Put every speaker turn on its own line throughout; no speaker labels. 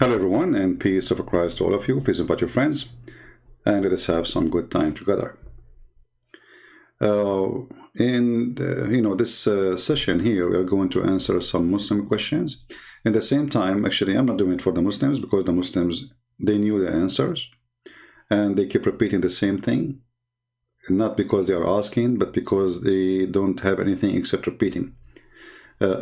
Hello everyone, and peace of Christ to all of you. Please invite your friends and let us have some good time together. In this session here, we are going to answer some Muslim questions. At the same time, actually, I'm not doing it for the Muslims because the Muslims, they knew the answers and they keep repeating the same thing. Not because they are asking, but because they don't have anything except repeating.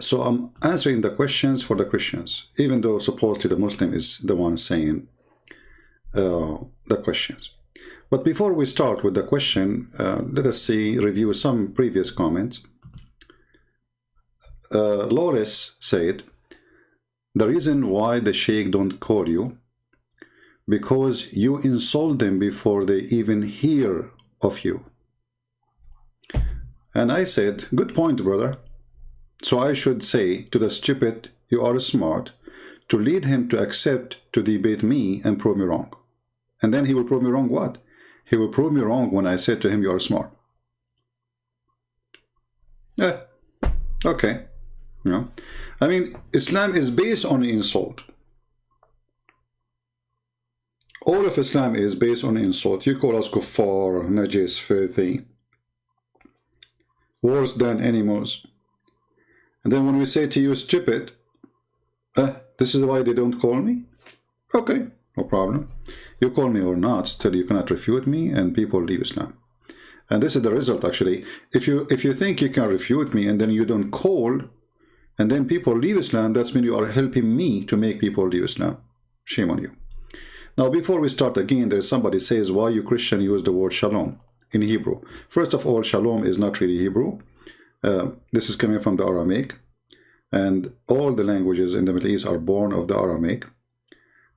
So I'm answering the questions for the Christians, even though supposedly the Muslim is the one saying the questions. But before we start with the question, let us review some previous comments. Lawless said, the reason why the Sheikh don't call you, because you insult them before they even hear of you. And I said, good point, brother. So I should say to the stupid, you are smart, to lead him to accept to debate me and prove me wrong. And then he will prove me wrong what? He will prove me wrong when I said to him, you are smart. Yeah, okay. I mean, Islam is based on insult. All of Islam is based on insult. You call us kuffar, najis, filthy, worse than animals. And then when we say to you, stupid, this is why they don't call me? Okay, no problem. You call me or not, still you cannot refute me, and people leave Islam. And this is the result, actually. If you think you can refute me and then you don't call, and then people leave Islam, that's when you are helping me to make people leave Islam. Shame on you. Now, before we start again, there's somebody says, why you Christian use the word shalom in Hebrew? First of all, shalom is not really Hebrew. This is coming from the Aramaic, and all the languages in the Middle East are born of the Aramaic,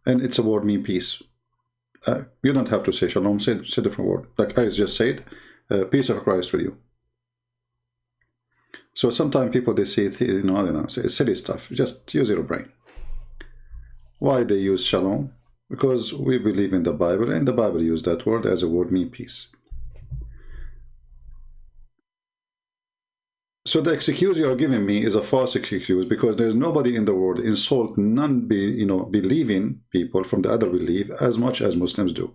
and it's a word mean peace. You don't have to say shalom, say a different word. Like I just said, peace of Christ with you. So sometimes people, they say, I don't know, say silly stuff. Just use your brain. Why they use shalom? Because we believe in the Bible, and the Bible used that word as a word mean peace. So the excuse you are giving me is a false excuse, because there's nobody in the world insult believing people from the other belief as much as Muslims do.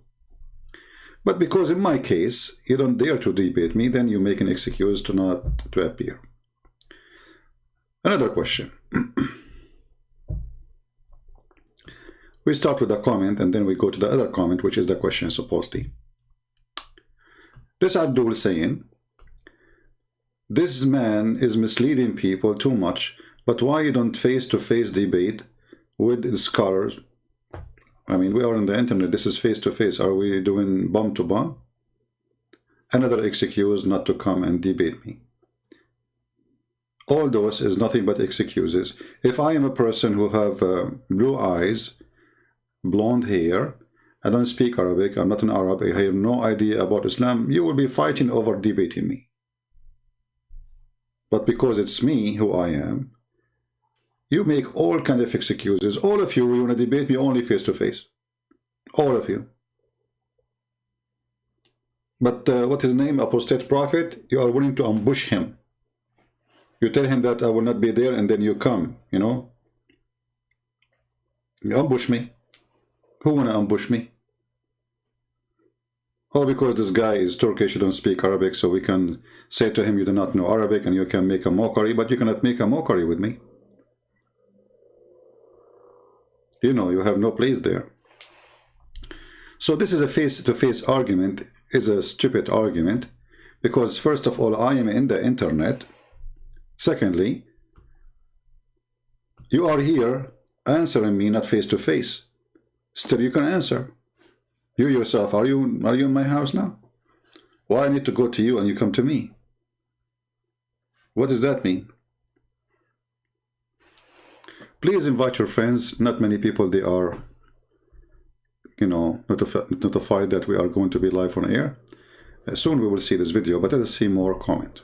But because in my case you don't dare to debate me, then you make an excuse to not to appear. Another question. We start with a comment and then we go to the other comment, which is the question supposedly. This Abdul saying, this man is misleading people too much, but why you don't face-to-face debate with scholars? I mean, we are on the internet, this is face-to-face. Are we doing bomb-to-bomb? Another excuse not to come and debate me. All those is nothing but excuses. If I am a person who have blue eyes, blonde hair, I don't speak Arabic, I'm not an Arab, I have no idea about Islam, you will be fighting over debating me. But because it's me who I am, you make all kind of excuses. All of you want to debate me only face-to-face. All of you. But what his name, apostate prophet, you are willing to ambush him. You tell him that I will not be there, and then you come, You ambush me. Who want to ambush me? Oh, because this guy is Turkish, you don't speak Arabic, so we can say to him, you do not know Arabic, and you can make a mockery, but you cannot make a mockery with me. You have no place there. So this is a face-to-face argument, is a stupid argument, because first of all, I am in the internet. Secondly, you are here answering me, not face-to-face. Still, you can answer. You yourself, are you in my house now? Why I need to go to you and you come to me? What does that mean? Please invite your friends. Not many people, they are, notified that we are going to be live on air. Soon we will see this video, but let us see more comment.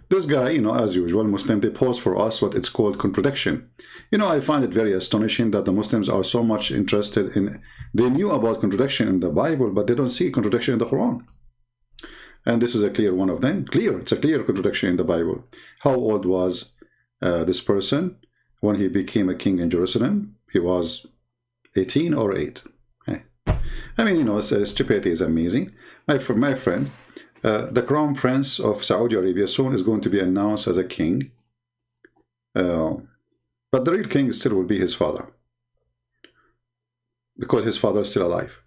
This guy, as usual, Muslim, they post for us what it's called contradiction. I find it very astonishing that the Muslims are so much interested in, they knew about contradiction in the Bible, but they don't see contradiction in the Quran. And this is a clear one of them. Clear, it's a clear contradiction in the Bible. How old was this person, when he became a king in Jerusalem, he was 18 or 8. I mean, you know, stupidity is amazing. My friend, the crown prince of Saudi Arabia soon is going to be announced as a king. But the real king still will be his father, because his father is still alive.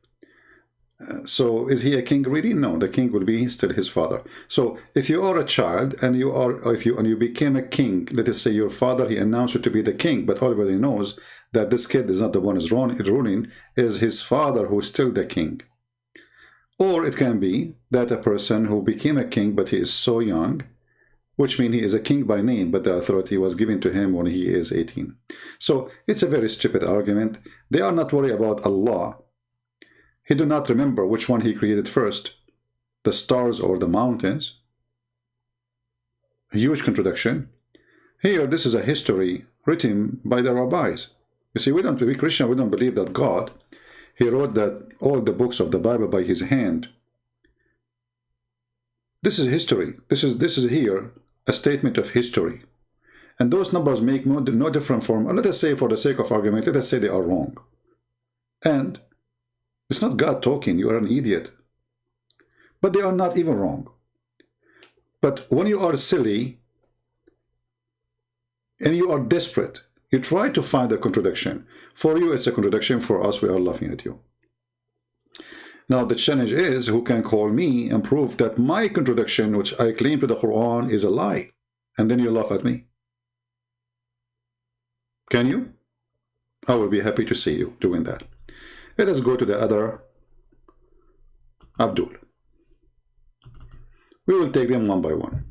So is he a king really? No, the king will be still his father. So if you are a child and you became a king, let us say your father, he announced you to be the king, but everybody knows that this kid is not the one who's ruling, is his father who is still the king. Or it can be that a person who became a king but he is so young, which means he is a king by name, but the authority was given to him when he is 18. So it's a very stupid argument. They are not worried about Allah. He do not remember which one he created first, the stars or the mountains. A huge contradiction. Here, this is a history written by the rabbis. You see, we Christian, we don't believe that God, he wrote that all the books of the Bible by his hand. This is history. This is here a statement of history. And those numbers make no different from, let us say for the sake of argument, let us say they are wrong. And it's not God talking, you are an idiot. But they are not even wrong. But when you are silly and you are desperate, you try to find a contradiction. For you, it's a contradiction. For us, we are laughing at you. Now, the challenge is, who can call me and prove that my contradiction, which I claim to the Quran, is a lie? And then you laugh at me. Can you? I will be happy to see you doing that. Let us go to the other Abdul. We will take them one by one.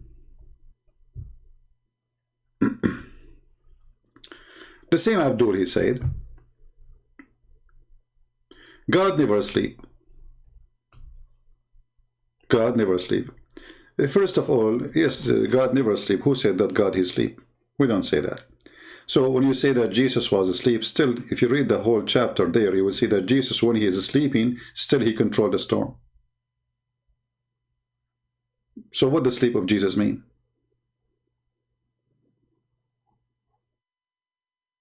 The same Abdul, he said, God never sleep. God never sleep. First of all, yes, God never sleep. Who said that God he sleep? We don't say that. So when you say that Jesus was asleep, still, if you read the whole chapter there, you will see that Jesus, when he is sleeping, still he controlled the storm. So what does sleep of Jesus mean?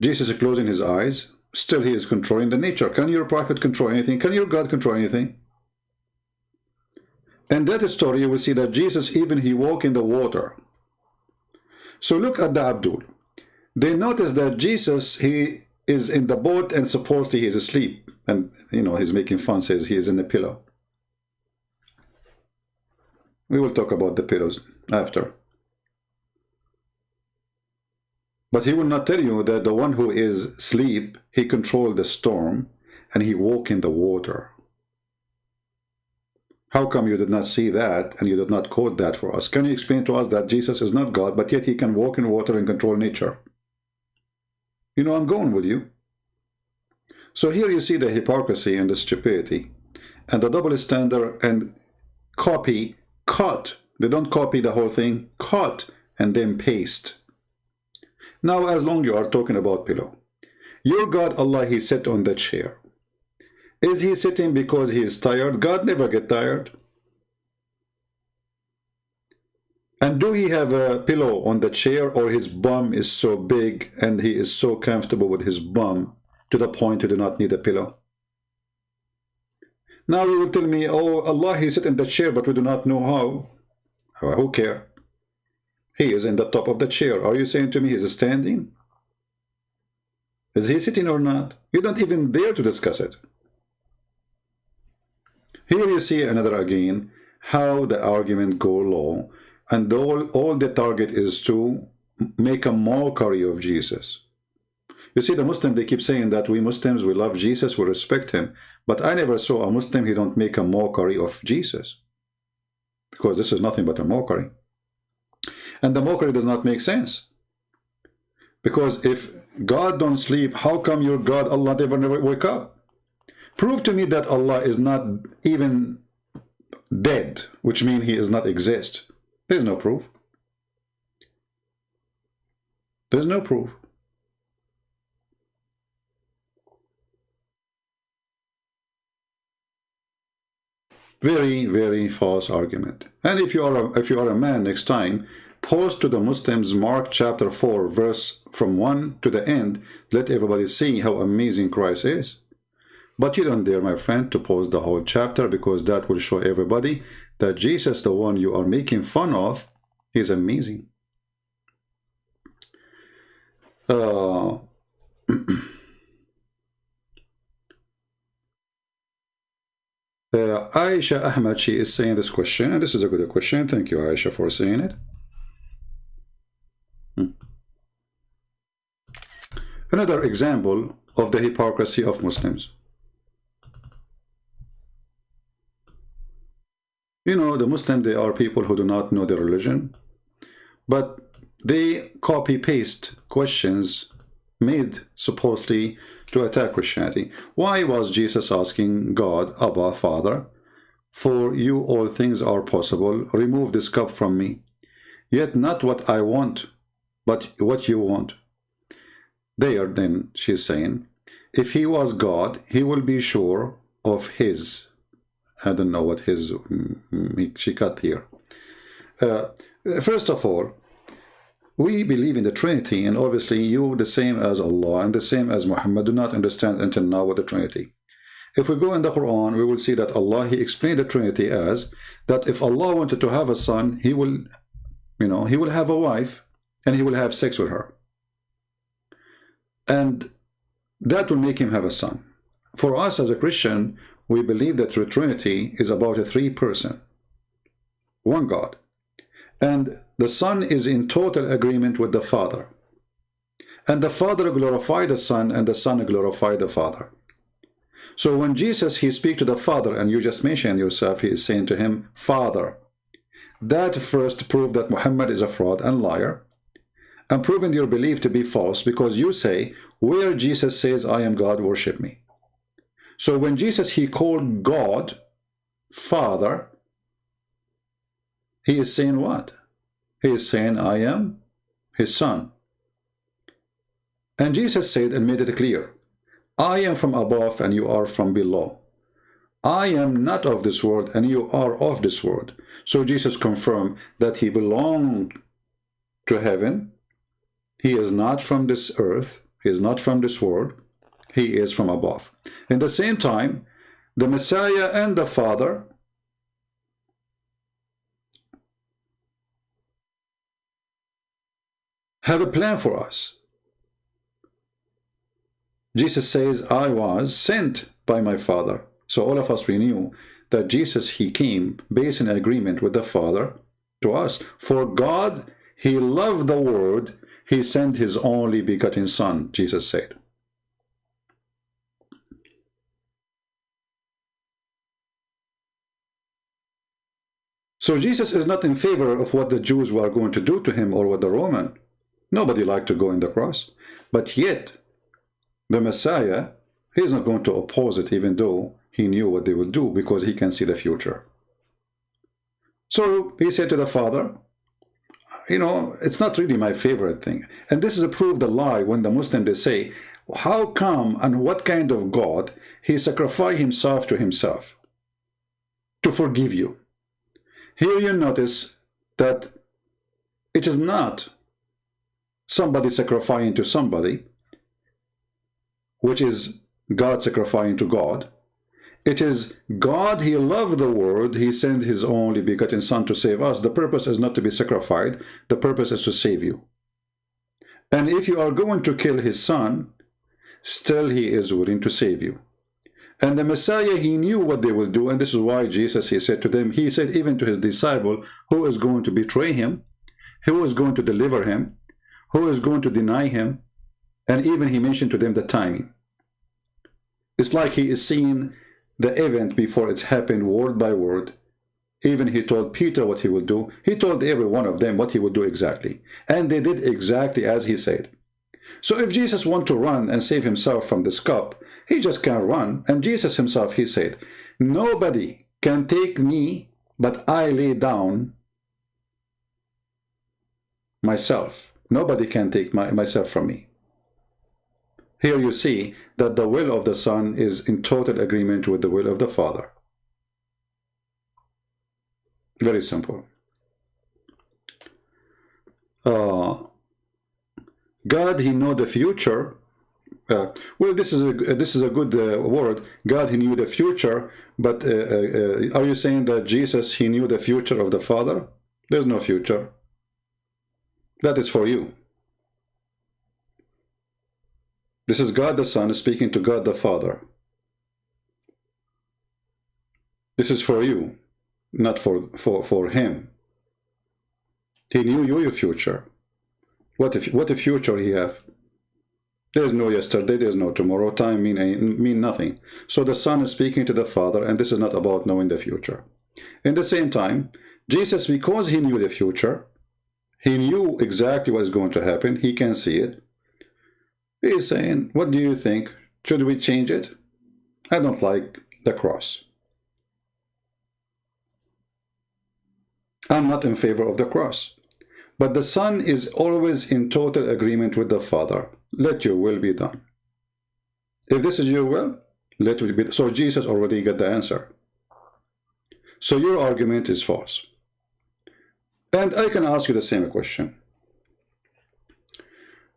Jesus is closing his eyes, still he is controlling the nature. Can your prophet control anything? Can your God control anything? And that story, you will see that Jesus, even he walked in the water. So look at the Abdul. They notice that Jesus, he is in the boat and supposedly he is asleep. And, you know, he's making fun, says he is in the pillow. We will talk about the pillows after. But he will not tell you that the one who is asleep, he controlled the storm and he walked in the water. How come you did not see that and you did not quote that for us? Can you explain to us that Jesus is not God, but yet he can walk in water and control nature? You know, I'm going with you. So here you see the hypocrisy and the stupidity and the double standard and copy, cut. They don't copy the whole thing, cut and then paste. Now, as long you are talking about pillow, your God Allah, he sat on the chair. Is he sitting because he is tired? God never get tired. And do he have a pillow on the chair, or his bum is so big and he is so comfortable with his bum to the point he do not need a pillow? Now you will tell me, oh, Allah, he sit in the chair, but we do not know how. Who care? He is in the top of the chair. Are you saying to me he is standing? Is he sitting or not? You don't even dare to discuss it. Here you see another again, how the argument go low, and all the target is to make a mockery of Jesus. You see, the Muslim, they keep saying that we Muslims, we love Jesus, we respect him, but I never saw a Muslim, he don't make a mockery of Jesus, because this is nothing but a mockery. And the mockery does not make sense, because if God don't sleep, how come your God Allah never wake up? Prove to me that Allah is not even dead, which means he does not exist. There's no proof. There's no proof. Very, very false argument. And if you are a man next time, Post to the Muslims Mark chapter 4 verse from 1 to the end. Let everybody see how amazing Christ is. But you don't dare, my friend, to post the whole chapter, because that will show everybody that Jesus, the one you are making fun of, is amazing. Aisha Ahmad, she is saying this question, and this is a good question. Thank you, Aisha, for saying it. Another example of the hypocrisy of Muslims. You know, the Muslims, they are people who do not know their religion, but they copy-paste questions made supposedly to attack Christianity. Why was Jesus asking God, Abba, Father, for you all things are possible, remove this cup from me, yet not what I want, but what you want? There, then, she's saying, if he was God, he will be sure of his. I don't know what his she cut here. First of all, we believe in the Trinity, and obviously you, the same as Allah and the same as Muhammad, do not understand until now what the Trinity. If we go in the Quran, we will see that Allah, he explained the Trinity as that if Allah wanted to have a son, he will, you know, he will have a wife and he will have sex with her, and that will make him have a son. For us as a Christian, we believe that the Trinity is about a three-person, one God, and the Son is in total agreement with the Father, and the Father glorified the Son, and the Son glorified the Father. So when Jesus, he speaks to the Father, and you just mentioned yourself, he is saying to him, Father. That first proved that Muhammad is a fraud and liar, and proving your belief to be false, because you say, where Jesus says, I am God, worship me. So when Jesus, he called God Father, he is saying what? He is saying, I am his son. And Jesus said and made it clear, I am from above and you are from below. I am not of this world and you are of this world. So Jesus confirmed that he belonged to heaven. He is not from this earth. He is not from this world. He is from above. In the same time, the Messiah and the Father have a plan for us. Jesus says, I was sent by my Father. So all of us, we knew that Jesus, he came based in agreement with the Father to us. For God, he loved the world. He sent his only begotten Son, Jesus said. So Jesus is not in favor of what the Jews were going to do to him or what the Roman. Nobody liked to go in the cross. But yet, the Messiah, he is not going to oppose it, even though he knew what they will do, because he can see the future. So he said to the Father, you know, it's not really my favorite thing. And this is a proof the lie when the Muslims, they say, how come and what kind of God he sacrificed himself to himself to forgive you? Here you notice that it is not somebody sacrificing to somebody, which is God sacrificing to God. It is God, he loved the world, he sent his only begotten Son to save us. The purpose is not to be sacrificed, the purpose is to save you. And if you are going to kill his Son, still he is willing to save you. And the Messiah, he knew what they will do, and this is why Jesus, he said to them, he said even to his disciple, who is going to betray him, who is going to deliver him, who is going to deny him, and even he mentioned to them the timing. It's like he is seeing the event before it's happened word by word. Even he told Peter what he would do. He told every one of them what he would do exactly. And they did exactly as he said. So if Jesus wanted to run and save himself from this cup, he just can't run. And Jesus himself, he said, nobody can take me, but I lay down myself. Nobody can take myself from me. Here you see that the will of the Son is in total agreement with the will of the Father. Very simple. God, he know the future. Well, this is a good word. God, he knew the future, but are you saying that Jesus, he knew the future of the Father? There's no future. That is for you. This is God the Son speaking to God the Father. This is for you, not for him. He knew your future. What a future he have? There's no yesterday, there's no tomorrow. Time mean nothing. So the Son is speaking to the Father, and this is not about knowing the future. In the same time, Jesus, because he knew the future, he knew exactly what is going to happen, he can see it. He is saying, what do you think? Should we change it? I don't like the cross. I'm not in favor of the cross. But the Son is always in total agreement with the Father. Let your will be done. If this is your will, let it be. So Jesus already got the answer. So your argument is false. And I can ask you the same question.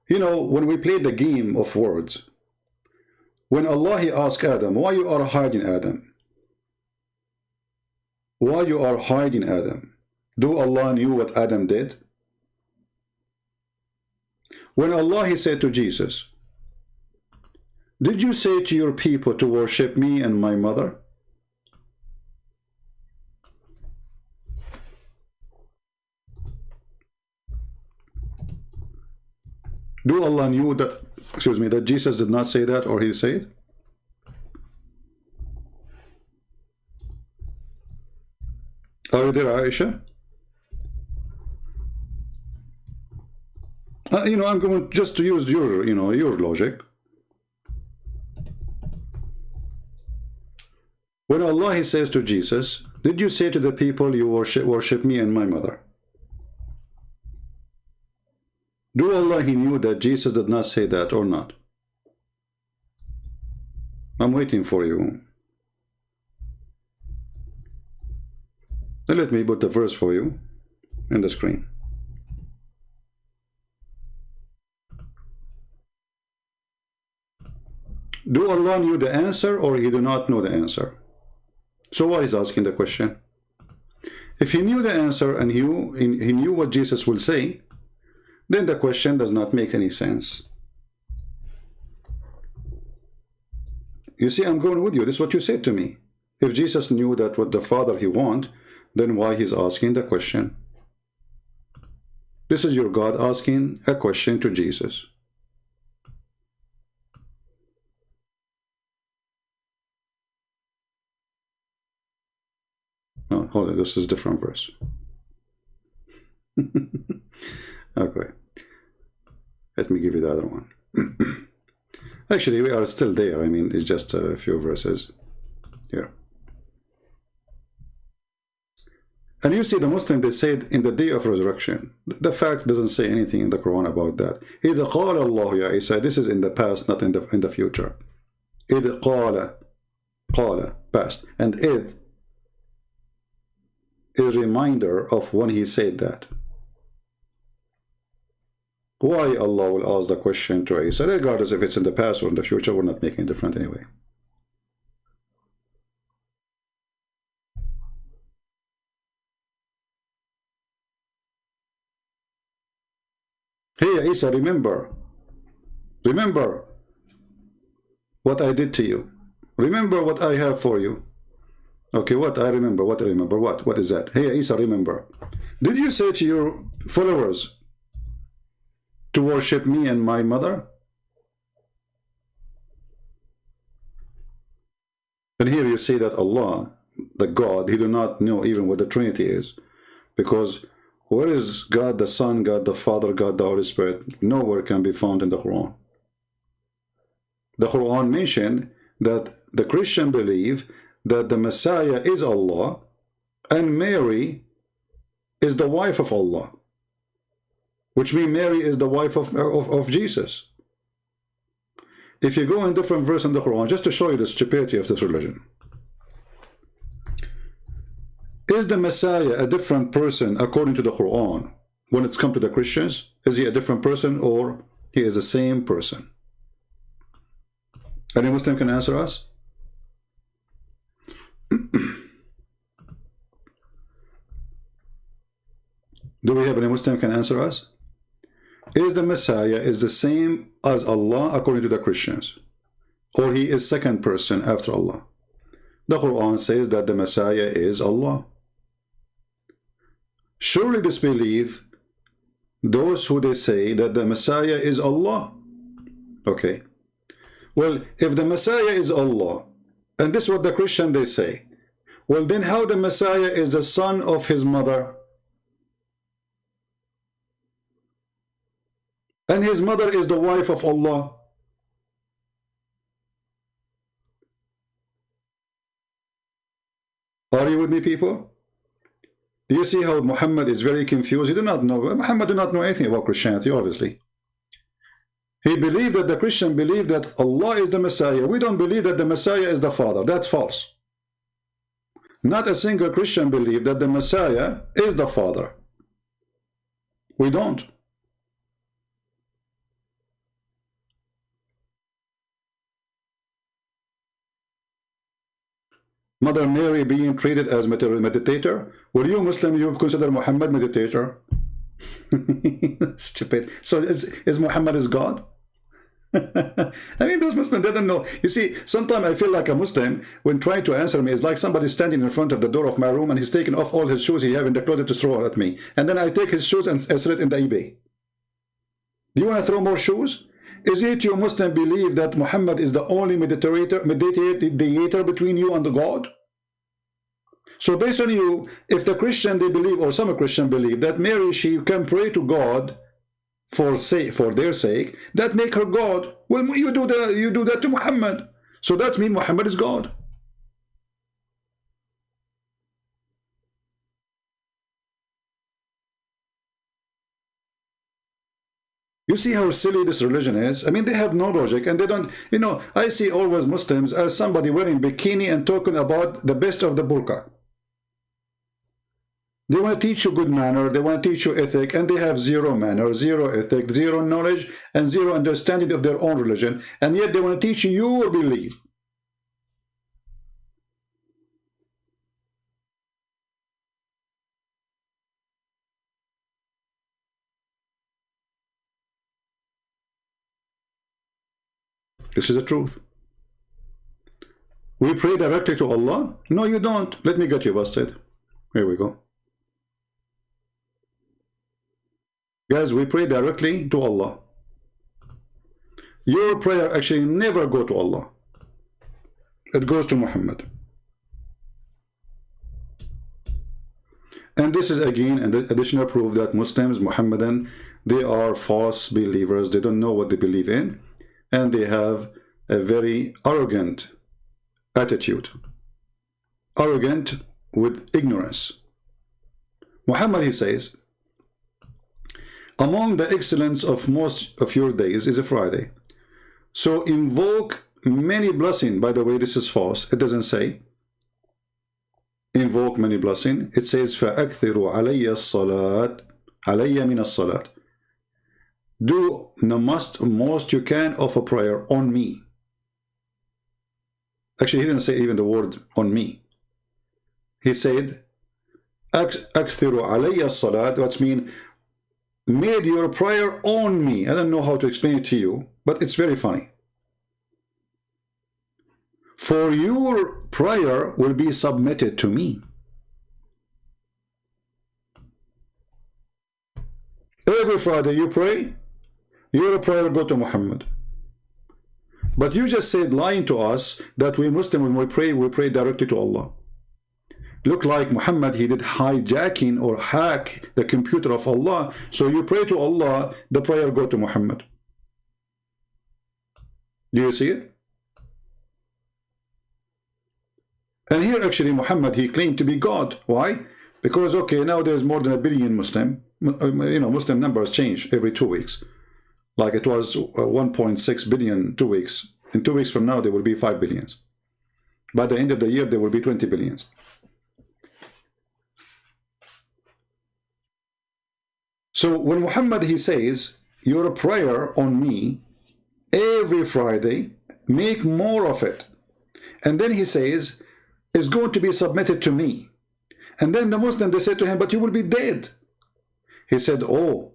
You know, when we play the game of words, when Allah he asked Adam, why you are hiding Adam? Why you are hiding Adam? Do Allah knew what Adam did? When Allah he said to Jesus, did you say to your people to worship me and my mother? Do Allah knew that, excuse me, that Jesus did not say that, or he said? Are you there, Aisha? You know, I'm going just to use your, your logic. When Allah he says to Jesus, did you say to the people you worship me and my mother? Do Allah he knew that Jesus did not say that or not? I'm waiting for you. Now let me put the verse for you in the screen. Do Allah knew the answer or he do not know the answer? So why is asking the question? If he knew the answer and he knew what Jesus will say, then the question does not make any sense. You see, I'm going with you. This is what you said to me. If Jesus knew that what the Father he want, then why he's asking the question? This is your God asking a question to Jesus. Oh, hold on, this is a different verse. Okay. Let me give you the other one. Actually, we are still there. I mean, it's just a few verses here. And you see, the Muslim, they said in the day of resurrection. The fact doesn't say anything in the Quran about that. إِذْ قَالَ اللَّهُ يَا Isa. This is in the past, not in the future. إِذْ قَالَ, past. And إِذْ is a reminder of when he said that. Why Allah will ask the question to Isa, regardless if it's in the past or in the future, we're not making a difference anyway. Hey Isa, remember what I did to you. Remember what I have for you. Okay, what I remember, what I remember, what is that? Hey Isa, remember. Did you say to your followers to worship me and my mother? And here you see that Allah, the God, he do not know even what the Trinity is. Because where is God the Son, God the Father, God the Holy Spirit? Nowhere can be found in the Quran. The Quran mentioned that the Christian believe that the Messiah is Allah and Mary is the wife of Allah. Which means Mary is the wife of Jesus. If you go in different verse in the Quran, just to show you the stupidity of this religion. Is the Messiah a different person according to the Quran when it's come to the Christians? Is he a different person or he is the same person? Any Muslim can answer us? Do we have any Muslim can answer us? Is the Messiah is the same as Allah according to the Christians? Or he is second person after Allah? The Quran says that the Messiah is Allah. Surely disbelieve those who they say that the Messiah is Allah. Okay. Well, if the Messiah is Allah, and this is what the Christian they say, well then how the Messiah is the son of his mother? And his mother is the wife of Allah. Are you with me, people? Do you see how Muhammad is very confused? He do not know. Muhammad do not know anything about Christianity, obviously. He believed that the Christian believe that Allah is the Messiah. We don't believe that the Messiah is the Father. That's false. Not a single Christian believe that the Messiah is the Father. We don't. Mother Mary being treated as meditator. Will you Muslim, you consider Muhammad meditator? Stupid. So is Muhammad is God? I mean, those Muslims, they don't know. You see, sometimes I feel like a Muslim when trying to answer me. It's like somebody standing in front of the door of my room and he's taking off all his shoes he have in the closet to throw at me. And then I take his shoes and sell it in the eBay. Do you want to throw more shoes? Is it you Muslim believe that Muhammad is the only mediator between you and the God? So based on you, if the Christian they believe, or some Christian believe that Mary, she can pray to God for their sake, that make her God. Well, you do that to Muhammad. So that means Muhammad is God. You see how silly this religion is? I mean, they have no logic and they don't, you know, I see always Muslims as somebody wearing bikini and talking about the best of the burqa. They want to teach you good manner, they want to teach you ethic, and they have zero manner, zero ethic, zero knowledge, and zero understanding of their own religion, and yet they want to teach you your belief. This is the truth. We pray directly to Allah? No, you don't. Let me get you busted. Here we go. Guys, we pray directly to Allah. Your prayer actually never go to Allah. It goes to Muhammad. And this is again an additional proof that Muslims, Muhammadan, they are false believers. They don't know what they believe in. And they have a very arrogant attitude. Arrogant with ignorance. Muhammad, he says, among the excellence of most of your days is a Friday. So invoke many blessings. By the way, this is false. It doesn't say invoke many blessings. It says فَأَكْثِرُوا عَلَيَّ الصَّلَاةِ عَلَيَّ مِنَ الصَّلَاةِ. Do the most you can of a prayer on me. Actually, he didn't say even the word on me. He said أَكْثِرُوا عَلَيَّ الصَّلَاةِ, which means made your prayer on me. I don't know how to explain it to you, but it's very funny. For your prayer will be submitted to me. Every Friday you pray, your prayer go to Muhammad. But you just said, lying to us, that we Muslim, when we pray directly to Allah. Look like Muhammad, he did hijacking or hack the computer of Allah. So you pray to Allah, the prayer go to Muhammad. Do you see it? And here actually Muhammad, he claimed to be God. Why? Because, okay, now there's more than 1 billion Muslim. You know, Muslim numbers change every 2 weeks. Like it was 1.6 billion 2 weeks. In 2 weeks from now, there will be 5 billions. By the end of the year, there will be 20 billions. So when Muhammad, he says, your prayer on me every Friday, make more of it. And then he says, it's going to be submitted to me. And then the Muslim, they said to him, but you will be dead. He said, oh,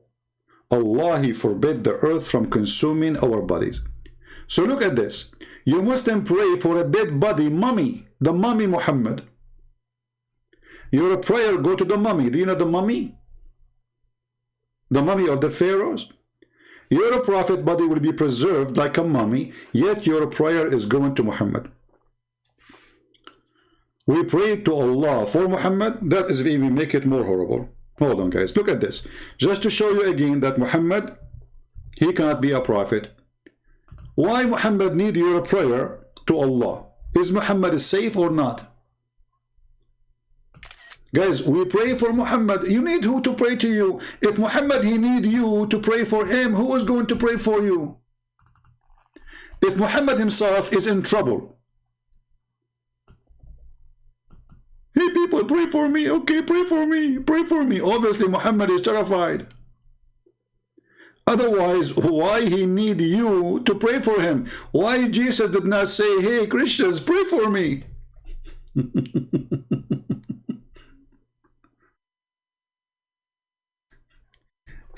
Allah, he forbid the earth from consuming our bodies. So look at this. You Muslim pray for a dead body, mummy, the mummy Muhammad. Your prayer go to the mummy. Do you know the mummy? The mummy of the pharaohs. Your prophet body will be preserved like a mummy, yet your prayer is going to Muhammad. We pray to Allah for Muhammad. That is if we make it more horrible. Hold on, guys. Look at this. Just to show you again that Muhammad, he cannot be a prophet. Why Muhammad need your prayer to Allah? Is Muhammad safe or not? Guys, we pray for Muhammad. You need who to pray to you? If Muhammad, he need you to pray for him, who is going to pray for you? If Muhammad himself is in trouble, hey people, pray for me. Okay, pray for me. Pray for me. Obviously, Muhammad is terrified. Otherwise, why he need you to pray for him? Why Jesus did not say, hey Christians, pray for me?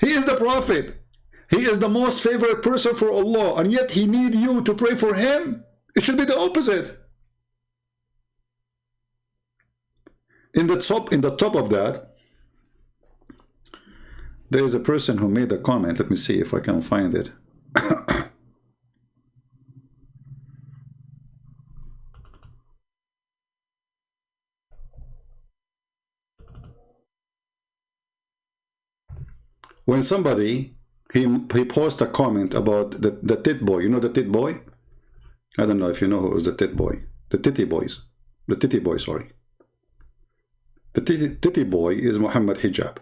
He is the prophet. He is the most favorite person for Allah, and yet he need you to pray for him? It should be the opposite. In the top of that, there is a person who made a comment. Let me see if I can find it. When somebody, he posts a comment about the tit boy. You know the tit boy? I don't know if you know who is the tit boy. The titty boys. The titty boy, sorry. The titty boy is Muhammad Hijab.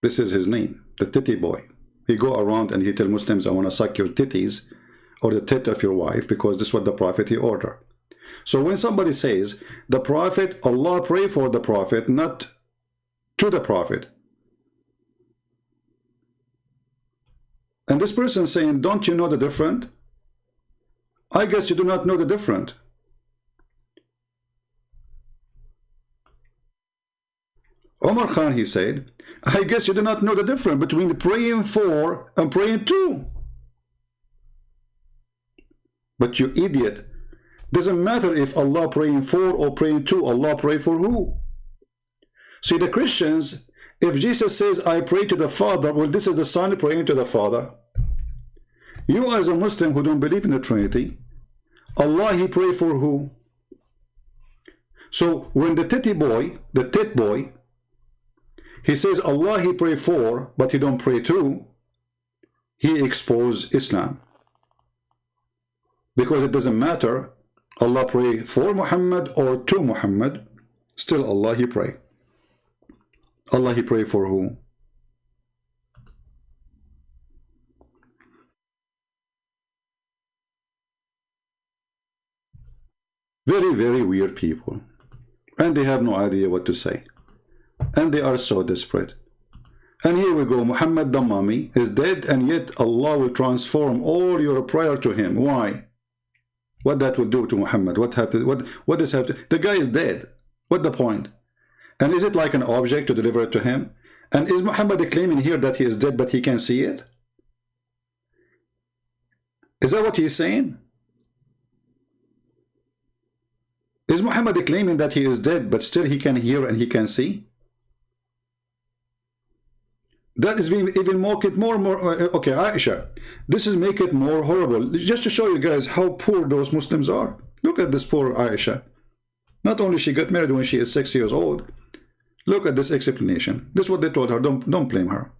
This is his name, the titty boy. He go around and he tell Muslims, I want to suck your titties or the tit of your wife, because this is what the prophet he ordered. So when somebody says, the prophet, Allah pray for the prophet, not to the prophet. And this person saying, don't you know the difference? I guess you do not know the difference. Omar Khan, he said, I guess you do not know the difference between praying for and praying to. But you idiot. Doesn't matter if Allah praying for or praying to. Allah pray for who? See, the Christians, if Jesus says, I pray to the Father, well, this is the Son praying to the Father. You as a Muslim who don't believe in the Trinity, Allah, he pray for who? So when the titty boy, the tit boy, he says Allah he pray for, but he don't pray to, he expose Islam. Because it doesn't matter, Allah pray for Muhammad or to Muhammad, still Allah he pray. Allah he pray for who? Very, very weird people. And they have no idea what to say. And they are so desperate. And here we go, Muhammad the mummy is dead, and yet Allah will transform all your prayer to him. Why? What that will do to Muhammad? What does have to? The guy is dead. What the point? And is it like an object to deliver it to him? And is Muhammad claiming here that he is dead but he can see it? Is that what he is saying? Is Muhammad claiming that he is dead but still he can hear and he can see? That is even more okay, Aisha, this is make it more horrible, just to show you guys how poor those Muslims are. Look at this poor Aisha. Not only she got married when she is 6 years old. Look at this explanation. This is what they told her. Don't blame her.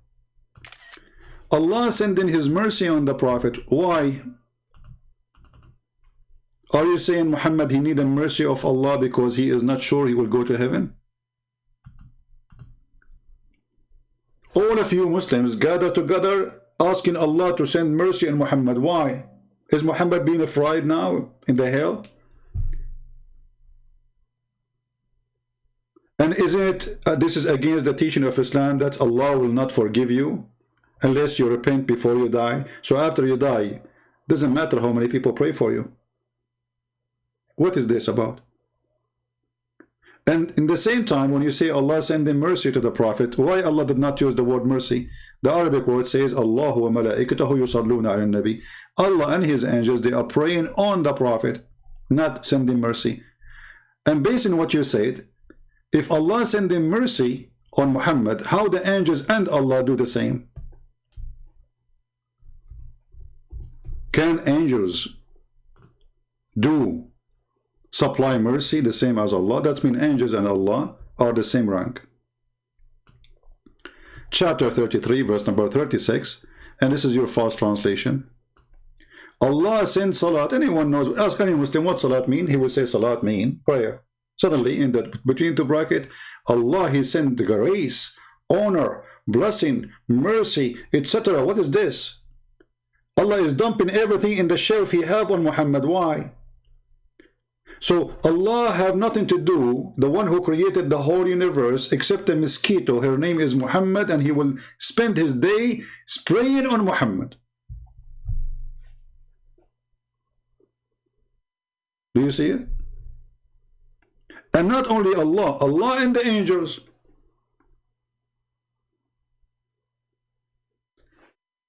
Allah sending his mercy on the Prophet. Why? Are you saying Muhammad he need the mercy of Allah because he is not sure he will go to heaven? All of you Muslims gather together asking Allah to send mercy on Muhammad. Why? Is Muhammad being afraid now in the hell? And isn't it, this is against the teaching of Islam that Allah will not forgive you unless you repent before you die? So after you die, doesn't matter how many people pray for you. What is this about? And in the same time, when you say Allah sending mercy to the Prophet, why Allah did not use the word mercy? The Arabic word says, Allahu wa malaikatahu yusalluna ala nabi. Allah and his angels, they are praying on the Prophet, not sending mercy. And based on what you said, if Allah sending mercy on Muhammad, how the angels and Allah do the same? Can angels do supply mercy the same as Allah? That means angels and Allah are the same rank. Chapter 33, verse number 36, and this is your false translation. Allah sent salat. Anyone knows, ask any Muslim what salat mean, he will say salat mean prayer. Suddenly in the between two bracket, Allah, he sent grace, honor, blessing, mercy, etc. What is this? Allah is dumping everything in the shelf he have on Muhammad. Why? So Allah have nothing to do, the one who created the whole universe, except a mosquito. Her name is Muhammad, and he will spend his day spraying on Muhammad. Do you see it? And not only Allah, Allah and the angels.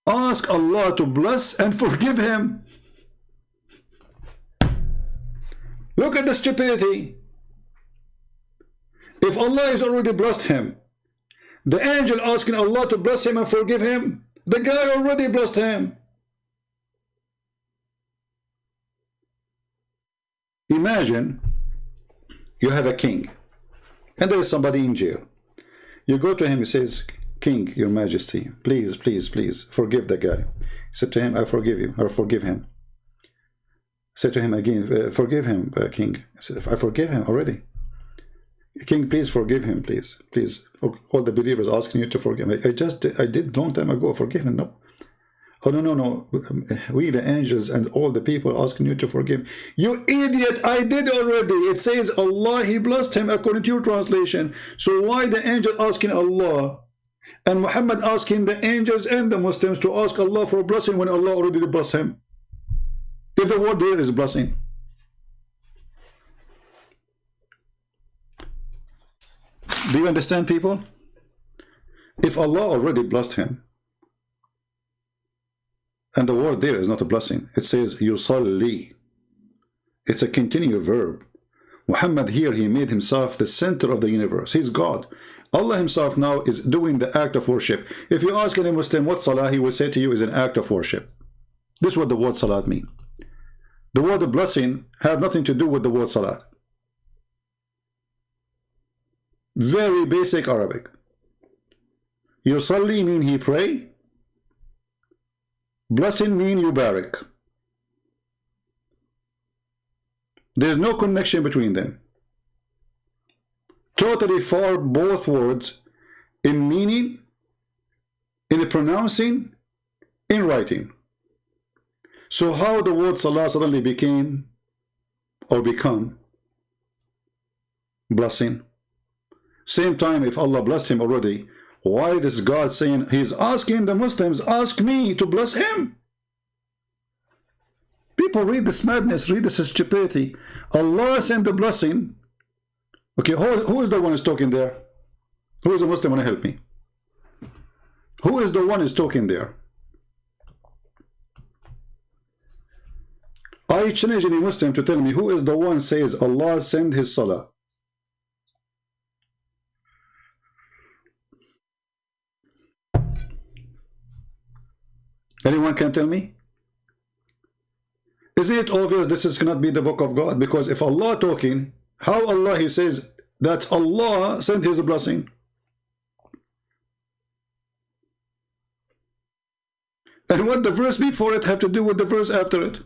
Ask Allah to bless and forgive him. Look at the stupidity. If Allah has already blessed him, the angel asking Allah to bless him and forgive him, the guy already blessed him. Imagine you have a king and there is somebody in jail. You go to him, he says, King, your majesty, please, please, please forgive the guy. He said to him, I forgive you, or forgive him. Said to him again, forgive him, king. I said, I forgive him already. King, please forgive him, please, please. All the believers asking you to forgive him. I did long time ago, forgive him. No. Oh, no. We, the angels and all the people asking you to forgive. You idiot, I did already. It says Allah, he blessed him according to your translation. So why the angel asking Allah and Muhammad asking the angels and the Muslims to ask Allah for a blessing when Allah already blessed him? If the word there is blessing. Do you understand, people? If Allah already blessed him, and the word there is not a blessing, it says yusalli. It's a continuous verb. Muhammad here, he made himself the center of the universe. He's God. Allah himself now is doing the act of worship. If you ask any Muslim what salah, he will say to you is an act of worship. This is what the word salat means. The word blessing have nothing to do with the word salat. Very basic Arabic. Yusalli mean he pray. Blessing mean you barak. There's no connection between them. Totally far both words in meaning, in pronouncing, in writing. So how the word salah suddenly became or become blessing? Same time, if Allah blessed him already, why this God saying he's asking the Muslims, ask me to bless him? People read this madness, read this stupidity. Allah sent the blessing. Okay, who is the one who's talking there? Who is the Muslim? Want to help me? Who is the one who's talking there? I challenge any Muslim to tell me who is the one says Allah send his salah. Anyone can tell me? Isn't it obvious this cannot be the book of God? Because if Allah talking, how Allah he says that Allah sent his blessing? And what the verse before it have to do with the verse after it?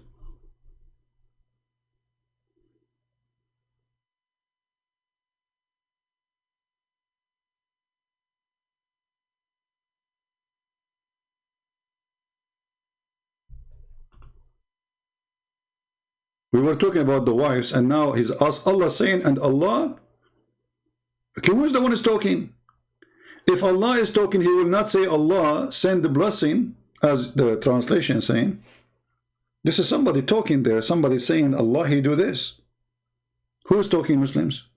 We were talking about the wives, and now he's Allah saying, and Allah Okay, who's the one who's talking? If Allah is talking, he will not say Allah send the blessing, as the translation is saying. This is somebody talking there, somebody saying Allah, he do this. Who's talking, Muslims?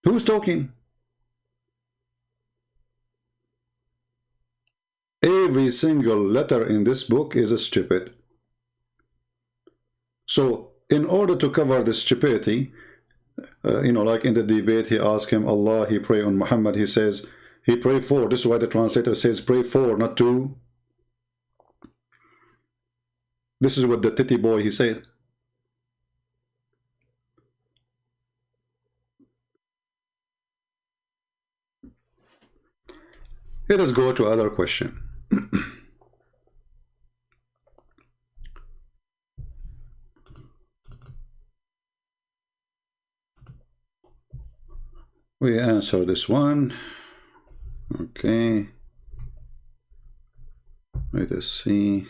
Who's talking? Every single letter in this book is stupid. So, in order to cover the stupidity, like in the debate, he asked him, Allah, he pray on Muhammad, he says, he pray for. This is why the translator says, pray for, not to. This is what the titty boy, he said. Let us go to other question. We answer this one. Okay. Let us see.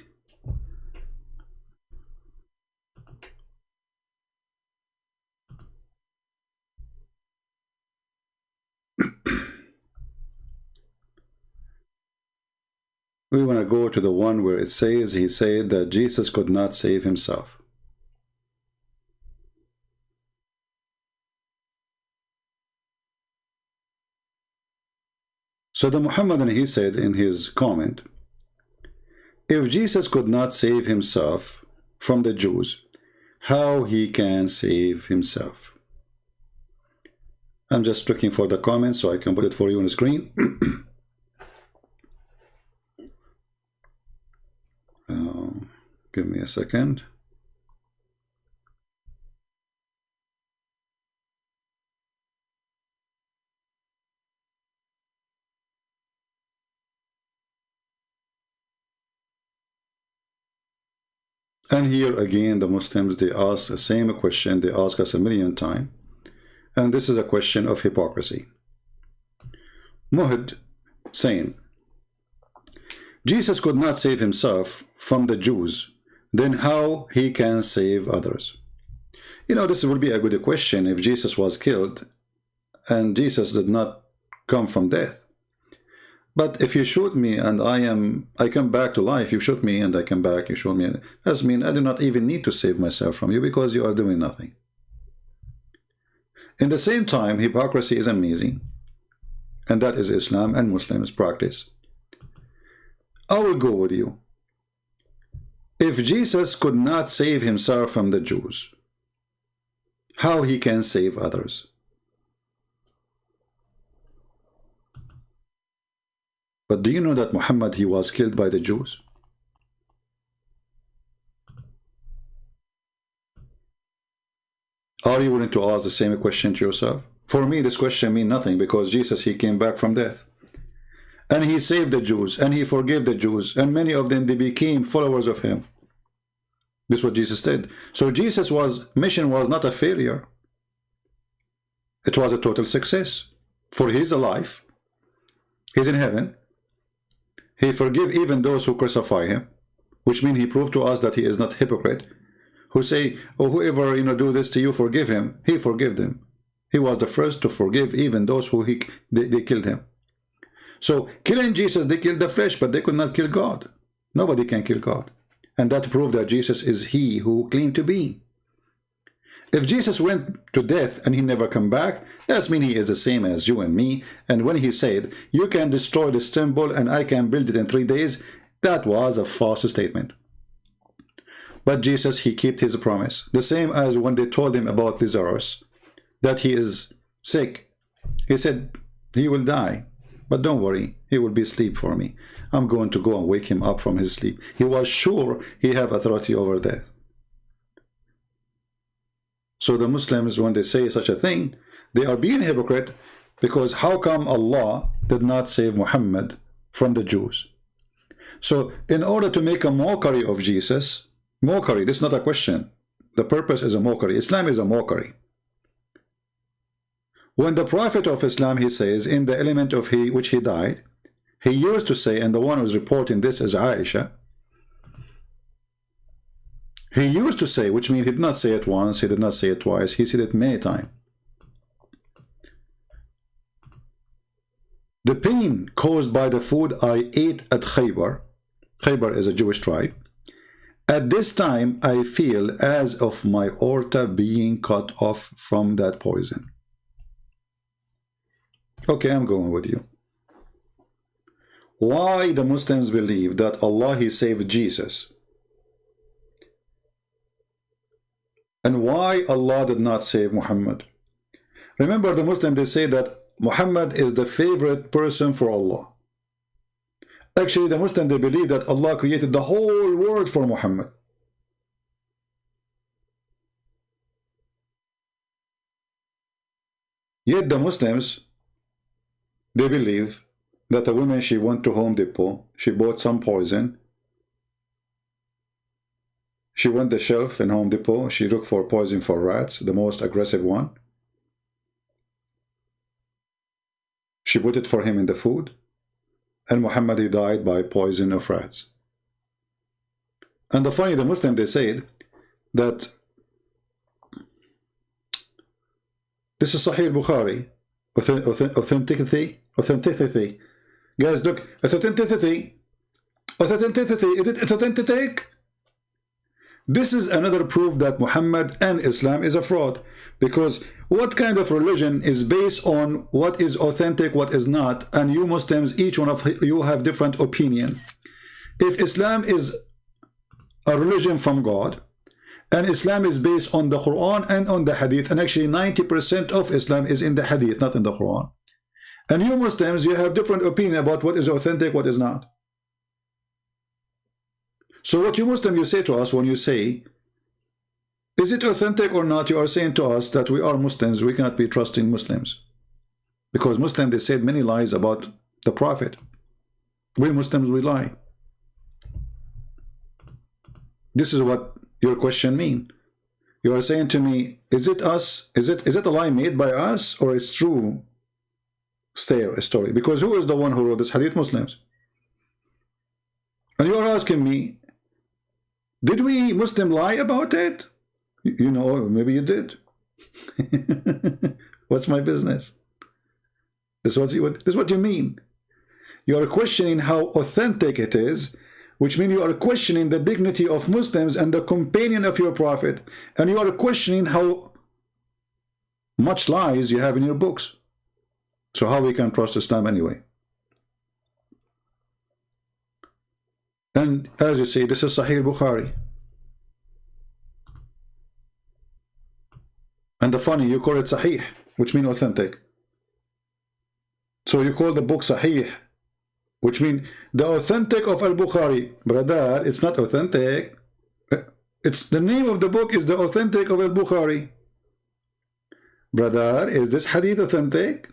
We want to go to the one where it says, he said that Jesus could not save himself. So the Muhammadan, he said in his comment, if Jesus could not save himself from the Jews, how he can save himself? I'm just looking for the comment so I can put it for you on the screen. Give me a second. And here again, the Muslims, they ask the same question they ask us a million times. And this is a question of hypocrisy. Mohammed saying, Jesus could not save himself from the Jews, then how he can save others? This would be a good question if Jesus was killed and Jesus did not come from death. But if you shoot me and I come back to life, you shoot me and I come back, you shoot me, that means I do not even need to save myself from you because you are doing nothing. In the same time, hypocrisy is amazing, and that is Islam and Muslims practice. I will go with you. If Jesus could not save himself from the Jews, how he can save others? But do you know that Muhammad, he was killed by the Jews? Are you willing to ask the same question to yourself? For me, this question means nothing because Jesus, he came back from death. And he saved the Jews, and he forgave the Jews, and many of them, they became followers of him. This is what Jesus said. So Jesus' mission was not a failure. It was a total success. For he's alive. He's in heaven. He forgive even those who crucify him, which means he proved to us that he is not hypocrite. Who say, oh, whoever do this to you, forgive him. He forgave them. He was the first to forgive even those who they killed him. So killing Jesus, they killed the flesh, but they could not kill God. Nobody can kill God. And that proved that Jesus is he who claimed to be. If Jesus went to death and he never come back, that means he is the same as you and me. And when he said, you can destroy this temple and I can build it in 3 days, that was a false statement. But Jesus, he kept his promise. The same as when they told him about Lazarus, that he is sick. He said, he will die. But don't worry, he will be asleep for me. I'm going to go and wake him up from his sleep. He was sure he have authority over death. So the Muslims, when they say such a thing, they are being hypocrite, because how come Allah did not save Muhammad from the Jews? So in order to make a mockery of Jesus, mockery, this is not a question. The purpose is a mockery. Islam is a mockery. When the Prophet of Islam, he says, in the element of which he died, He used to say, and the one who's reporting this is Aisha. He used to say, which means he did not say it once, he did not say it twice, he said it many times. The pain caused by the food I ate at Khaybar, Khaybar is a Jewish tribe, at this time I feel as of my aorta being cut off from that poison. Okay, I'm going with you. Why the Muslims believe that Allah, He saved Jesus? And why Allah did not save Muhammad? Remember, the Muslims, they say that Muhammad is the favorite person for Allah. Actually, the Muslims, they believe that Allah created the whole world for Muhammad. Yet the Muslims, they believe that a woman, she went to Home Depot, she bought some poison. She went to the shelf in Home Depot, she looked for poison for rats, the most aggressive one. She put it for him in the food, and Muhammad, he died by poison of rats. And the funny, the Muslim, they said that this is Sahih Bukhari, authenticity. Guys, look, authenticity, it's authentic. This is another proof that Muhammad and Islam is a fraud. Because what kind of religion is based on what is authentic, what is not? And you Muslims, each one of you have different opinion. If Islam is a religion from God, and Islam is based on the Quran and on the Hadith, and actually 90% of Islam is in the Hadith, not in the Quran. And you Muslims, you have different opinion about what is authentic, what is not. So what you Muslims, you say to us when you say, is it authentic or not? You are saying to us that we are Muslims, we cannot be trusting Muslims. Because Muslims, they said many lies about the Prophet. We Muslims, we lie. This is what your question means. You are saying to me, is it us? Is it a lie made by us, or it's true story? Because who is the one who wrote this hadith? Muslims. And you are asking me, did we Muslim lie about it? You know, maybe you did. What's my business? This is what you mean. You are questioning how authentic it is, which means you are questioning the dignity of Muslims and the companion of your Prophet, and you are questioning how much lies you have in your books. So how we can trust Islam anyway? And as you see, this is Sahih Bukhari. And the funny, you call it Sahih, which means authentic. So you call the book Sahih, which means the authentic of Al-Bukhari. Brother, it's not authentic. It's the name of the book is the authentic of Al-Bukhari. Brother, is this hadith authentic?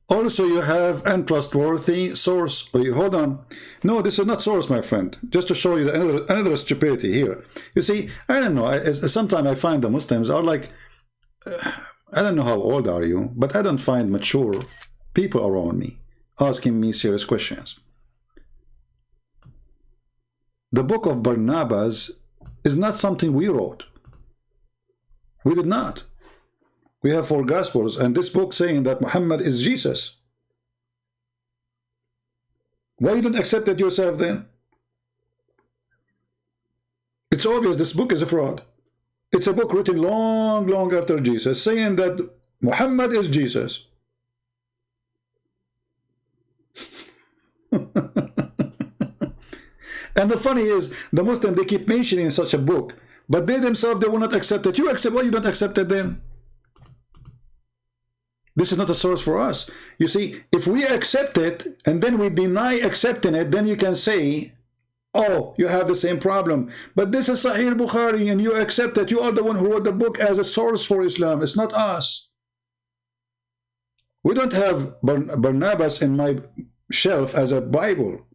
Also, you have untrustworthy source. Hold on. No, this is not source, my friend. Just to show you another stupidity here. You see, I don't know. Sometimes I find the Muslims are like, I don't know how old are you, but I don't find mature people around me asking me serious questions. The book of Barnabas is not something we wrote. We did not. We have 4 Gospels, and this book saying that Muhammad is Jesus. Why you don't accept it yourself then? It's obvious this book is a fraud. It's a book written long after Jesus, saying that Muhammad is Jesus. And the funny is, the Muslims, they keep mentioning such a book, but they themselves, they will not accept it. You accept, why you don't accept it then? This is not a source for us. You see, if we accept it and then we deny accepting it, then you can say, oh, you have the same problem. But this is Sahih Bukhari and you accept it. You are the one who wrote the book as a source for Islam. It's not us. We don't have Barnabas in my shelf as a Bible.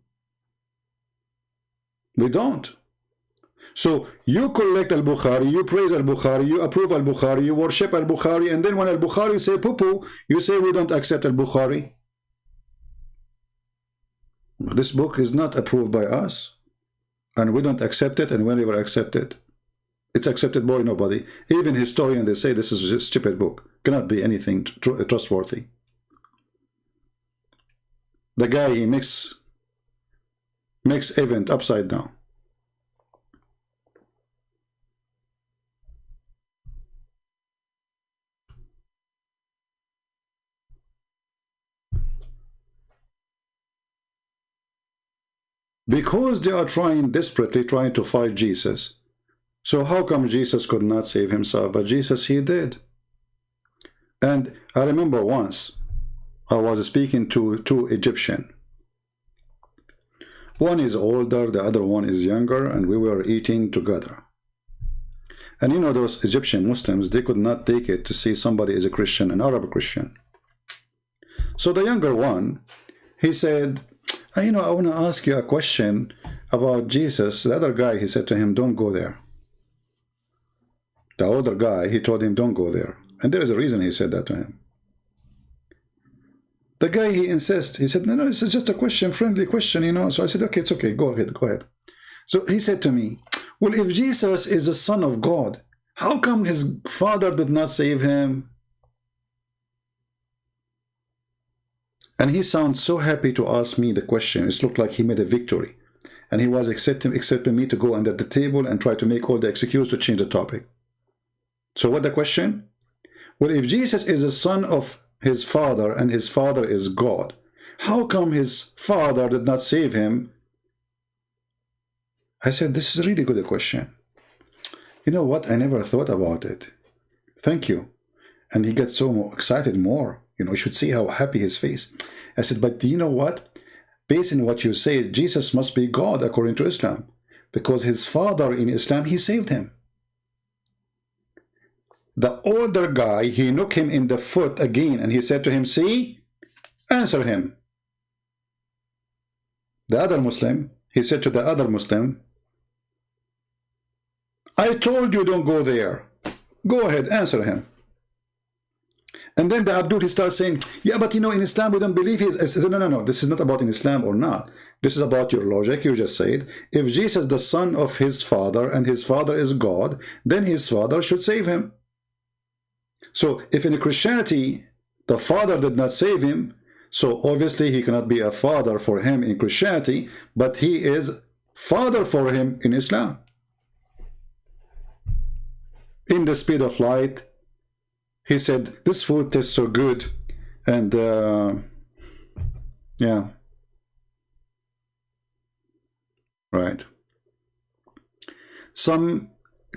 We don't. So you collect al-Bukhari, you praise al-Bukhari, you approve al-Bukhari, you worship al-Bukhari, and then when al-Bukhari say poo-poo, you say we don't accept al-Bukhari. This book is not approved by us, and we don't accept it, and we never accept it. It's accepted by nobody. Even historians, they say this is a stupid book. Cannot be anything trustworthy. The guy, he makes event upside down. Because they are desperately trying to fight Jesus. So how come Jesus could not save himself? But Jesus, he did. And I remember once, I was speaking to two Egyptians. One is older, the other one is younger, and we were eating together. And you know, those Egyptian Muslims, they could not take it to see somebody is a Christian, an Arab Christian. So the younger one, he said, you know, I want to ask you a question about Jesus. The other guy, he said to him, don't go there. The older guy, he told him, don't go there. And there is a reason he said that to him. The guy, he insists. He said, no, this is just a question, friendly question, you know. So I said, okay, it's okay. Go ahead, go ahead. So he said to me, well, if Jesus is the Son of God, how come his father did not save him? And he sounds so happy to ask me the question. It looked like he made a victory. And he was accepting me to go under the table and try to make all the excuses to change the topic. So what the question? Well, if Jesus is the son of his father and his father is God, how come his father did not save him? I said, this is a really good question. You know what? I never thought about it. Thank you. And he gets so excited more. You know, you should see how happy his face. I said, but do you know what? Based on what you say, Jesus must be God according to Islam. Because his father in Islam, he saved him. The older guy, he knocked him in the foot again. And he said to him, see, answer him. The other Muslim, he said to the other Muslim, I told you don't go there. Go ahead, answer him. And then the Abdul, he starts saying, yeah, but you know, in Islam, we don't believe he's... I said, no, this is not about in Islam or not. This is about your logic. You just said, if Jesus is the son of his father and his father is God, then his father should save him. So if in Christianity, the father did not save him, so obviously he cannot be a father for him in Christianity, but he is father for him in Islam. In the speed of light, he said, this food tastes so good. And yeah. Right. Some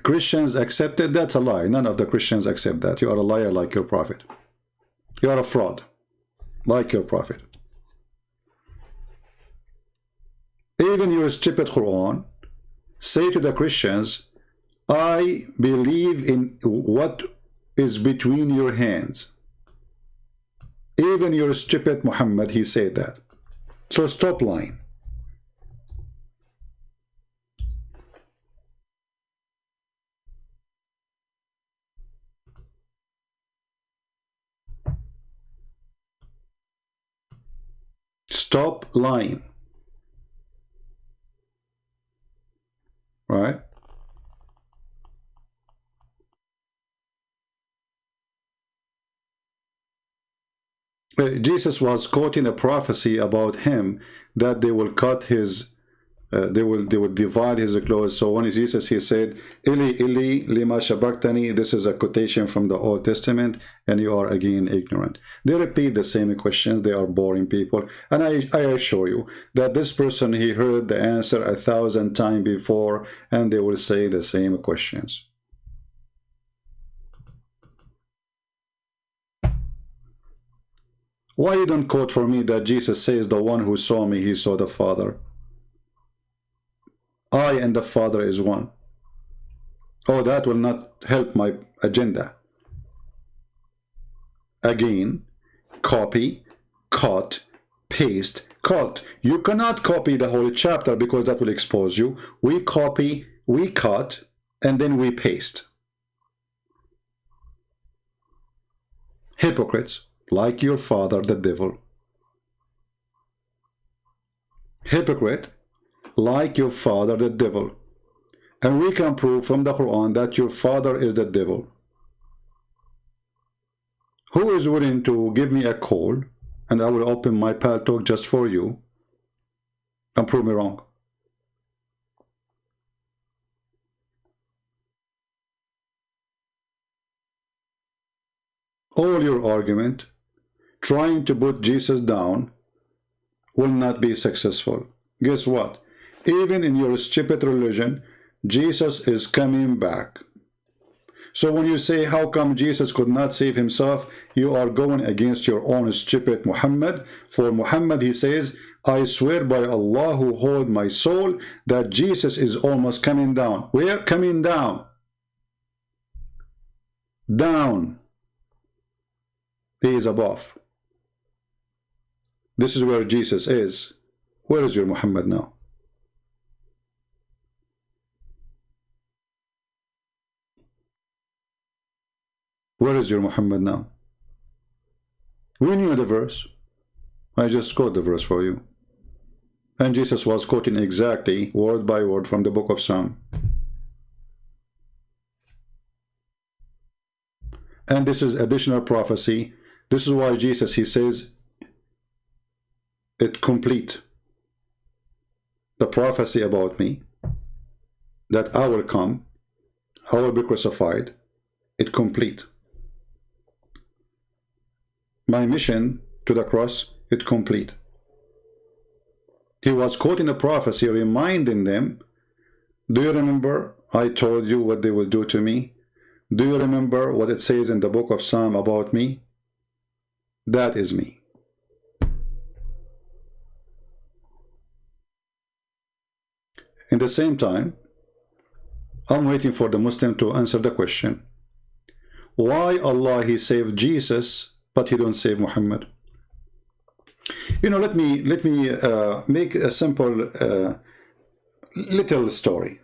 Christians accepted. That's a lie. None of the Christians accept that. You are a liar like your prophet. You are a fraud like your prophet. Even your stupid Quran say to the Christians, I believe in what is between your hands. Even your stupid Muhammad, he said that. So stop lying. Stop lying. Right? Jesus was quoting a prophecy about him that they will cut his, they will divide his clothes. So when Jesus, he said, Ili, Ili, lima shabaktani, this is a quotation from the Old Testament, and you are again ignorant. They repeat the same questions. They are boring people. And I assure you that this person, he heard the answer 1,000 times before, and they will say the same questions. Why you don't quote for me that Jesus says, the one who saw me, he saw the Father? I and the Father is one. Oh, that will not help my agenda. Again, copy, cut, paste, cut. You cannot copy the whole chapter because that will expose you. We copy we cut, and then we paste. Hypocrites, like your father the devil. Hypocrite, like your father the devil. And we can prove from the Quran that your father is the devil. Who is willing to give me a call and I will open my pal talk just for you and prove me wrong? All your argument trying to put Jesus down will not be successful. Guess what? Even in your stupid religion, Jesus is coming back. So when you say, how come Jesus could not save himself, you are going against your own stupid Muhammad. For Muhammad, he says, I swear by Allah who hold my soul that Jesus is almost coming down. Where? Coming down. Down. He is above. This is where Jesus is. Where is your Muhammad now? Where is your Muhammad now? We knew the verse. I just quote the verse for you. And Jesus was quoting exactly, word by word, from the book of Psalm. And this is additional prophecy. This is why Jesus, he says, it complete. The prophecy about me, that I will come, I will be crucified, it complete. My mission to the cross, it complete. He was quoting a prophecy, reminding them, do you remember I told you what they will do to me? Do you remember what it says in the book of Psalm about me? That is me. In the same time, I'm waiting for the Muslim to answer the question. Why Allah, he saved Jesus, but he don't save Muhammad? You know, let me make a simple little story.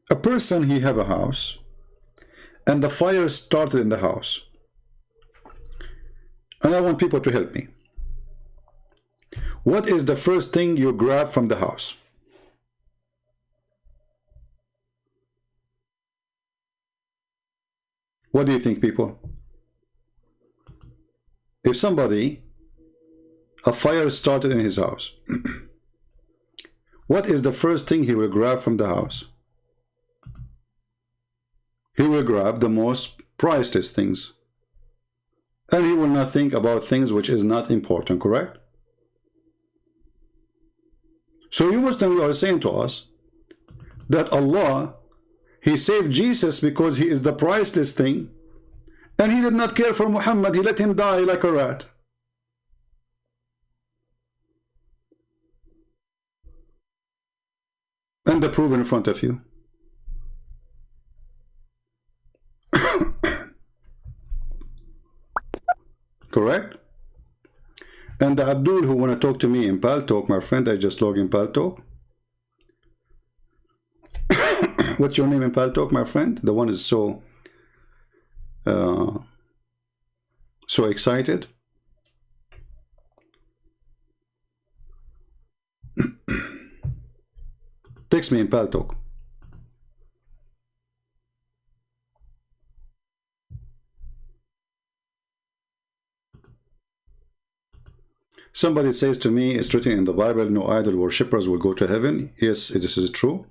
A person, he have a house, and the fire started in the house. And I want people to help me. What is the first thing you grab from the house? What do you think, people? If somebody, a fire started in his house, what is the first thing he will grab from the house? He will grab the most priceless things. And he will not think about things which is not important, correct? So you Muslims are saying to us that Allah, he saved Jesus because he is the priceless thing, and he did not care for Muhammad, he let him die like a rat. And the proof in front of you. Correct? And the Abdul who want to talk to me in Paltalk, my friend, I just log in Paltalk. What's your name in Paltalk, my friend? The one is so excited. Text me in Paltalk. Somebody says to me, it's written in the Bible, no idol worshippers will go to heaven. Yes, this is true.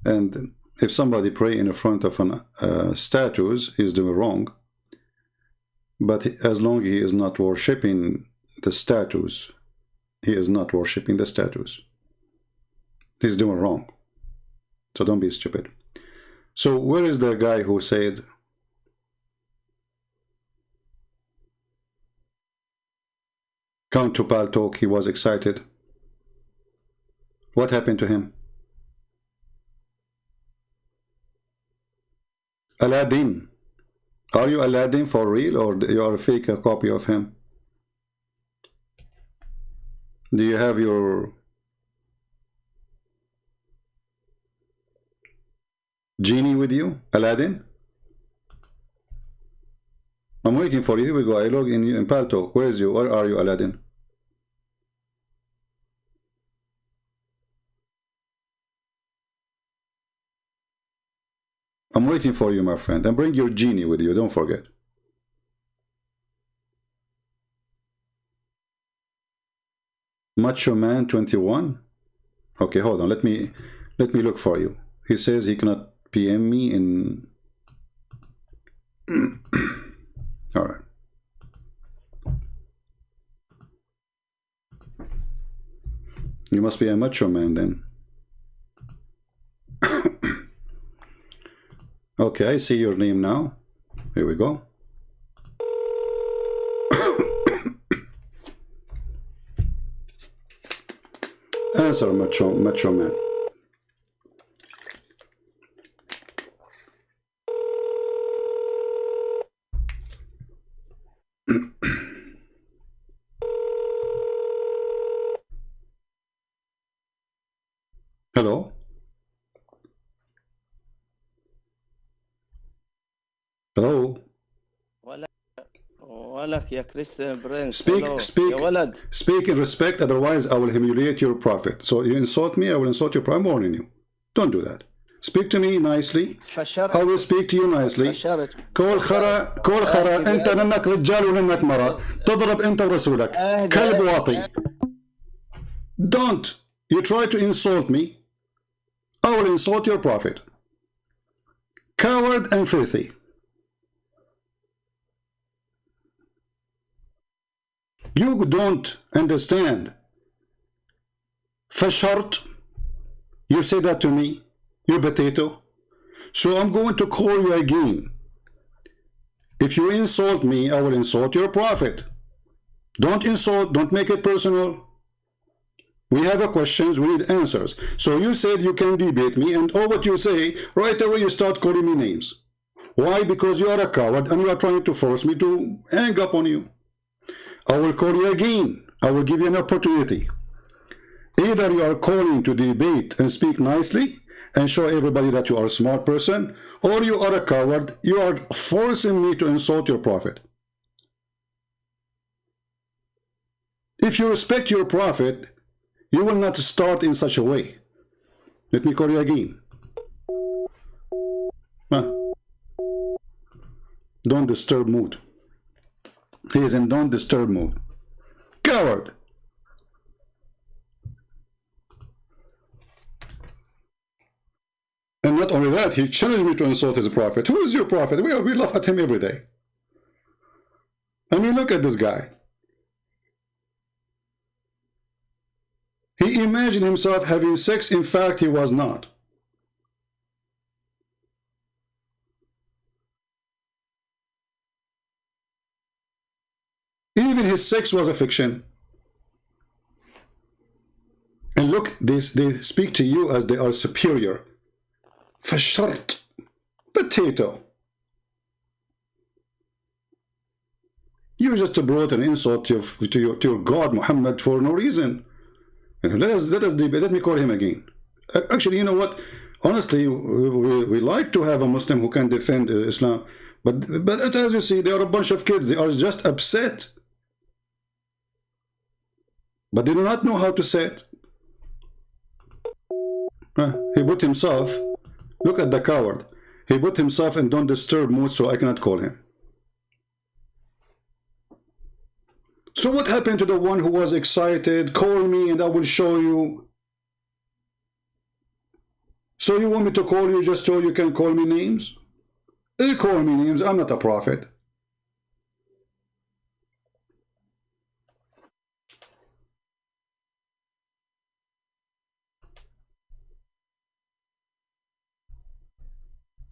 And if somebody pray in front of an statues, he is doing wrong. But as long as he is not worshipping the statues, he is not worshipping the statues. He's doing wrong. So don't be stupid. So where is the guy who said, come to Paltalk, he was excited? What happened to him? Aladdin. Are you Aladdin for real, or you are a fake copy of him? Do you have your Genie with you? Aladdin? I'm waiting for you. Here we go. I log in Palto. Where is you? Where are you, Aladdin? I'm waiting for you, my friend. And bring your genie with you. Don't forget. Macho Man 21. Okay, hold on. Let me look for you. He says he cannot PM me in. All right. You must be a macho man then. Okay, I see your name now. Here we go. Answer, macho man. Hello? Hello?
ولك يا كريستيان برنس.
Speak in respect, otherwise I will humiliate your prophet. So you insult me, I will insult your prophet. I'm warning you. Don't do that. Speak to me nicely. I will speak to you nicely. كل خرا انت لانك رجال ولانك مرأة تضرب انت ورسولك كلب واطي. Don't. You try to insult me, I will insult your prophet. Coward and filthy. You don't understand. فشرت. You say that to me, you potato. So I'm going to call you again. If you insult me, I will insult your prophet. Don't insult, don't make it personal. We have a questions, we need answers. So you said you can debate me, and all what you say, right away you start calling me names. Why? Because you are a coward and you are trying to force me to hang up on you. I will call you again. I will give you an opportunity. Either you are calling to debate and speak nicely and show everybody that you are a smart person, or you are a coward. You are forcing me to insult your prophet. If you respect your prophet, you will not start in such a way. Let me call you again. Don't disturb mood. He is in don't disturb mode. Coward. And not only that, he challenged me to insult his prophet. Who is your prophet? We laugh at him every day. I mean, look at this guy. He imagined himself having sex. In fact, he was not. Even his sex was a fiction. And look, they speak to you as they are superior. فشرت. Potato. You just brought an insult to your God, Muhammad, for no reason. Let us debate. Let me call him again. Actually, you know what? Honestly, we like to have a Muslim who can defend Islam. But as you see, they are a bunch of kids. They are just upset. But they do not know how to say it. He put himself, look at the coward. He put himself in don't disturb mood, so I cannot call him. So what happened to the one who was excited? Call me and I will show you. So you want me to call you just so you can call me names? They call me names. I'm not a prophet.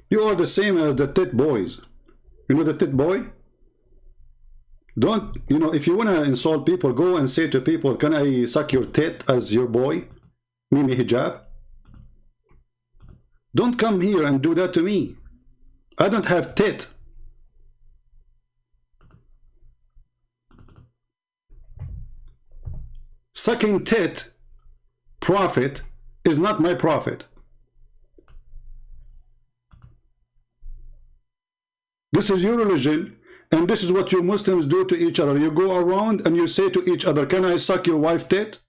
You are the same as the tit boys. You know the tit boy? Don't, you know, if you want to insult people, go and say to people, can I suck your tit as your boy? Mimi Hijab? Don't come here and do that to me. I don't have tit. Sucking tit, prophet, is not my prophet. This is your religion, and this is what you Muslims do to each other. You go around and you say to each other, can I suck your wife tit?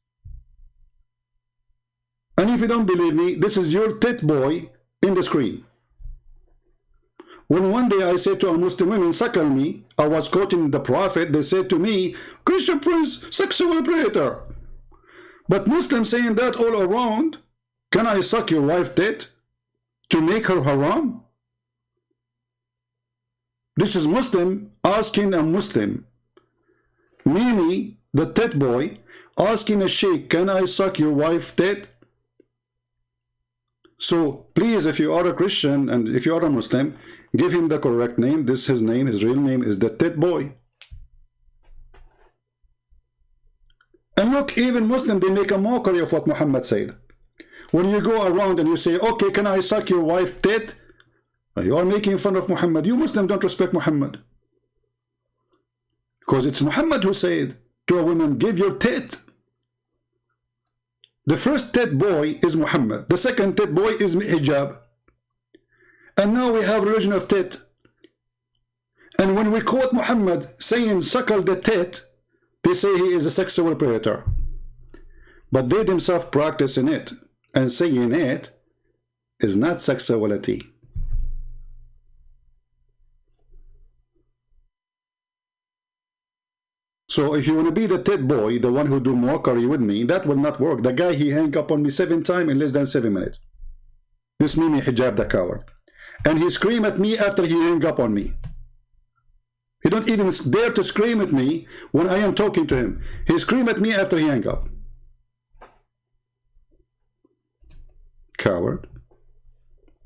And if you don't believe me, this is your tit boy in the screen. When one day I said to a Muslim women, suckle me, I was quoting the Prophet, they said to me, Christian Prince, sexual predator. But Muslims saying that all around, can I suck your wife tit to make her haram? This is Muslim asking a Muslim, Mimi, the tit boy, asking a sheikh, can I suck your wife tit? So please, if you are a Christian and if you are a Muslim, give him the correct name. This is his name, his real name is the tit boy. And look, even Muslim, they make a mockery of what Muhammad said. When you go around and you say, okay, can I suck your wife tit? You are making fun of Muhammad. You Muslims don't respect Muhammad. Because it's Muhammad who said to a woman, give your tit. The first tit boy is Muhammad. The second tit boy is Hijab. And now we have religion of tit. And when we quote Muhammad saying suckle the tit, they say he is a sexual predator. But they themselves practicing it and saying it is not sexuality. So if you want to be the tit boy, the one who do mockery with me, that will not work. The guy, he hang up on me 7 times in less than 7 minutes. This Mimi Hijab, the coward. And he scream at me after he hang up on me. He don't even dare to scream at me when I am talking to him. He scream at me after he hang up. Coward.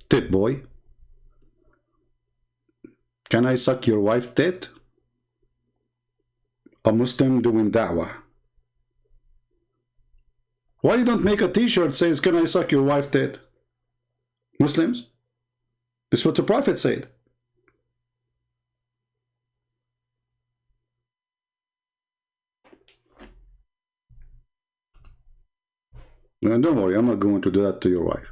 Tit boy. Can I suck your wife tit? A Muslim doing da'wah. Why you don't make a t-shirt says, can I suck your wife tit? Muslims? This is what the Prophet said. No, don't worry, I'm not going to do that to your wife.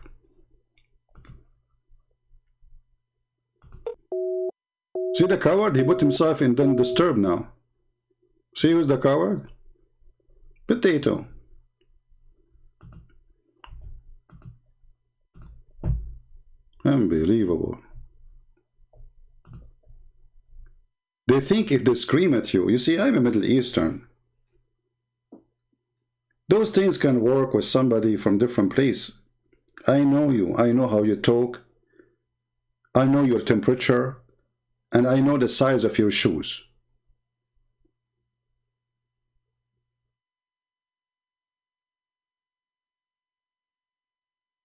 See the coward? He put himself in then disturb now. See who's the coward? Potato. Unbelievable. They think if they scream at you, you see, I'm a Middle Eastern. Those things can work with somebody from different place. I know you. I know how you talk. I know your temperature. And I know the size of your shoes.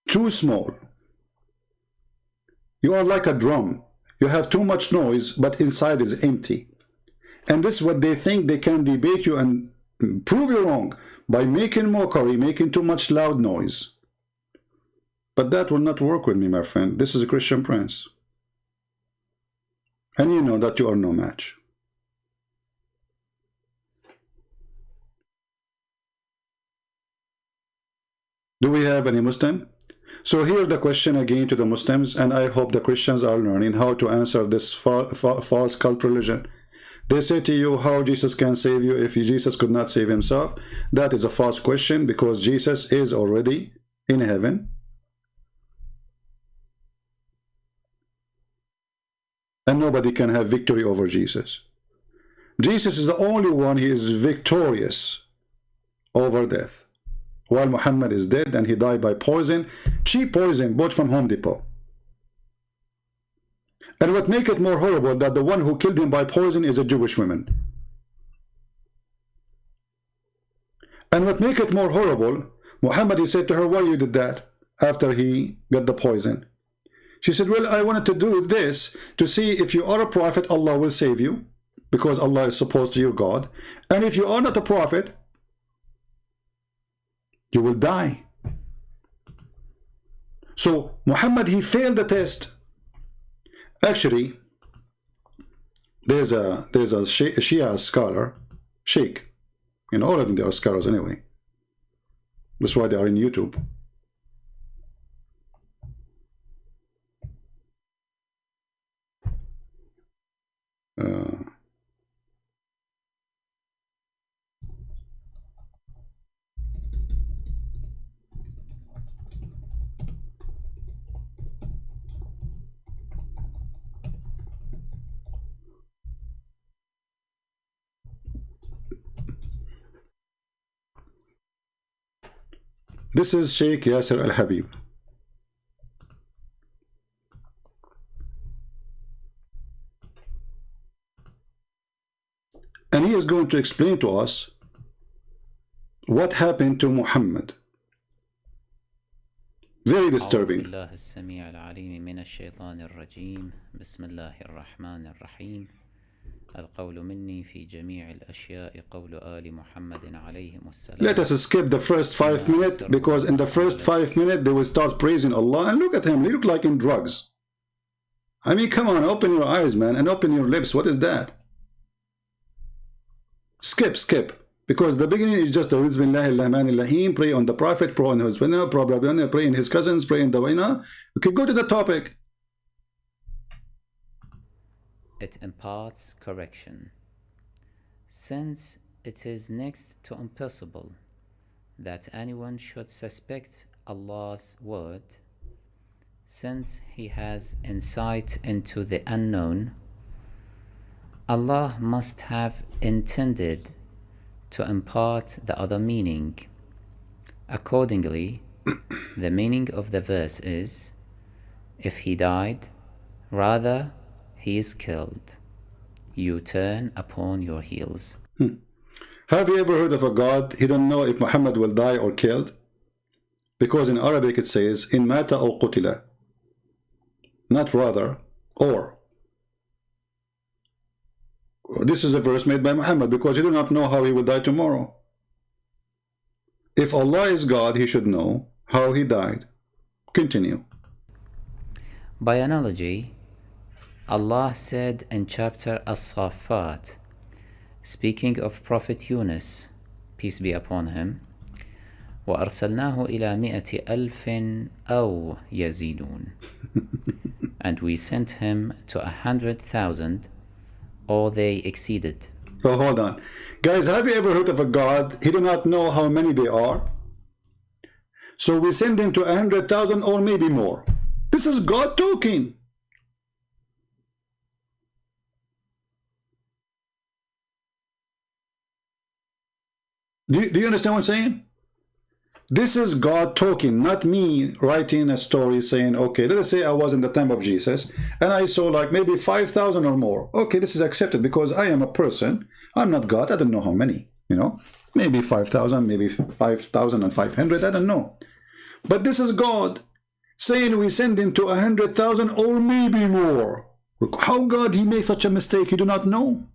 Too small. You are like a drum. You have too much noise, but inside is empty. And this is what they think they can debate you and prove you wrong by making mockery, making too much loud noise. But that will not work with me, my friend. This is a Christian prince. And you know that you are no match. Do we have any Muslim? So here the question again to the Muslims, and I hope the Christians are learning how to answer this false cult religion. They say to you, how Jesus can save you if Jesus could not save himself? That is a false question, because Jesus is already in heaven. And nobody can have victory over Jesus. Jesus is the only one, he is victorious over death. While Muhammad is dead and he died by poison, cheap poison bought from Home Depot. And what makes it more horrible that the one who killed him by poison is a Jewish woman. And what makes it more horrible, Muhammad, he said to her, why you did that after he got the poison? She said, well, I wanted to do this to see if you are a prophet, Allah will save you, because Allah is supposed to your God. And if you are not a prophet, you will die. So Muhammad, he failed the test. Actually, there's a Shia scholar, Sheikh. You know, all of them, they are scholars anyway. That's why they are in YouTube. This is Sheikh Yasser Al-Habib. And he is going to explain to us what happened to Muhammad. Very disturbing.
السميع العليم من الشيطان الرجيم بسم الله الرحمن الرحيم القول مني في جميع الأشياء قول آل محمد عليهم السلام.
Let us skip the first 5 minutes, because in the first 5 minutes they will start praising Allah, and look at him, he look like in drugs. I mean, come on, open your eyes, man, and open your lips. What is that? Skip. Because the beginning is just pray on the Prophet, pray on his winner, pray in his cousins, pray in the winner. Okay, go to the topic.
It imparts correction. Since it is next to impossible that anyone should suspect Allah's word, since He has insight into the unknown, Allah must have intended to impart the other meaning. Accordingly, the meaning of the verse is, if he died, rather he is killed. You turn upon your heels.
Have you ever heard of a God? He don't know if Muhammad will die or killed? Because in Arabic it says, in mata aw qutila. Not rather, or. This is a verse made by Muhammad, because he do not know how he will die tomorrow. If Allah is God, he should know how he died. Continue.
By analogy, Allah said in chapter As-Saffat, speaking of Prophet Yunus, peace be upon him, وَأَرْسَلْنَاهُ إِلَى مِئَةِ أَلْفٍ أَوْ يَزِيدُونَ. And we sent him to 100,000, or they exceeded.
Oh, hold on. Guys, have you ever heard of a God? He do not know how many they are. So we send him to 100,000 or maybe more. This is God talking. Do you understand what I'm saying? This is God talking, not me writing a story saying, okay, let us say I was in the time of Jesus and I saw like maybe 5,000 or more. Okay, this is accepted because I am a person. I'm not God. I don't know how many, you know, maybe 5,000, maybe 5,500. I don't know. But this is God saying we send him to 100,000 or maybe more. How God he makes such a mistake? You do not know.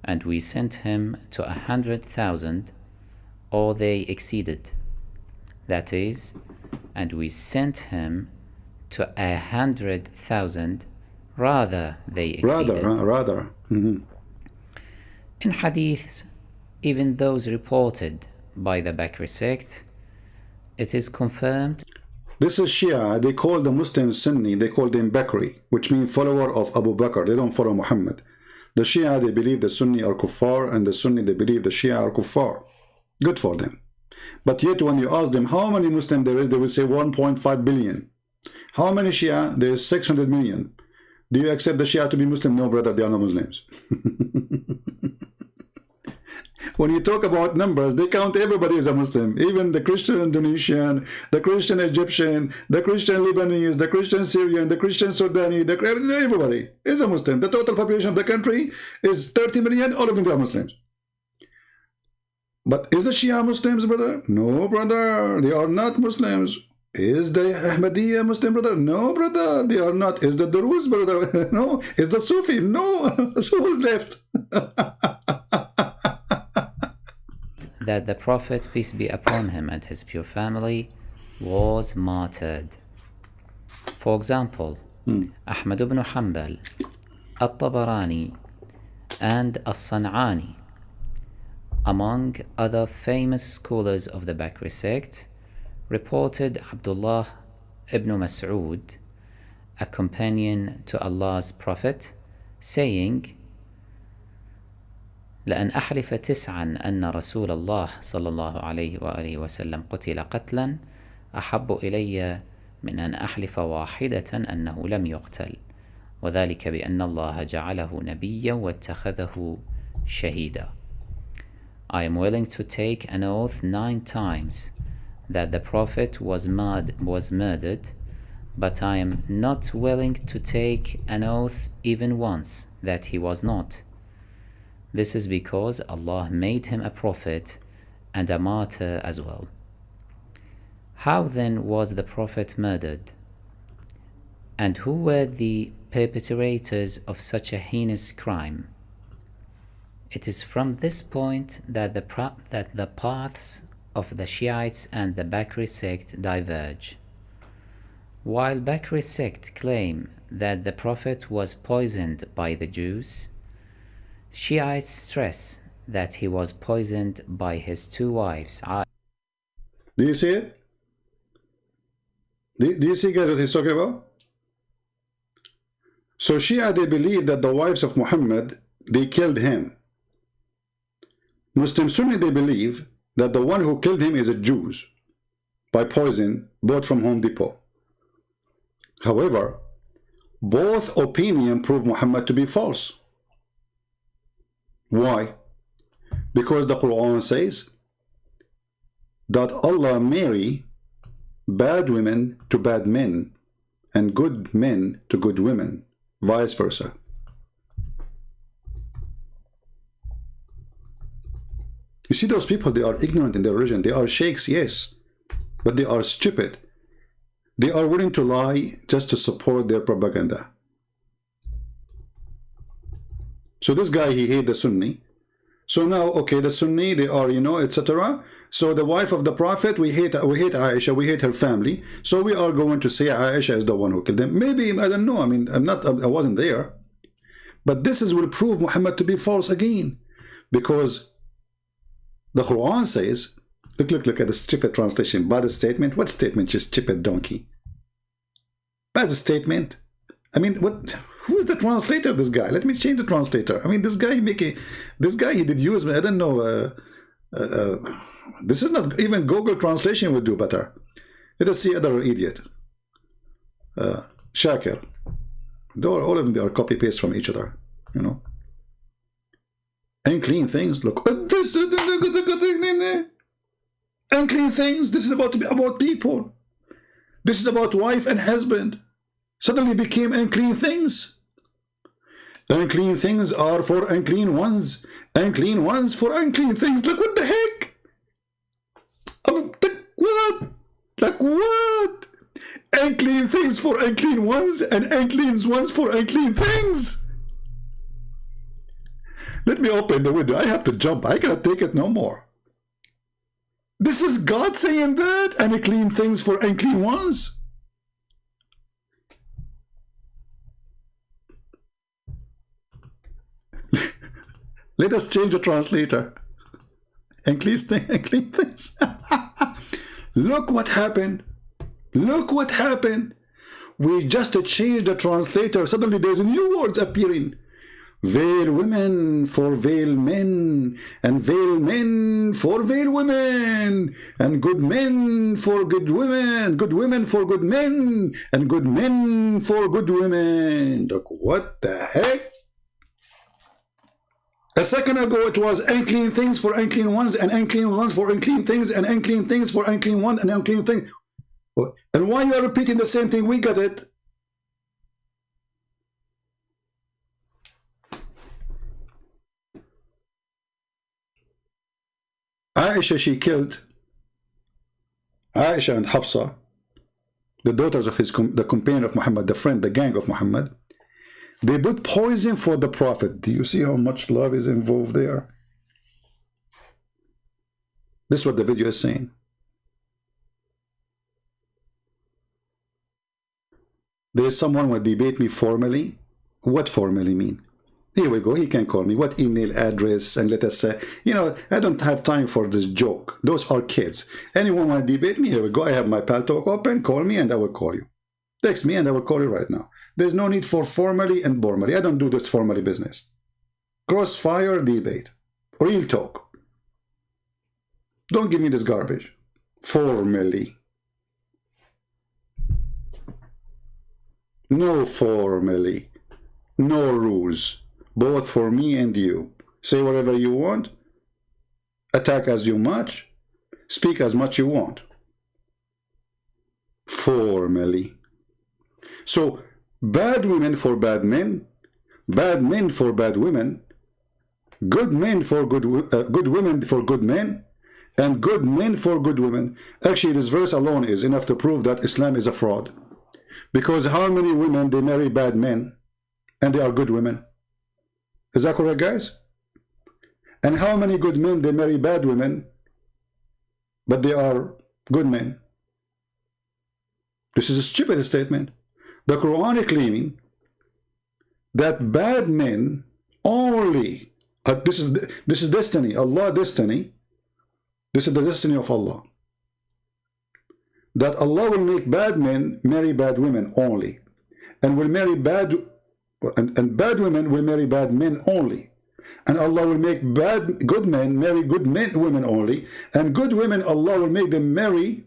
And we sent him to 100,000, or they exceeded. That is, and we sent him to 100,000, rather they exceeded.
Rather. Mm-hmm.
In hadiths, even those reported by the Bakri sect, it is confirmed.
This is Shia. They call the Muslims Sunni. They call them Bakri, which means follower of Abu Bakr. They don't follow Muhammad. The Shia, they believe the Sunni are kuffar, and the Sunni, they believe the Shia are kuffar. Good for them. But yet when you ask them how many Muslims there is, they will say 1.5 billion. How many Shia? There is 600 million. Do you accept the Shia to be Muslim? No, brother, they are not Muslims. When you talk about numbers, they count everybody as a Muslim. Even the Christian Indonesian, the Christian Egyptian, the Christian Lebanese, the Christian Syrian, the Christian Sudani, everybody is a Muslim. The total population of the country is 30 million. All of them are Muslims. But is the Shia Muslims, brother? No, brother. They are not Muslims. Is the Ahmadiyya Muslim, brother? No, brother. They are not. Is the Duruz, brother? No. Is the Sufi? No. So who's left?
That the Prophet, peace be upon him, and his pure family was martyred. For example, Ahmad ibn Hanbal, At-Tabarani, and As-San'ani, among other famous scholars of the Bakri sect, reported Abdullah ibn Mas'ud, a companion to Allah's Prophet, saying, لأن أحلف تسعا أن رسول الله صلى الله عليه وآله وسلم قتل قتلا أحب إلي من أن أحلف واحدة أنه لم يقتل وذلك بأن الله جعله نبيا واتخذه شهيدا. I am willing to take an oath 9 times that the Prophet was murdered, but I am not willing to take an oath even once that he was not. This is because Allah made him a prophet and a martyr as well. How then was the Prophet murdered? And who were the perpetrators of such a heinous crime? It is from this point that the paths of the Shiites and the Bakri sect diverge. While Bakri sect claim that the Prophet was poisoned by the Jews, Shiites stress that he was poisoned by his 2 wives.
Do you see it? Do you see guys what he's talking about? So Shia, they believe that the wives of Muhammad, they killed him. Muslim Sunni, they believe that the one who killed him is a Jew by poison bought from Home Depot. However, both opinions prove Muhammad to be false. Why? Because the Quran says that Allah marry bad women to bad men and good men to good women, vice versa. You see those people, they are ignorant in their religion. They are sheikhs, yes, but they are stupid. They are willing to lie just to support their propaganda. So this guy, he hates the Sunni. So now, okay, the Sunni, they are, you know, etc. So the wife of the Prophet, we hate Aisha, we hate her family. So we are going to say Aisha is the one who killed them. Maybe, I don't know. I mean, I wasn't there. But this will prove Muhammad to be false again. Because the Quran says, look at the stupid translation. Bad statement. What statement, you stupid donkey? Bad statement. I mean, what? Who is the translator? This guy. Let me change the translator. I mean, this guy he did use. I don't know. This is not even Google translation would do better. Let us see other idiot. Shakir. All of them, they are copy paste from each other. You know. Unclean things. Look. Unclean things. This is about people. This is about wife and husband. Suddenly became unclean things. Unclean things are for unclean ones. Unclean ones for unclean things. Like what the heck? What? Like what? Unclean things for unclean ones and unclean ones for unclean things. Let me open the window. I have to jump. I cannot take it no more. This is God saying that? Unclean things for unclean ones? Let us change the translator. Unclean things. Look what happened. Look what happened. We just changed the translator. Suddenly there's new words appearing. Veil women for veil men, and veil men for veil women, and good men for good women, good women for good men, and good men for good women. Look, what the heck? A second ago it was unclean things for unclean ones, and unclean ones for unclean things, and unclean things for unclean one, and unclean things. And why you are repeating the same thing? We got it. Aisha, she killed Aisha and Hafsa, the daughters of the companion of Muhammad, the friend, the gang of Muhammad. They put poison for the Prophet. Do you see how much love is involved there? This is what the video is saying. There is someone who will debate me formally. What formally mean? Here we go. He can call me. What email address? And let us say, you know, I don't have time for this joke. Those are kids. Anyone want to debate me? Here we go. I have my Paltalk open. Call me and I will call you. Text me and I will call you right now. There's no need for formally and formally. I don't do this formally business. Crossfire debate. Real talk. Don't give me this garbage. Formally. No formally. No rules. Both for me and you. Say whatever you want. attack as you much, speak as much you want. Formally. So bad women for bad men for bad women, good men for good women for good men, and good men for good women. Actually, this verse alone is enough to prove that Islam is a fraud. Because how many women they marry bad men and they are good women? Is that correct, guys? And how many good men they marry bad women but they are good men? This is a stupid statement. The Quran is claiming that bad men only, this is destiny, Allah destiny. This is the destiny of Allah. That Allah will make bad men marry bad women only, and will marry bad women will marry bad men only, and Allah will make good men marry good women only, and good women Allah will make them marry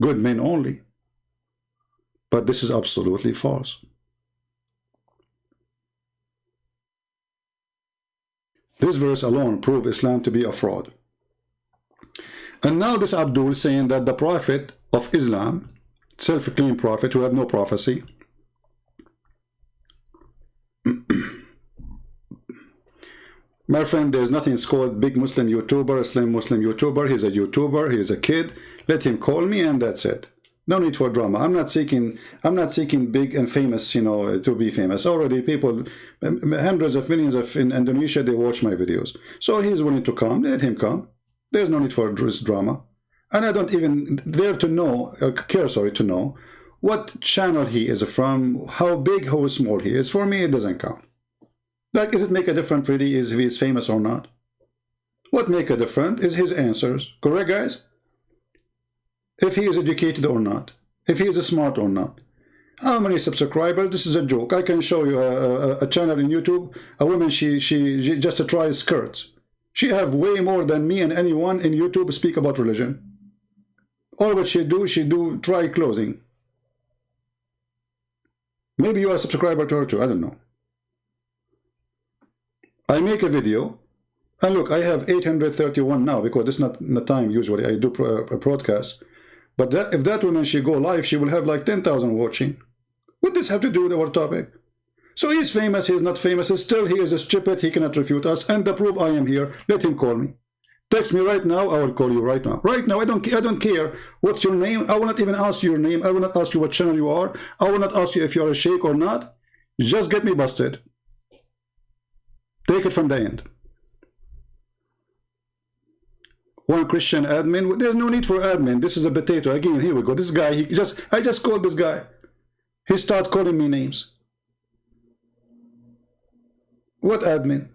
good men only. But this is absolutely false. This verse alone proves Islam to be a fraud. And now this Abdul saying that the prophet of Islam, self-proclaimed prophet who had no prophecy, my friend, there's nothing called big Muslim YouTuber, Islam Muslim YouTuber. He's a YouTuber, he's a kid. Let him call me and that's it. No need for drama. I'm not seeking big and famous, you know, to be famous. Already people, hundreds of millions of in Indonesia, they watch my videos. So he's willing to come, let him come. There's no need for this drama. And I don't even care to know what channel he is from, how big, how small he is. For me, it doesn't count. Like, does it make a difference really if he is famous or not? What make a difference is his answers. Correct, guys? If he is educated or not. If he is smart or not. How many subscribers? This is a joke. I can show you a channel in YouTube. A woman, she just tries skirts. She have way more than me and anyone in YouTube speak about religion. All what she do try clothing. Maybe you are a subscriber to her too. I don't know. I make a video, and look, I have 831 now because this is not the time usually I do a broadcast. But if that woman, she go live, she will have like 10,000 watching. What does this have to do with our topic? So he's famous, he's not famous, still he is stupid, he cannot refute us, and the proof I am here, let him call me. Text me right now, I will call you right now. Right now, I don't care what's your name, I will not even ask you your name, I will not ask you what channel you are, I will not ask you if you are a sheikh or not, just get me busted. Take it from the end. One Christian admin, there's no need for admin, this is a potato, again, here we go, this guy, I just called this guy, he started calling me names. What admin?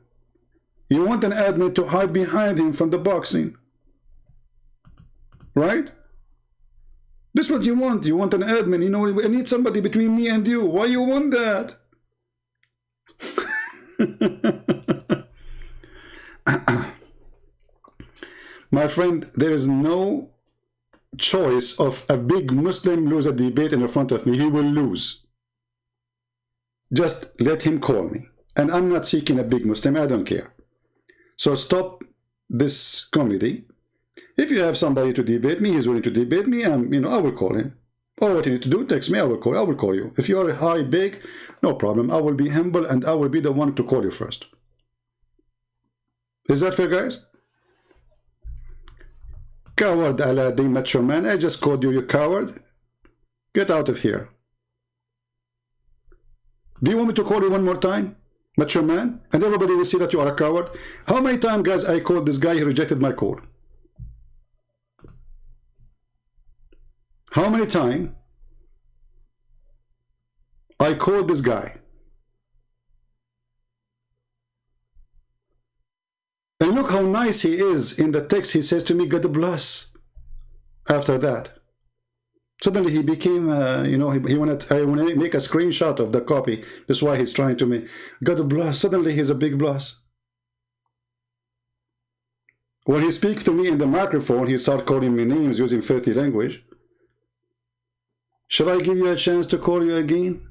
You want an admin to hide behind him from the boxing. Right? This is what you want. You want an admin. You know, I need somebody between me and you. Why you want that? My friend, there is no choice of a big Muslim lose a debate in front of me. He will lose. Just let him call me. And I'm not seeking a big Muslim, I don't care. So stop this comedy. If you have somebody to debate me, he's willing to debate me, I will call him. All what you need to do, text me, I will call you. If you are high, big, no problem. I will be humble and I will be the one to call you first. Is that fair, guys? Coward Aladdin, macho man, I just called you, you coward. Get out of here. Do you want me to call you one more time? Macho man, and everybody will see that you are a coward. How many times, guys, I called this guy, he rejected my call? How many times I called this guy? And look how nice he is in the text. He says to me, God bless. After that, suddenly he became, I want to make a screenshot of the copy. That's why he's trying to make, God bless. Suddenly he's a big bless. When he speaks to me in the microphone, he starts calling me names using filthy language. Shall I give you a chance to call you again,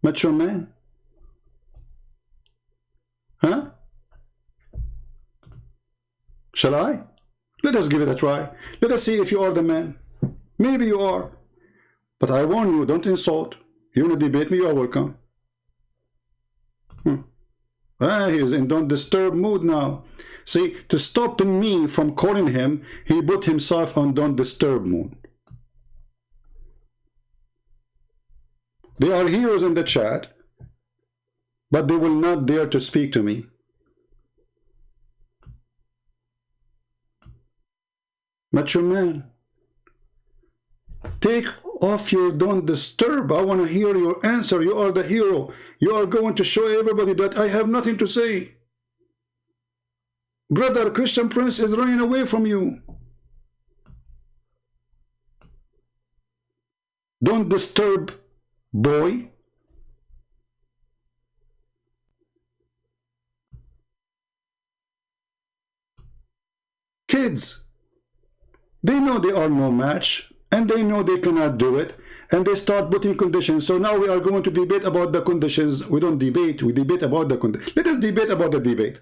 macho man? Huh? Shall I? Let us give it a try. Let us see if you are the man. Maybe you are. But I warn you, don't insult. You want to debate me, you are welcome. He is in don't disturb mood now. See, to stop me from calling him, he put himself on don't disturb mood. They are heroes in the chat, but they will not dare to speak to me. Macho man, take off your don't disturb. I want to hear your answer. You are the hero. You are going to show everybody that I have nothing to say. Brother, Christian Prince is running away from you. Don't disturb, boy. Kids, they know they are no match, and they know they cannot do it, and they start putting conditions. So now we are going to debate about the conditions. We don't debate, we debate about the conditions. Let us debate about the debate.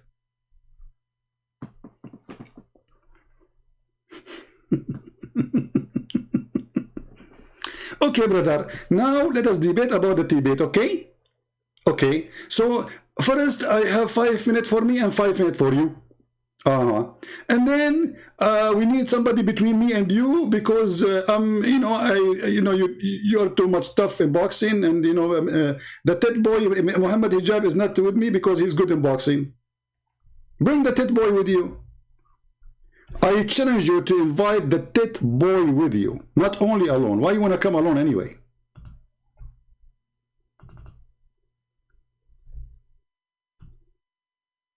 Okay, brother, now let us debate about the debate, okay? Okay, so first I have 5 minutes for me and 5 minutes for you. And then we need somebody between me and you, because you are too much tough in boxing, and the tit boy Mohammed Hijab is not with me because he's good in boxing. Bring the tit boy with you. I challenge you to invite the tit boy with you, not only alone. Why you want to come alone anyway?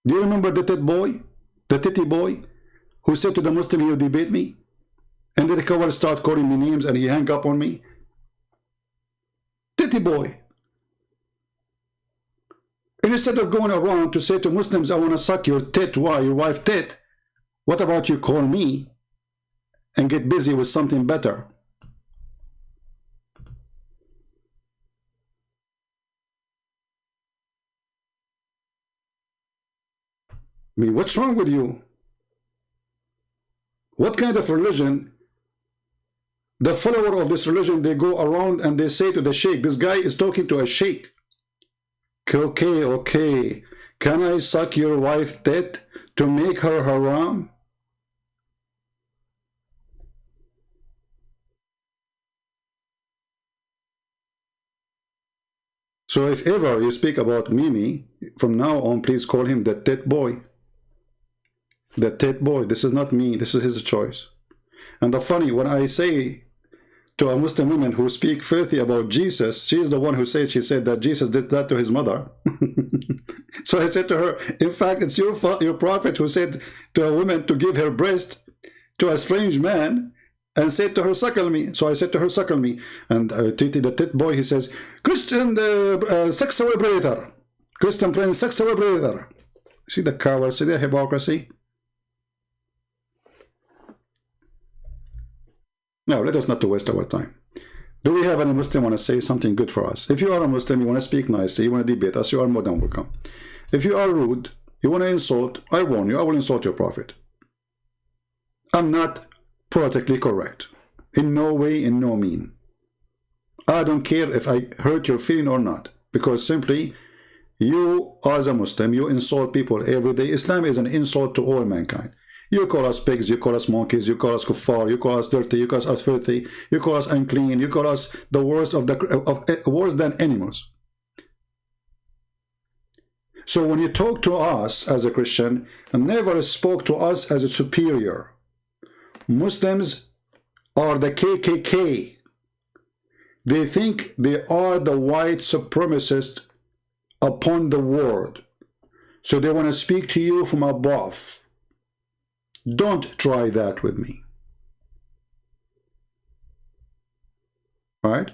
Do you remember the tit boy? The titty boy who said to the Muslim, you debate me? And then the coward start calling me names and he hang up on me. Titty boy. And instead of going around to say to Muslims, I want to suck your tit, why, your wife tit, what about you call me and get busy with something better? I mean, what's wrong with you? What kind of religion? The follower of this religion, they go around and they say to the sheikh, this guy is talking to a sheikh. Okay, okay. Can I suck your wife tit to make her haram? So if ever you speak about Mimi, from now on, please call him the tit boy. The tit boy. This is not me. This is his choice. And the funny, when I say to a Muslim woman who speak filthy about Jesus, she is the one who said, she said that Jesus did that to his mother. So I said to her, in fact, it's your prophet who said to a woman to give her breast to a strange man and said to her, suckle me. So I said to her, suckle me. And Titi, the tit boy, he says, Christian sex away brother. Christian prince sex away brother. See the coward, see the hypocrisy? Now, let us not to waste our time. Do we have any Muslim want to say something good for us? If you are a Muslim, you want to speak nicely, you want to debate us, you are more than welcome. If you are rude, you want to insult, I warn you, I will insult your prophet. I'm not politically correct. In no way, in no mean. I don't care if I hurt your feeling or not, because simply, you as a Muslim, you insult people every day. Islam is an insult to all mankind. You call us pigs, you call us monkeys, you call us kuffar, you call us dirty, you call us filthy, you call us unclean, you call us the worst of worse than animals. So when you talk to us as a Christian, never spoke to us as a superior. Muslims are the KKK. They think they are the white supremacist upon the world. So they want to speak to you from above. Don't try that with me. Right?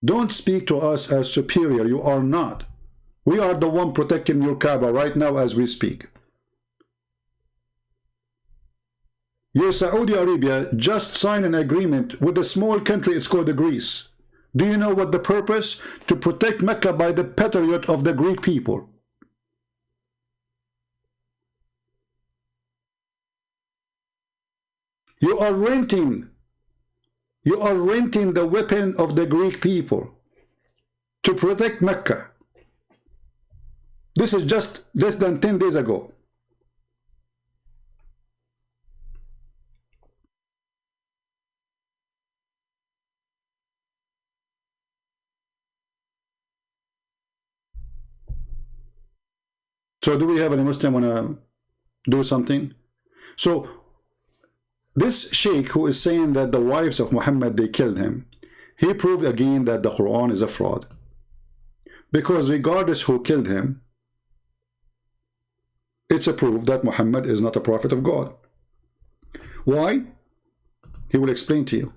Don't speak to us as superior. You are not. We are the one protecting your Kaaba right now as we speak. Your Saudi Arabia just signed an agreement with a small country, it's called Greece. Do you know what the purpose? To protect Mecca by the patriot of the Greek people. You are renting the weapon of the Greek people to protect Mecca. This is just less than 10 days ago. So do we have any Muslim want to do something? So this sheikh who is saying that the wives of Muhammad, they killed him, he proved again that the Quran is a fraud. Because regardless who killed him, it's a proof that Muhammad is not a prophet of God. Why? He will explain to you.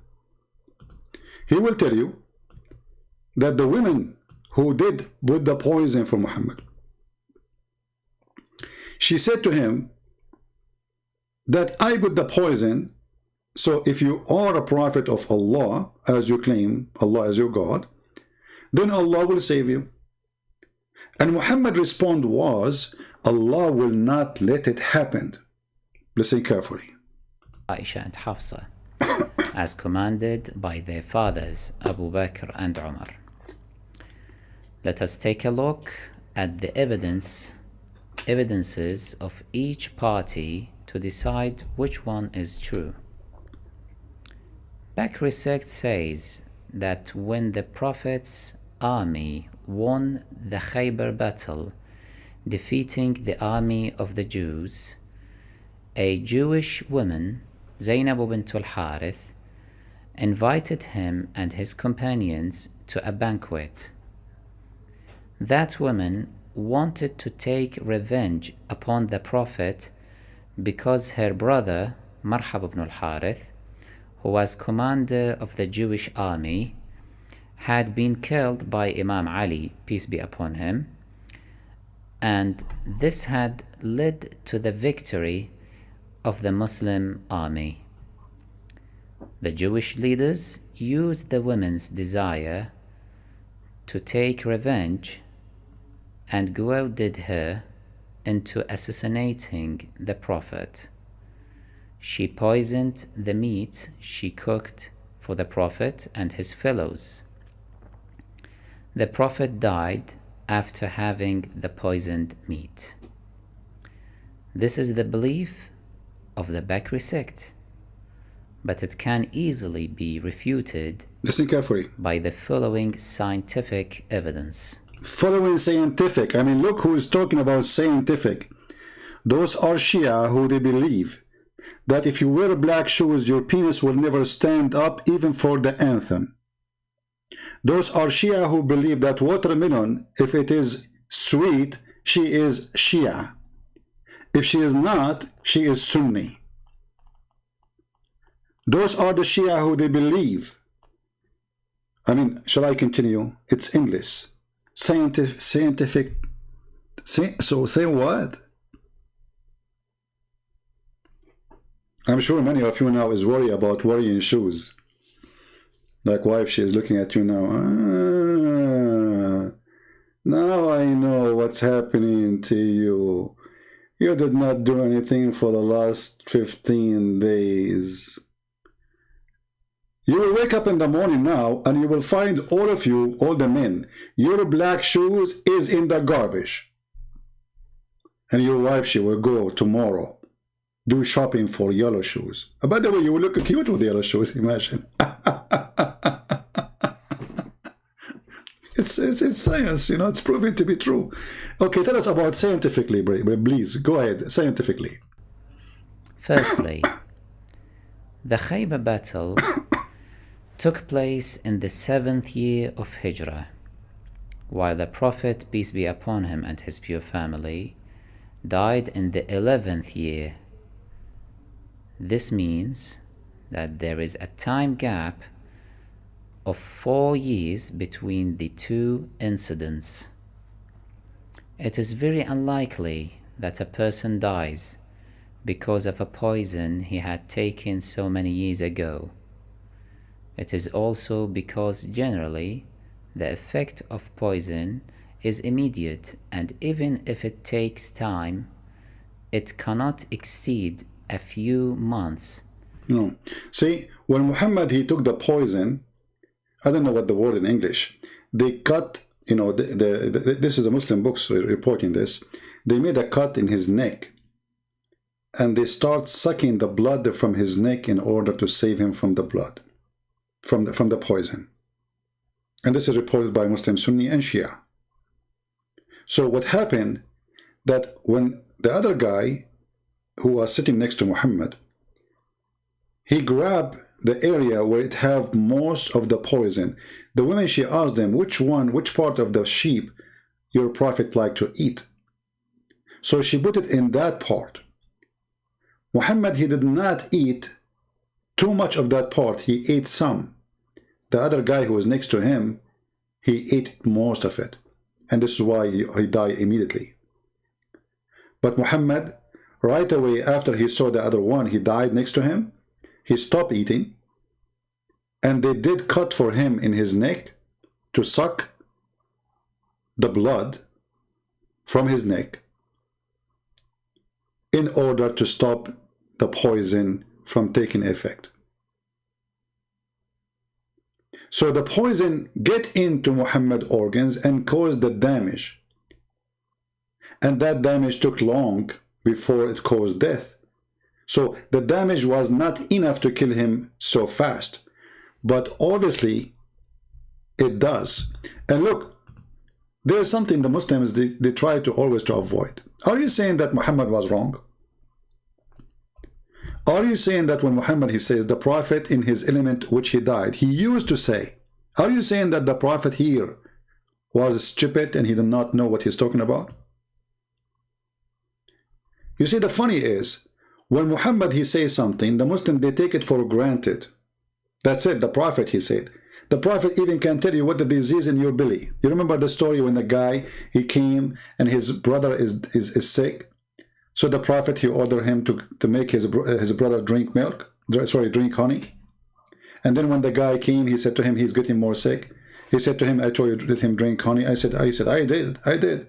He will tell you that the women who did put the poison for Muhammad, she said to him that I put the poison, so if you are a prophet of Allah, as you claim Allah as your God, then Allah will save you. And Muhammad's response was, Allah will not let it happen. Listen carefully.
Aisha and Hafsa, as commanded by their fathers Abu Bakr and Umar. Let us take a look at the evidences of each party to decide which one is true. Bakri sect says that when the Prophet's army won the Khaybar battle, defeating the army of the Jews, a Jewish woman, Zainab bint al-Harith, invited him and his companions to a banquet. That woman wanted to take revenge upon the Prophet because her brother, Marhab ibn al-Harith, who was commander of the Jewish army, had been killed by Imam Ali, peace be upon him, and this had led to the victory of the Muslim army. The Jewish leaders used the woman's desire to take revenge and goaded her into assassinating the Prophet. She poisoned the meat she cooked for the Prophet and his fellows. The Prophet died after having the poisoned meat. This is the belief of the Bakri sect, but it can easily be refuted.
Listen carefully.
By the following scientific evidence.
Following scientific, I mean, look who is talking about scientific. Those are Shia who they believe that if you wear black shoes, your penis will never stand up even for the anthem. Those are Shia who believe that watermelon, if it is sweet, she is Shia. If she is not, she is Sunni. Those are the Shia who they believe. I mean, shall I continue? It's English. Scientific. So say what? I'm sure many of you now is worried about wearing shoes. Like wife, she is looking at you now. Now I know what's happening to you. You did not do anything for the last 15 days. You will wake up in the morning now and you will find all of you, all the men, your black shoes is in the garbage. And your wife, she will go tomorrow, do shopping for yellow shoes. By the way, you will look cute with yellow shoes, imagine. It's science, you know, it's proven to be true. Okay, tell us about scientifically, please. Go ahead, scientifically.
Firstly, the Khaybar battle took place in the 7th year of Hijrah, while the Prophet, peace be upon him and his pure family, died in the 11th year. This means that there is a time gap of 4 years between the two incidents. It is very unlikely that a person dies because of a poison he had taken so many years ago. It is also because generally the effect of poison is immediate, and even if it takes time, it cannot exceed a few months.
No. See, when Muhammad, he took the poison, I don't know what the word in English, they cut, you know, this is the Muslim books reporting this, they made a cut in his neck, and they start sucking the blood from his neck in order to save him from the blood, from the poison. And this is reported by Muslim Sunni and Shia. So what happened, that when the other guy who was sitting next to Muhammad, he grabbed the area where it have most of the poison. The woman, she asked them, which part of the sheep your prophet like to eat? So she put it in that part. Muhammad, he did not eat too much of that part. He ate some. The other guy who was next to him, he ate most of it. And this is why he died immediately. But Muhammad, right away after he saw the other one, he died next to him, he stopped eating, and they did cut for him in his neck to suck the blood from his neck in order to stop the poison from taking effect. So the poison get into Muhammad's organs and caused the damage. And that damage took long before it caused death. So the damage was not enough to kill him so fast. But obviously, it does. And look, there's something the Muslims, they try to always to avoid. Are you saying that Muhammad was wrong? Are you saying that when Muhammad, he says, the Prophet in his element which he died, he used to say, are you saying that the Prophet here was stupid and he did not know what he's talking about? You see, the funny is, when Muhammad, he says something, the Muslims, they take it for granted. That's it, the Prophet, he said. The Prophet even can tell you what the disease in your belly. You remember the story when the guy, he came and his brother is sick? So the Prophet, he ordered him to make his brother drink drink honey. And then when the guy came, he said to him, he's getting more sick. He said to him, I told you to let him drink honey. I said, I did.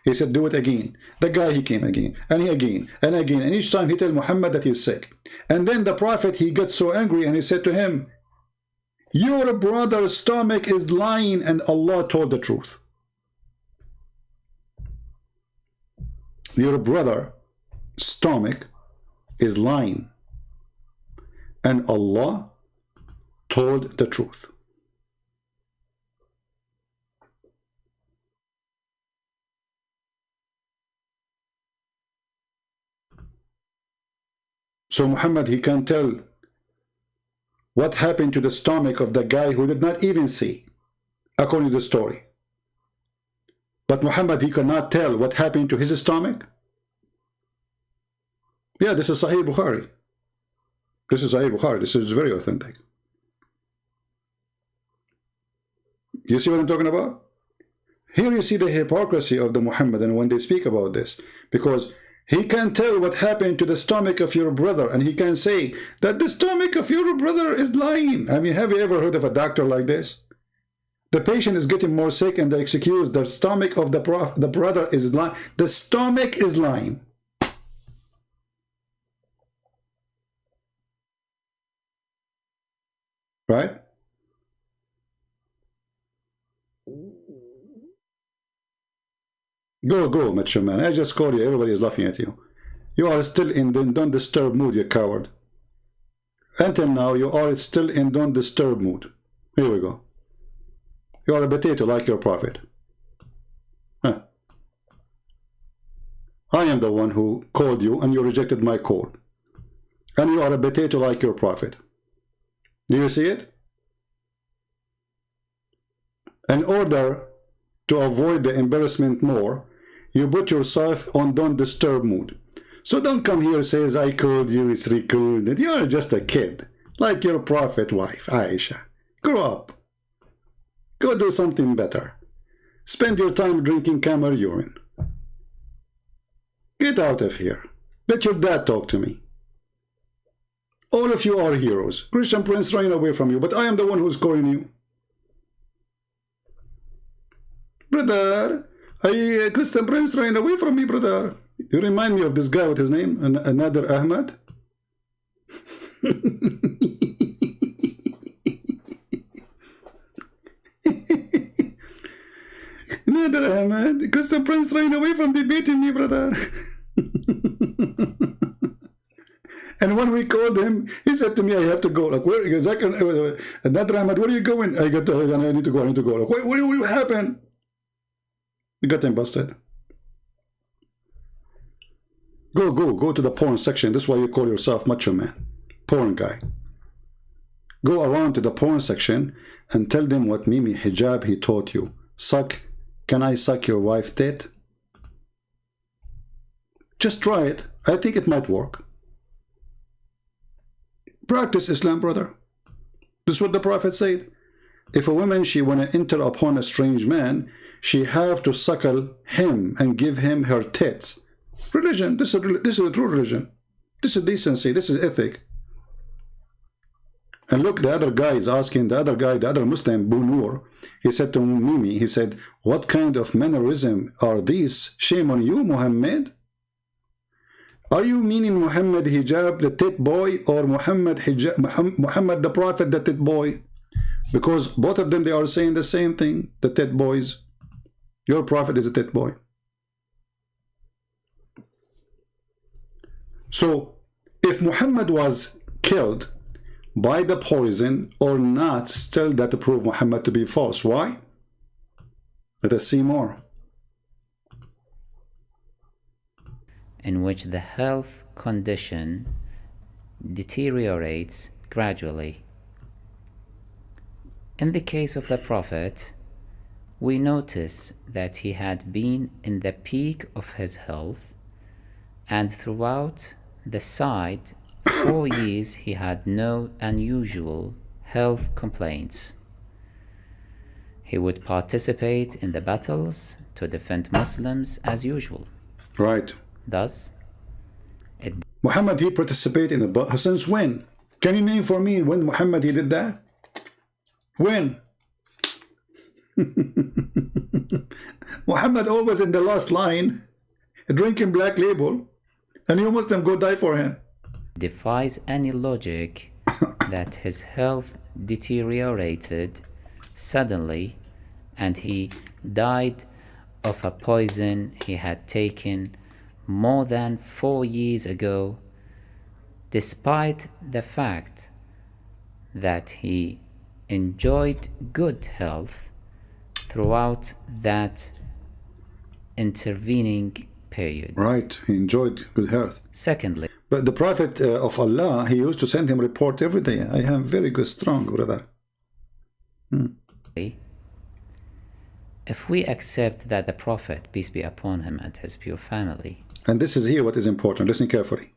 He said, do it again. The guy, he came again, and he again, and again. And each time he told Muhammad that he's sick. And then the Prophet, he got so angry and he said to him, your brother's stomach is lying and Allah told the truth. Your brother's stomach is lying and Allah told the truth. So Muhammad, he can tell what happened to the stomach of the guy who did not even see, according to the story. But Muhammad, he cannot tell what happened to his stomach. Yeah, this is Sahih Bukhari. This is Sahih Bukhari. This is very authentic. You see what I'm talking about? Here you see the hypocrisy of the Muhammadan when they speak about this. Because he can tell what happened to the stomach of your brother, and he can say that the stomach of your brother is lying. I mean, have you ever heard of a doctor like this? The patient is getting more sick and they excuse the stomach of the brother is lying. The stomach is lying. Right? Go, macho man. I just called you. Everybody is laughing at you. You are still in the don't disturb mood, you coward. Until now, you are still in don't disturb mood. Here we go. You are a potato like your prophet. Huh. I am the one who called you and you rejected my call. And you are a potato like your prophet. Do you see it? In order to avoid the embarrassment more, you put yourself on don't disturb mood. So don't come here and say, I called you, it's recorded. You are just a kid, like your prophet wife, Aisha. Grow up. Go do something better. Spend your time drinking camel urine. Get out of here. Let your dad talk to me. All of you are heroes. Christian Prince running away from you, but I am the one who's calling you. Brother, Christian Prince running away from me, brother. You remind me of this guy with his name, Nader Ahmed. Nader Ahmed, Christian Prince running away from debating me, brother. And when we called him, he said to me, I have to go. Like, where? Nader Ahmed, where are you going? I need to go. Like, what happened? You got him busted. Go to the porn section. This is why you call yourself macho man. Porn guy. Go around to the porn section and tell them what Mimi Hijab he taught you. Can I suck your wife tit? Just try it. I think it might work. Practice Islam, brother. This is what the Prophet said. If a woman, she want to enter upon a strange man, she have to suckle him and give him her tits. Religion. This is a true religion. This is decency. This is ethic. And look, the other guy is asking the other Muslim, Bunur. He said to Mimi, he said, what kind of mannerism are these? Shame on you, Muhammad. Are you meaning Muhammad Hijab, the tit boy, or Muhammad the Prophet, the tit boy? Because both of them, they are saying the same thing, the tit boys. Your Prophet is a tit boy. So, if Muhammad was killed by the poison or not, still that prove Muhammad to be false. Why? Let us see more.
In which the health condition deteriorates gradually. In the case of the Prophet, we notice that he had been in the peak of his health, and throughout the side 4 years he had no unusual health complaints. He would participate in the battles to defend Muslims as usual.
Right.
Thus,
Muhammad, he participated in the battle. Since when? Can you name for me when Muhammad he did that? When? Muhammad always in the last line, drinking black label, and you Muslim go die for him.
defies any logic that his health deteriorated suddenly and he died of a poison he had taken more than 4 years ago, despite the fact that he enjoyed good health throughout that intervening period.
Right, he enjoyed good health.
Secondly,
but the Prophet of Allah, he used to send him report every day. I am very good, strong, brother.
If we accept that the Prophet, peace be upon him, and his pure family,
and this is here what is important, listen carefully.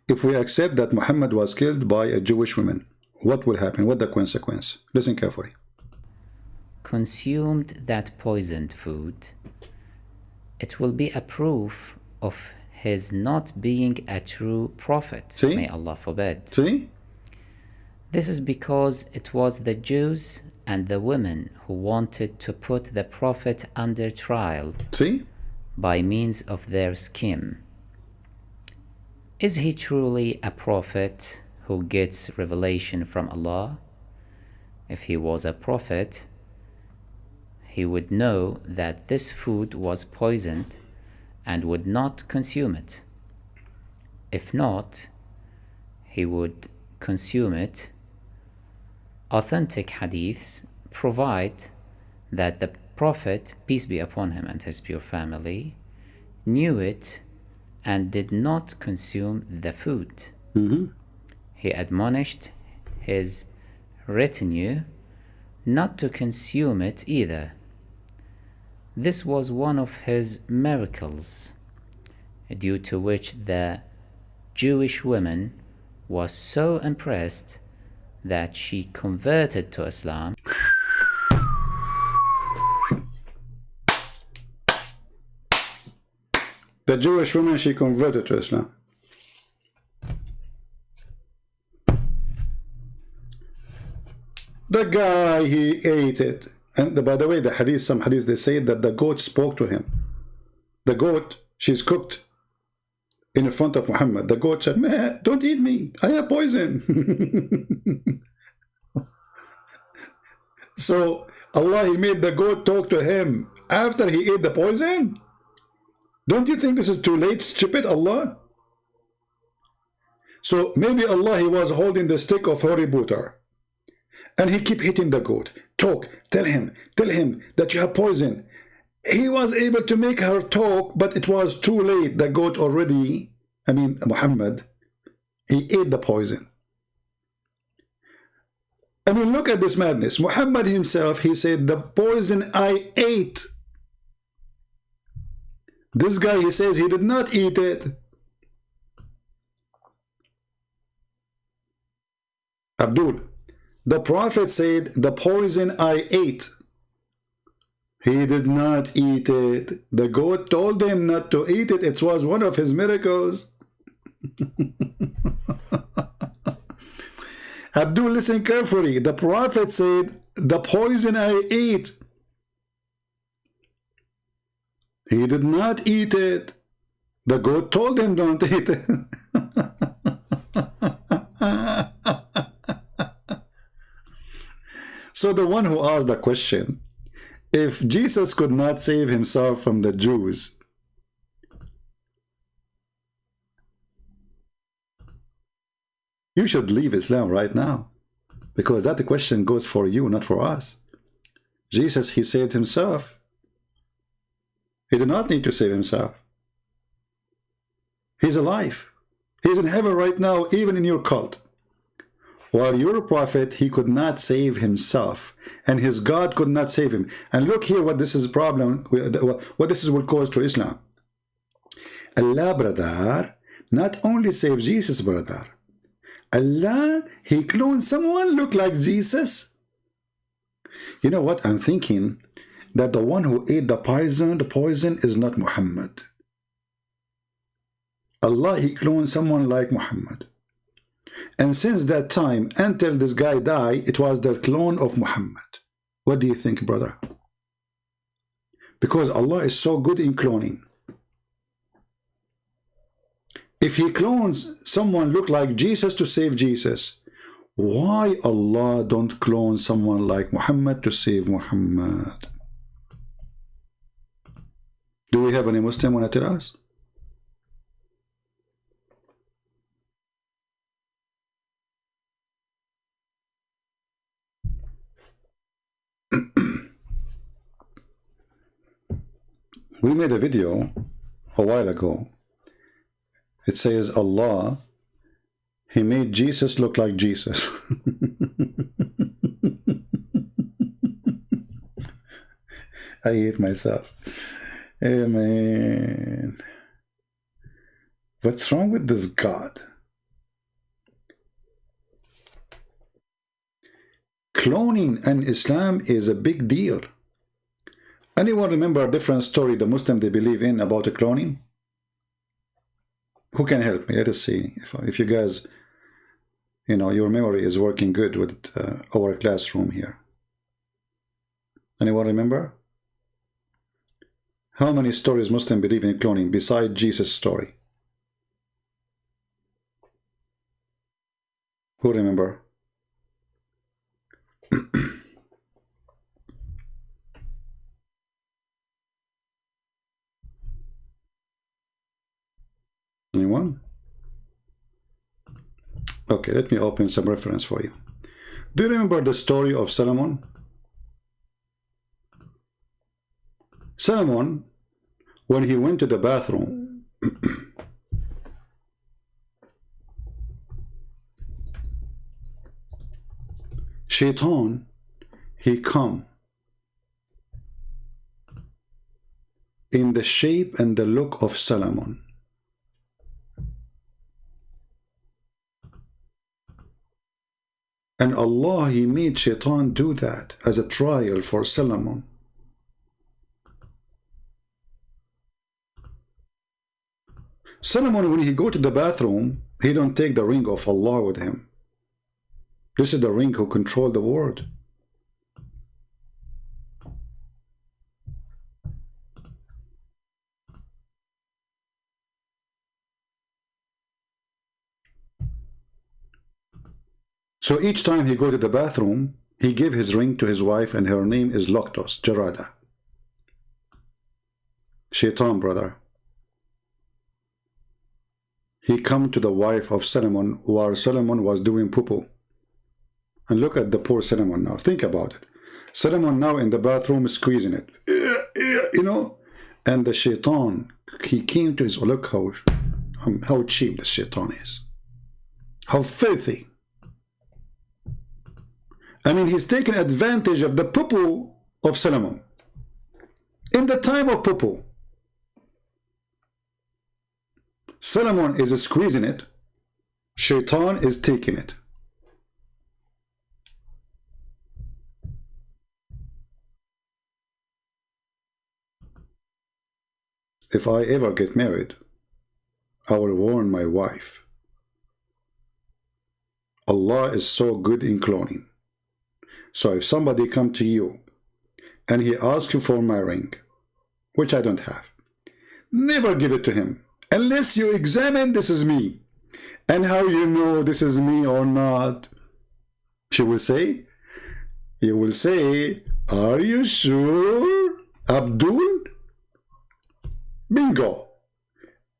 If we accept that Muhammad was killed by a Jewish woman, what will happen? What the consequence? Listen carefully.
consumed that poisoned food, it will be a proof of his not being a true prophet.
See?
May Allah forbid.
See?
This is because it was the Jews and the women who wanted to put the Prophet under trial
See?
by means of their scheme. Is he truly a prophet who gets revelation from Allah? If he was a prophet, he would know that this food was poisoned and would not consume it. If not, he would consume it. Authentic hadiths provide that the Prophet, peace be upon him and his pure family, knew it and did not consume the food. He admonished his retinue not to consume it either. This was one of his miracles, due to which the Jewish woman was so impressed that she converted to Islam.
The Jewish woman, she converted to Islam. The guy, he ate it. And by the way, the hadith, some hadith, they say that the goat spoke to him. The goat, she's cooked in front of Muhammad. The goat said, "Man, don't eat me. I have poison." So Allah, he made the goat talk to him after he ate the poison. Don't you think this is too late, stupid Allah? So maybe Allah, he was holding the stick of Holy Butter, and he keep hitting the goat. Talk, tell him that you have poison. He was able to make her talk, but it was too late. The goat already, Muhammad, he ate the poison. Look at this madness. Muhammad himself, he said, the poison I ate. This guy, he says he did not eat it. Abdul, the Prophet said, the poison I ate. He did not eat it. The goat told him not to eat it. It was one of his miracles. Abdul, listen carefully. The Prophet said, the poison I ate. He did not eat it. The goat told him don't eat it. So the one who asked the question, if Jesus could not save himself from the Jews, you should leave Islam right now, because that question goes for you, not for us. Jesus, he saved himself. He did not need to save himself. He's alive. He's in heaven right now, even in your cult. While your prophet, he could not save himself, and his God could not save him. And look here what this is a problem, what this will cause to Islam. Allah, brother, not only saved Jesus, brother. Allah, he cloned someone look like Jesus. You know what? I'm thinking that the one who ate the poison is not Muhammad. Allah, he cloned someone like Muhammad. And since that time, until this guy died, it was the clone of Muhammad. What do you think, brother? Because Allah is so good in cloning. If he clones someone look like Jesus to save Jesus, why Allah don't clone someone like Muhammad to save Muhammad? Do we have any Muslim want to tell us? We made a video a while ago. It says Allah, he made Jesus look like Jesus. I hate myself. Hey man, what's wrong with this God? Cloning in Islam is a big deal. Anyone remember a different story the Muslim they believe in about cloning? Who can help me? Let us see if you guys, your memory is working good with our classroom here. Anyone remember? How many stories Muslims believe in cloning besides Jesus' story? Who remember? Anyone? Okay, let me open some reference for you. Do you remember the story of Solomon? Solomon, when he went to the bathroom, Shaitan, he come in the shape and the look of Solomon. And Allah, he made Shaitan do that as a trial for Solomon. Solomon, when he go to the bathroom, he don't take the ring of Allah with him. This is the ring who control the world. So each time he go to the bathroom, he gave his ring to his wife, and her name is Loktos, Jarada. Shaitan, brother. He come to the wife of Solomon while Solomon was doing poo-poo. And look at the poor Solomon now. Think about it. Solomon now in the bathroom is squeezing it. You know? And the Shaitan, he came to his, look how cheap the Shaitan is. How filthy. I mean, he's taken advantage of the poo-poo of Solomon. In the time of poo-poo. Solomon is squeezing it. Shaitan is taking it. If I ever get married, I will warn my wife. Allah is so good in cloning. So if somebody come to you and he asks you for my ring, which I don't have, never give it to him unless you examine this is me. And how you know this is me or not? She will say, you will say, are you sure, Abdul? Bingo.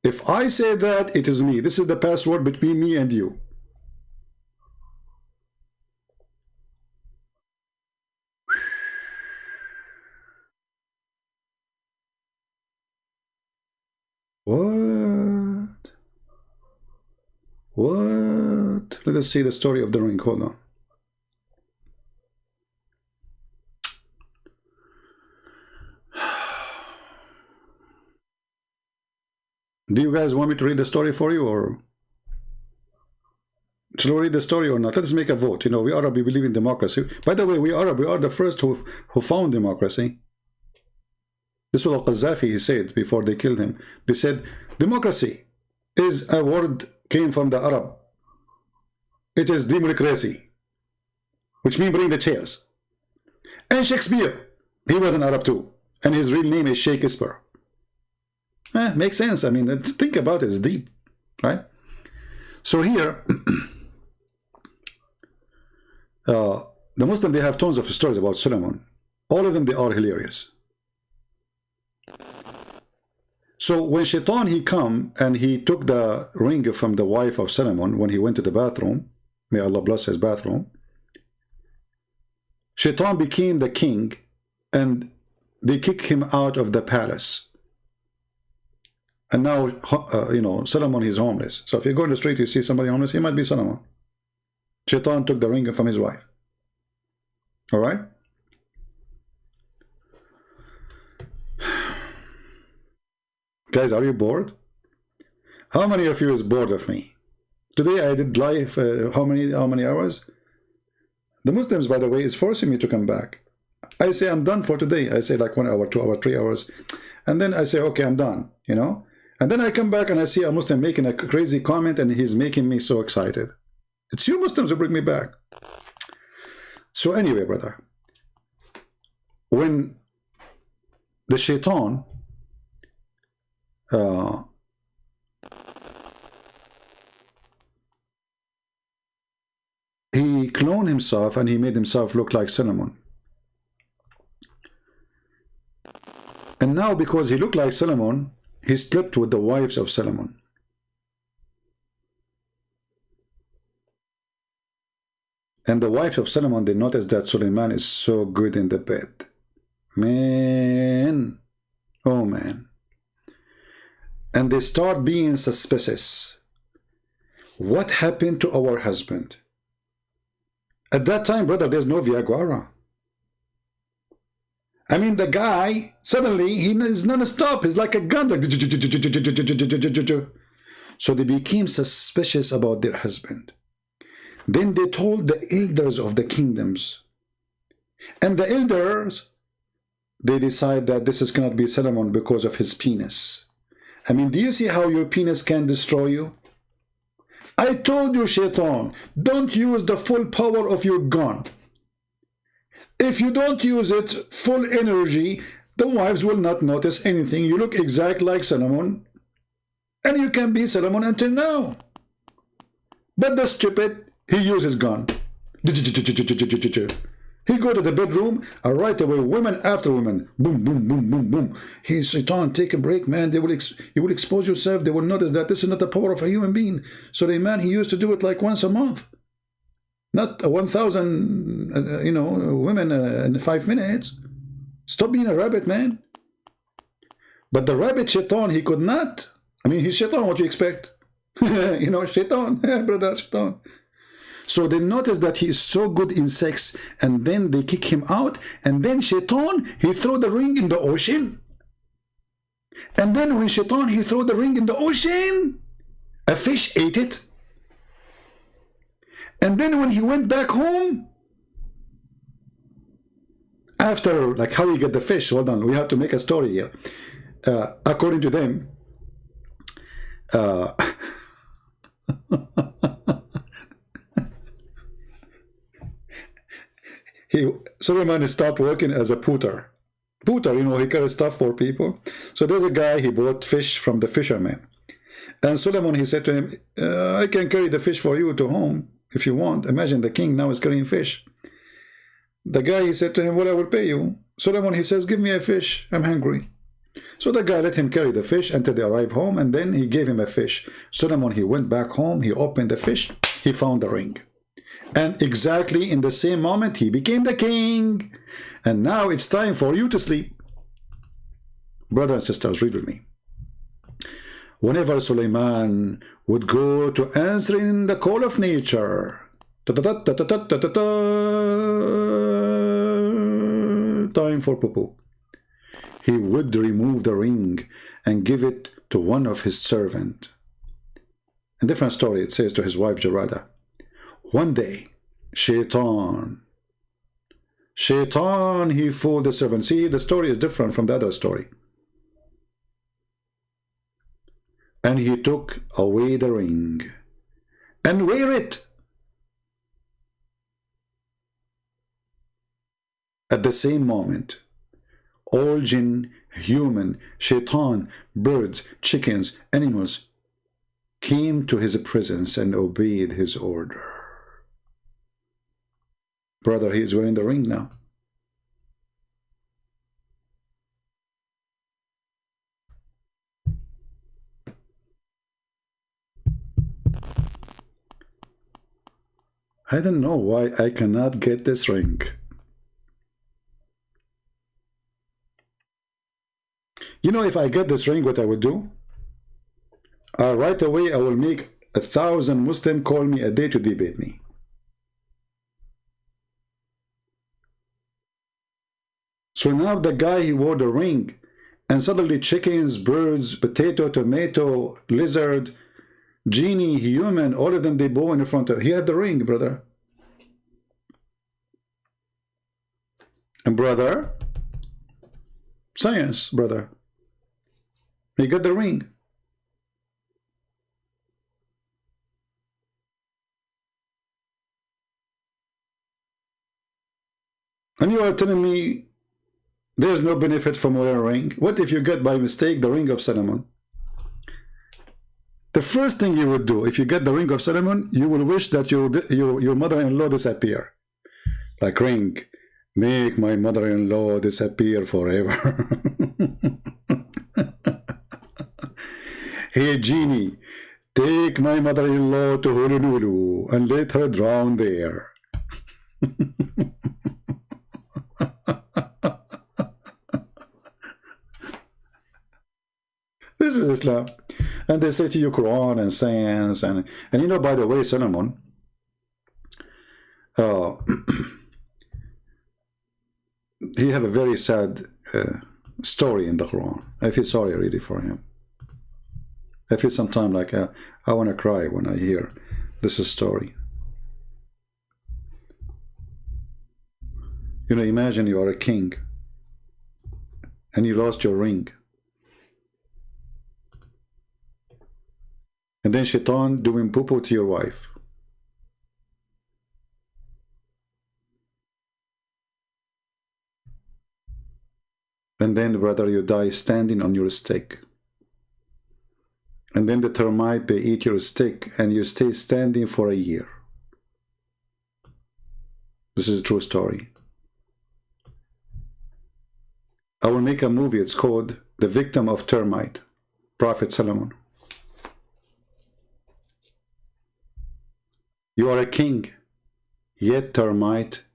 If I say that, it is me. This is the password between me and you. What? What? Let us see the story of the ring. Hold on. Do you guys want me to read the story for you, or should we read the story or not? Let's make a vote. You know, we Arab, we believe in democracy. By the way, we Arab, we are the first who found democracy. This is what Al-Qaddafi said before they killed him. They said, democracy is a word came from the Arab. It is democracy, which means bring the chairs. And Shakespeare, he was an Arab too. And his real name is Shakespeare. Makes sense. I mean, think about it. It's deep, right? So here, the Muslims, they have tons of stories about Solomon. All of them, they are hilarious. So when Shaitan, he come and he took the ring from the wife of Solomon when he went to the bathroom, may Allah bless his bathroom, Shaitan became the king and they kicked him out of the palace. And now, you know, Solomon, he's homeless. So if you go in the street, you see somebody homeless, he might be Solomon. Shaitan took the ring from his wife. All right? Guys, are you bored? How many of you is bored of me? Today I did live, how many hours? The Muslims, by the way, is forcing me to come back. I say I'm done for today. I say like 1 hour, 2 hours, 3 hours. And then I say, okay, I'm done, you know? And then I come back and I see a Muslim making a crazy comment and he's making me so excited. It's you Muslims who bring me back. So anyway, brother, when the Shaitan he cloned himself and he made himself look like Solomon. And now because he looked like Solomon, he slept with the wives of Solomon. And the wives of Solomon, they noticed that Suleiman is so good in the bed. Man. Oh, man. And they start being suspicious. What happened to our husband? At that time, brother, there's no Viagra. I mean, the guy, suddenly, he is non-stop. He's like a gun. Like, so they became suspicious about their husband. Then they told the elders of the kingdoms. And the elders, they decide that this cannot be Solomon because of his penis. I mean, do you see how your penis can destroy you? I told you, Shaitan, don't use the full power of your gun. If you don't use it full energy, the wives will not notice anything. You look exact like Solomon, and you can be Solomon until now. But the stupid, he uses gun. He go to the bedroom, and right away, women after women, boom, boom, boom, boom, boom. He's Satan, take a break, man. You will expose yourself. They will notice that this is not the power of a human being. So the man, he used to do it like once a month, not 1,000, women in 5 minutes. Stop being a rabbit, man. But the rabbit Shaitan, he could not. I mean, he's Shaitan. What do you expect? Shaitan, brother, Shaitan. So they notice that he is so good in sex, and then they kick him out, and then Shaitan, he threw the ring in the ocean. And then when Shaitan, he threw the ring in the ocean, a fish ate it. And then when he went back home, after, like, how he get the fish, hold on, we have to make a story here. According to them, Suleiman started working as a putter. He carries stuff for people. So there's a guy, he bought fish from the fisherman. And Suleiman, he said to him, I can carry the fish for you to home if you want. Imagine the king now is carrying fish. The guy, he said to him, well, I will pay you. Suleiman, he says, give me a fish. I'm hungry. So the guy let him carry the fish until they arrive home, and then he gave him a fish. Suleiman, he went back home, he opened the fish, he found the ring. And exactly in the same moment, he became the king. And now it's time for you to sleep. Brothers and sisters, read with me. Whenever Suleiman would go to answering the call of nature, time for poo-poo, he would remove the ring and give it to one of his servants. In a different story, it says to his wife Jarada, one day, Shaitan, he fooled the servant. See, the story is different from the other story. And he took away the ring and wear it. At the same moment, all jinn, human, Shaitan, birds, chickens, animals came to his presence and obeyed his order. Brother, he is wearing the ring now. I don't know why I cannot get this ring. If I get this ring, what I will do? Right away, I will make 1,000 Muslims call me a day to debate me. So now the guy, he wore the ring, and suddenly chickens, birds, potato, tomato, lizard, genie, human, all of them, they bow in front of him. He had the ring, brother. And brother, science, brother, he got the ring. And you are telling me there's no benefit from wearing a ring? What if you get by mistake the ring of Solomon? The first thing you would do if you get the ring of Solomon, you will wish that your mother-in-law disappear. Like, ring, make my mother-in-law disappear forever. Hey genie, take my mother-in-law to Honolulu and let her drown there. This is Islam. And they say to you Quran and Science, and by the way, Solomon, he have a very sad story in the Quran. I feel sorry really for him. I feel sometimes like I want to cry when I hear this story. Imagine you are a king and you lost your ring. And then Shaitan doing poo-poo to your wife. And then, brother, you die standing on your stick. And then the termite, they eat your stick, and you stay standing for a year. This is a true story. I will make a movie. It's called The Victim of Termite, Prophet Solomon. You are a king, yet termite,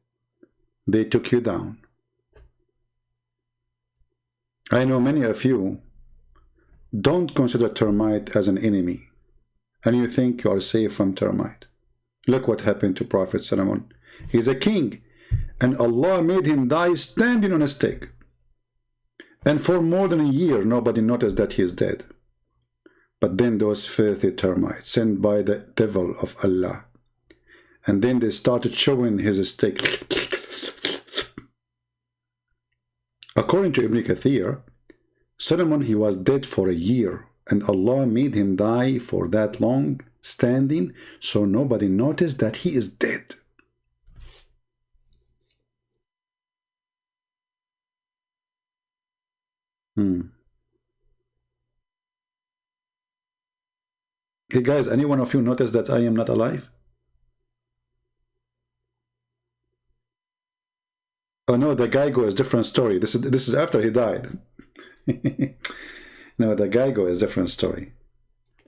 they took you down. I know many of you don't consider termite as an enemy, and you think you are safe from termite. Look what happened to Prophet Solomon. He's a king, and Allah made him die standing on a stick. And for more than a year, nobody noticed that he is dead. But then those filthy termites sent by the devil of Allah, and then they started chewing his stick. According to Ibn Kathir, Solomon, he was dead for a year, and Allah made him die for that long, standing, so nobody noticed that he is dead. Hey guys, any one of you notice that I am not alive? Oh no, the Geigo is a different story. This is after he died. No, the Geigo is a different story.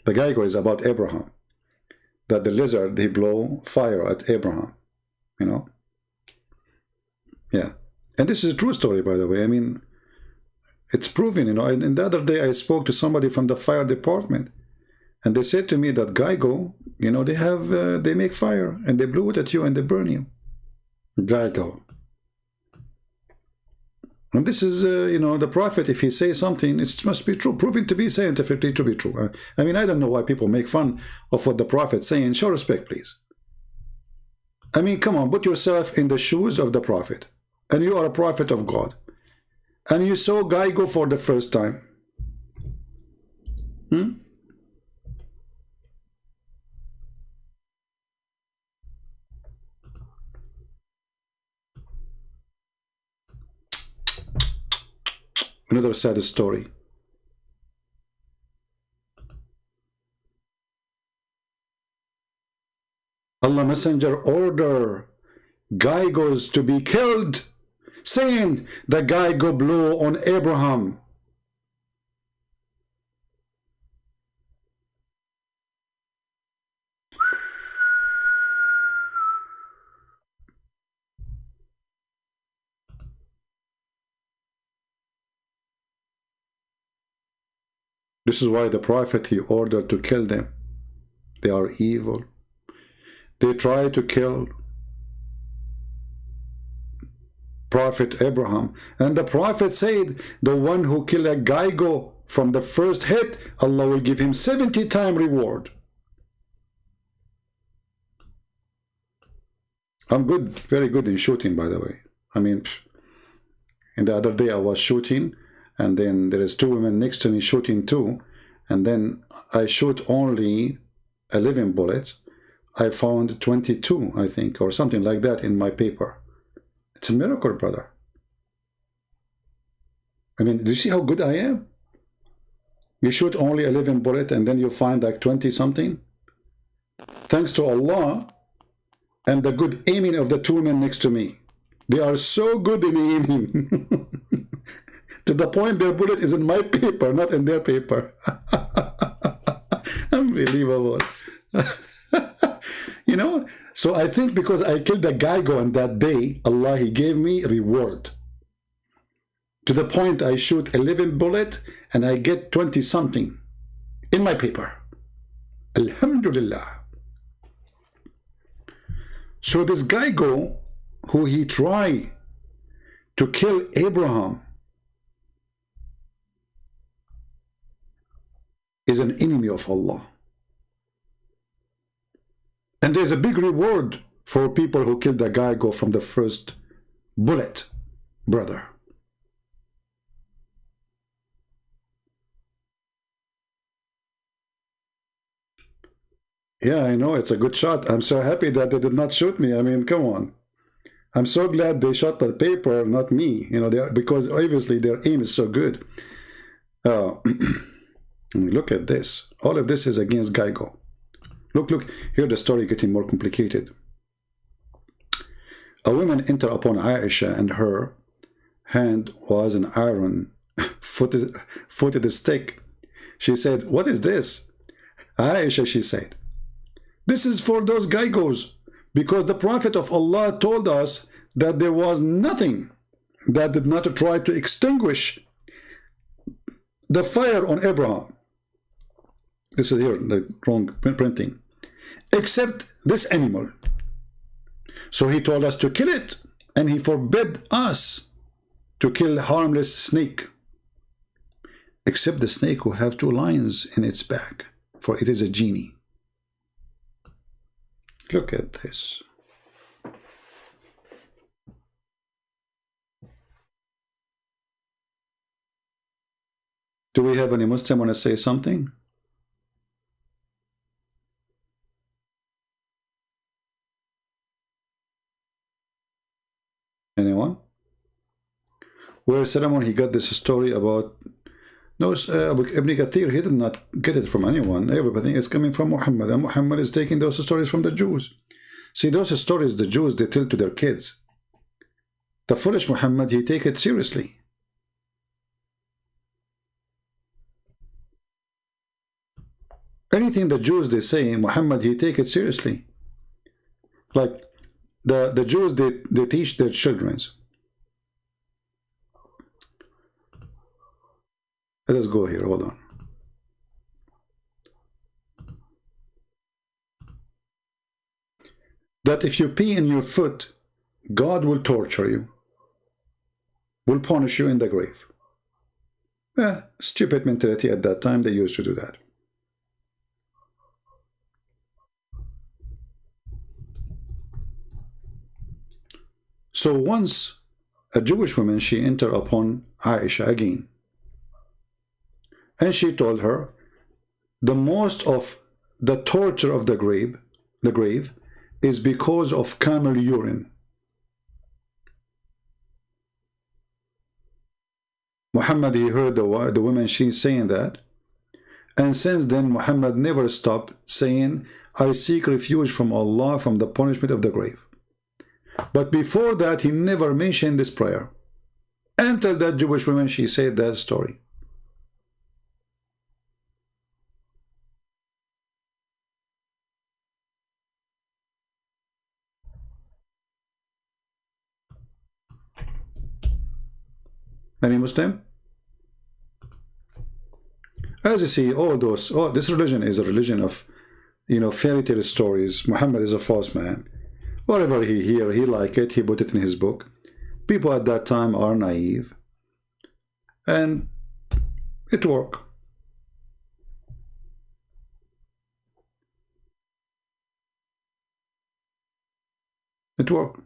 The Geigo is about Abraham. That the lizard, he blow fire at Abraham. You know? Yeah. And this is a true story, by the way. I mean, it's proven, you know. And the other day I spoke to somebody from the fire department, and they said to me that Geigo, you know, they make fire, and they blow it at you and they burn you. Geigo. And this is, you know, the prophet, if he says something, it must be true, proven to be scientifically to be true. I mean, I don't know why people make fun of what the prophet's saying. Show respect, please. I mean, come on, put yourself in the shoes of the prophet. And you are a prophet of God. And you saw Geigo for the first time. Another sad story. Allah Messenger order Geigos to be killed, saying the Geigo blew on Abraham. This is why the prophet, he ordered to kill them. They are evil. They try to kill Prophet Abraham. And the prophet said, the one who kill a Geigo from the first hit, Allah will give him 70 times reward. I'm good, very good in shooting, by the way. I mean, and the other day I was shooting, and then there is two women next to me shooting too, and then I shoot only 11 bullets. I found 22, I think, or something like that in my paper. It's a miracle, brother. I mean, do you see how good I am? You shoot only 11 bullets and then you find like 20 something. Thanks to Allah and the good aiming of the two men next to me. They are so good in aiming. To the point their bullet is in my paper, not in their paper. Unbelievable. You know, so I think because I killed a Geigo on that day, Allah, he gave me reward. To the point I shoot 11 bullets and I get 20 something in my paper. Alhamdulillah. So this Geigo, who he tried to kill Abraham, is an enemy of Allah. And there's a big reward for people who killed the Geigo from the first bullet, brother. Yeah, I know, it's a good shot. I'm so happy that they did not shoot me. I mean, come on. I'm so glad they shot the paper, not me. You know, because obviously their aim is so good. Look at this. All of this is against Geigo. Look, here the story getting more complicated. A woman entered upon Aisha, and her hand was an iron footed stick. She said, "What is this?" Aisha, she said, "This is for those Gaigos, because the Prophet of Allah told us that there was nothing that did not try to extinguish the fire on Abraham." This is here, the wrong printing. "Except this animal. So he told us to kill it, and he forbid us to kill harmless snake, except the snake who have two lions in its back, for it is a genie." Look at this. Do we have any Muslim want to say something? Anyone? Where Solomon, he got this story about, no, Ibn Kathir, he did not get it from anyone. Everything is coming from Muhammad, and Muhammad is taking those stories from the Jews. See, those stories the Jews, they tell to their kids. The foolish Muhammad, he take it seriously. Anything the Jews, they say, Muhammad, he take it seriously. Like the Jews, they teach their children. Let us go here, hold on. That if you pee in your foot, God will torture you, will punish you in the grave. Stupid mentality at that time, they used to do that. So once a Jewish woman, she entered upon Aisha again, and she told her the most of the torture of the grave is because of camel urine. Muhammad, he heard the woman, she's saying that, and since then Muhammad never stopped saying, "I seek refuge from Allah from the punishment of the grave." But before that, he never mentioned this prayer. Until that Jewish woman, she said that story. Any Muslim? As you see, this religion is a religion of, fairy tale stories. Muhammad is a false man. Whatever he hear, he like it, he put it in his book. People at that time are naive, and it worked. It worked.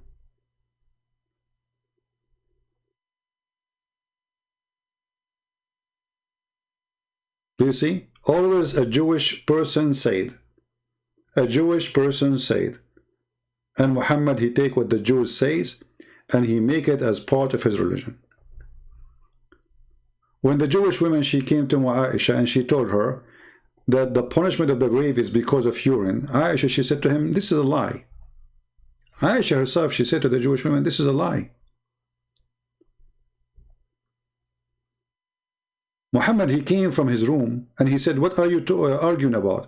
Do you see? Always a Jewish person said. A Jewish person said. And Muhammad, he take what the Jews says, and he make it as part of his religion. When the Jewish woman, she came to Aisha, and she told her that the punishment of the grave is because of urine, Aisha, she said to him, "This is a lie." Aisha herself, she said to the Jewish woman, "This is a lie." Muhammad, he came from his room, and he said, "What are you arguing about?"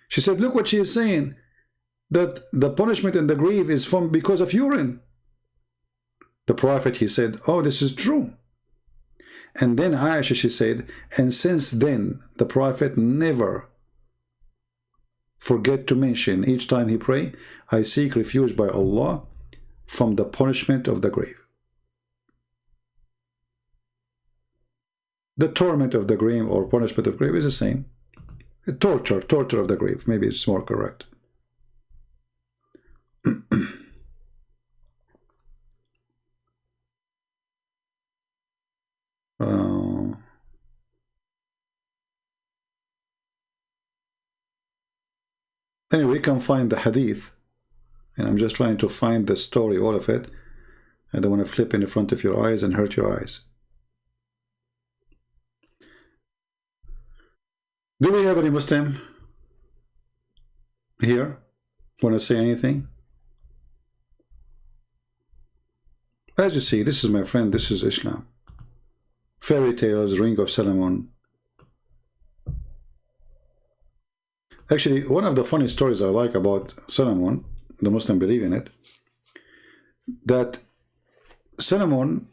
She said, "Look what she is saying, that the punishment in the grave is because of urine." The Prophet, he said, "Oh, this is true." And then Aisha, she said, and since then, the Prophet never forget to mention, each time he pray, "I seek refuge by Allah from the punishment of the grave." The torment of the grave or punishment of the grave is the same. Torture of the grave, maybe it's more correct. Anyway, we can find the hadith, and I'm just trying to find the story, all of it. I don't want to flip in front of your eyes and hurt your eyes. Do we have any Muslim here want to say anything? As you see, this is my friend, this is Islam. Fairy tales, Ring of Solomon. Actually, one of the funny stories I like about Solomon, the Muslim believe in it, that Solomon,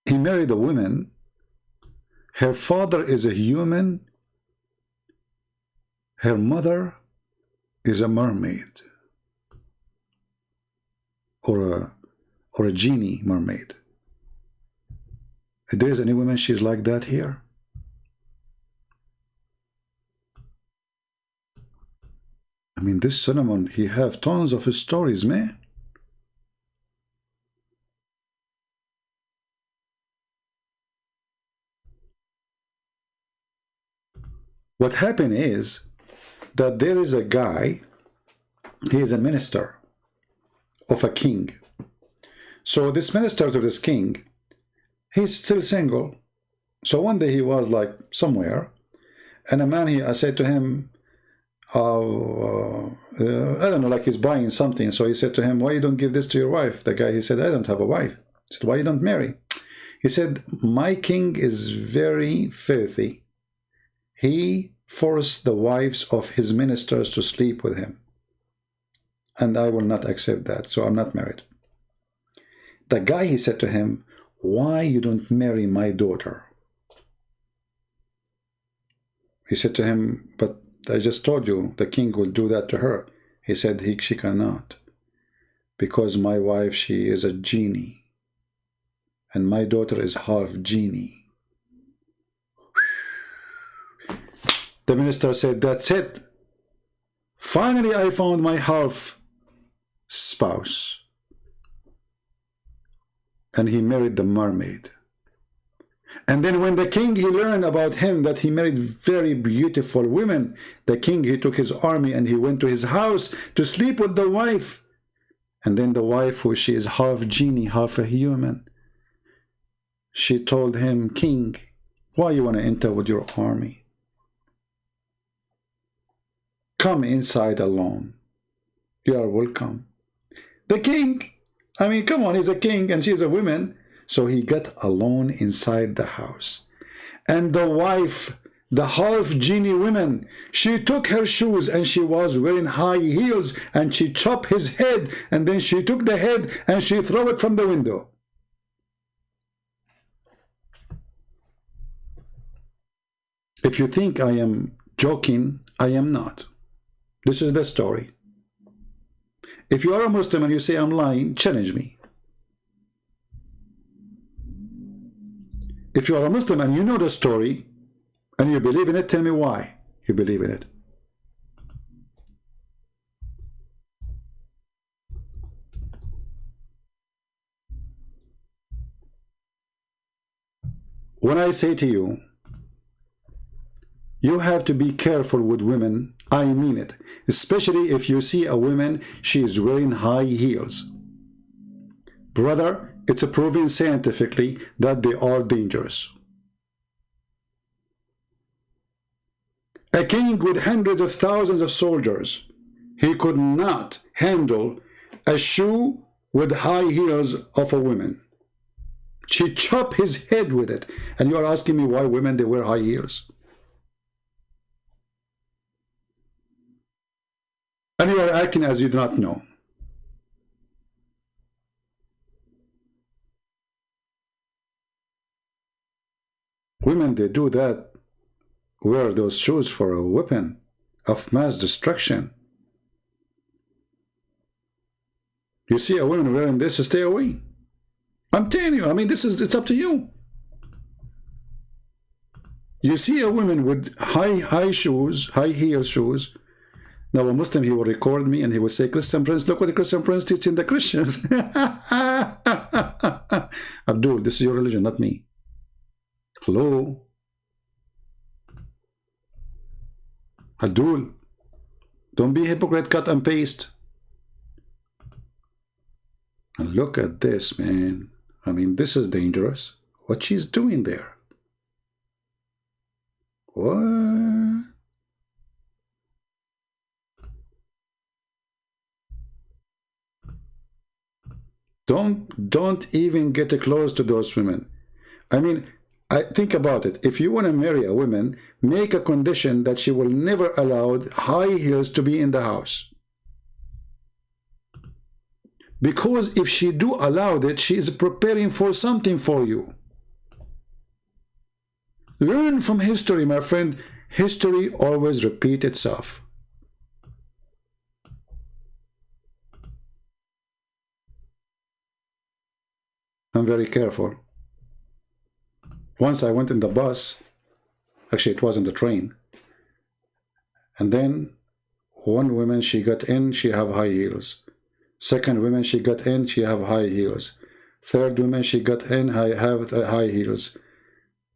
he married a woman. Her father is a human. Her mother is a mermaid, or a genie mermaid. If there is any woman she's like that here? I mean, this Solomon, he have tons of stories, man. What happened is that there is a guy, he is a minister of a king. So this minister to this king, he's still single. So one day he was like somewhere, and a man, I said to him, I don't know, like he's buying something. So he said to him, why you don't give this to your wife? The guy, he said, I don't have a wife. He said, why you don't marry? He said, my king is very filthy. He forced the wives of his ministers to sleep with him. And I will not accept that, so I'm not married. The guy, he said to him, why you don't marry my daughter? He said to him, but I just told you the king will do that to her. He said she cannot, because my wife, she is a genie, and my daughter is half genie. The minister said, that's it. Finally, I found my half spouse. And he married the mermaid. And then when the king, he learned about him that he married very beautiful women, the king, he took his army and he went to his house to sleep with the wife. And then the wife, who she is half genie, half a human, she told him, king, why you want to enter with your army? Come inside alone. You are welcome. The king, I mean, come on, he's a king and she's a woman. So he got alone inside the house. And the wife, the half genie woman, she took her shoes and she was wearing high heels and she chopped his head, and then she took the head and she threw it from the window. If you think I am joking, I am not. This is the story. If you are a Muslim and you say I'm lying, challenge me. If you are a Muslim and you know the story and you believe in it, tell me why you believe in it. When I say to you, you have to be careful with women, I mean it. Especially if you see a woman, she is wearing high heels. Brother, it's proven scientifically that they are dangerous. A king with hundreds of thousands of soldiers, he could not handle a shoe with high heels of a woman. She chopped his head with it. And you are asking me why women, they wear high heels? And you are acting as you do not know. Women, they do that, wear those shoes for a weapon of mass destruction. You see a woman wearing this, stay away. I'm telling you, I mean, it's up to you. You see a woman with high shoes, high heel shoes. Now a Muslim, he will record me and he will say, Christian Prince, look what the Christian Prince teaching the Christians. Abdul, this is your religion, not me. Hello? Abdul, don't be a hypocrite, cut and paste. And look at this, man. I mean, this is dangerous. What she's doing there. What? Don't even get close to those women. I mean, I think about it. If you want to marry a woman, make a condition that she will never allow high heels to be in the house. Because if she do allow it, she is preparing for something for you. Learn from history, my friend. History always repeats itself. I'm very careful. Once I went in the bus, actually it was in the train, and then one woman, she got in, she have high heels. Second woman, she got in, she have high heels. Third woman, she got in, I have high heels.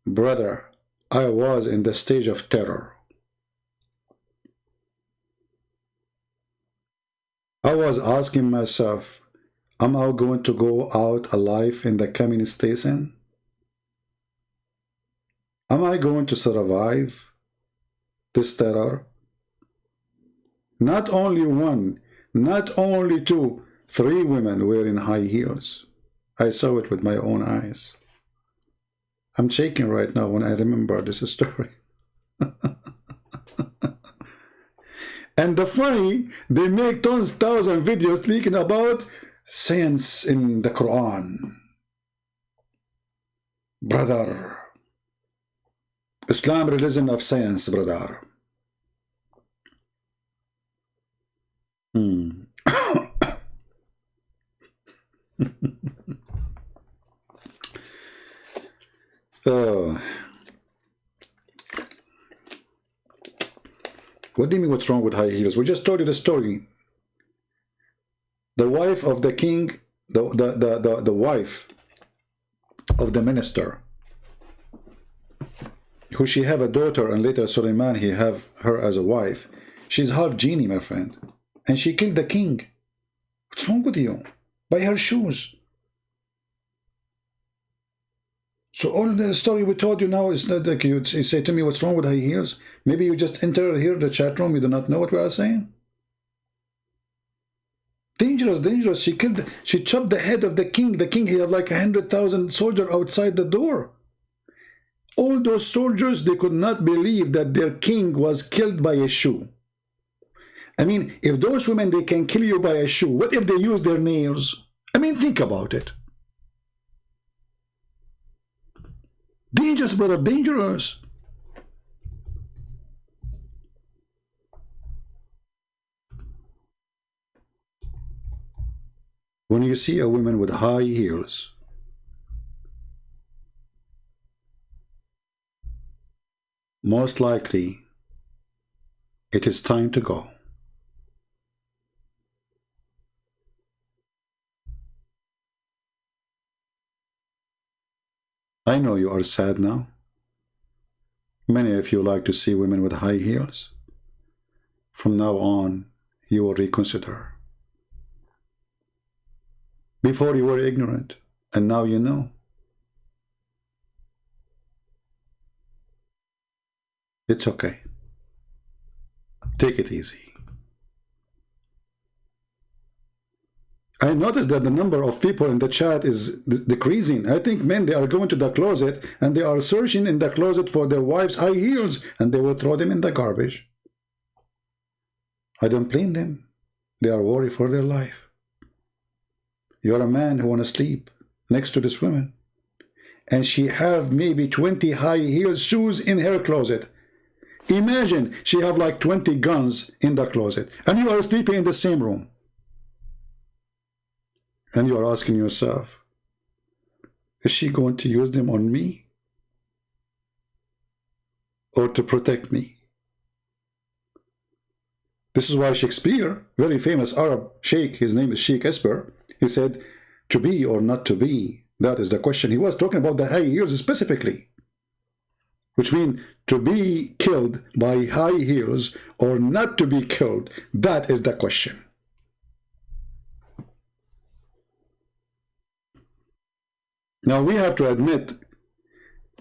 Brother, I was in the stage of terror. I was asking myself, am I going to go out alive in the coming station? Am I going to survive this terror? Not only one, not only two, 3 women wearing high heels. I saw it with my own eyes. I'm shaking right now when I remember this story. And the funny, they make tons, thousand videos speaking about science in the Quran. Brother, Islam religion of science, brother. What do you mean what's wrong with high heels? We just told you the story. The wife of the king, the wife of the minister, who she have a daughter, and later Suleiman, he have her as a wife. She's half genie, my friend. And she killed the king. What's wrong with you? By her shoes. So all the story we told you now is not like you say to me what's wrong with high heels. Maybe you just enter here the chat room, you do not know what we are saying. Dangerous, dangerous. She chopped the head of the king. The king, he had like 100,000 soldiers outside the door. All those soldiers, they could not believe that their king was killed by a shoe. I mean, if those women, they can kill you by a shoe, what if they use their nails? I mean, think about it. Dangerous, brother, dangerous. When you see a woman with high heels, most likely it is time to go. I know you are sad now. Many of you like to see women with high heels. From now on, you will reconsider. Before you were ignorant, and now you know. It's okay. Take it easy. I noticed that the number of people in the chat is decreasing. I think men, they are going to the closet and they are searching in the closet for their wives' high heels and they will throw them in the garbage. I don't blame them. They are worried for their life. You're a man who want to sleep next to this woman and she have maybe 20 high heel shoes in her closet. Imagine she have like 20 guns in the closet and you are sleeping in the same room. And you are asking yourself, is she going to use them on me? Or to protect me? This is why Shakespeare, very famous Arab sheikh, his name is Sheikh Esper, he said, to be or not to be, that is the question. He was talking about the high heels specifically, which means to be killed by high heels or not to be killed, that is the question. Now we have to admit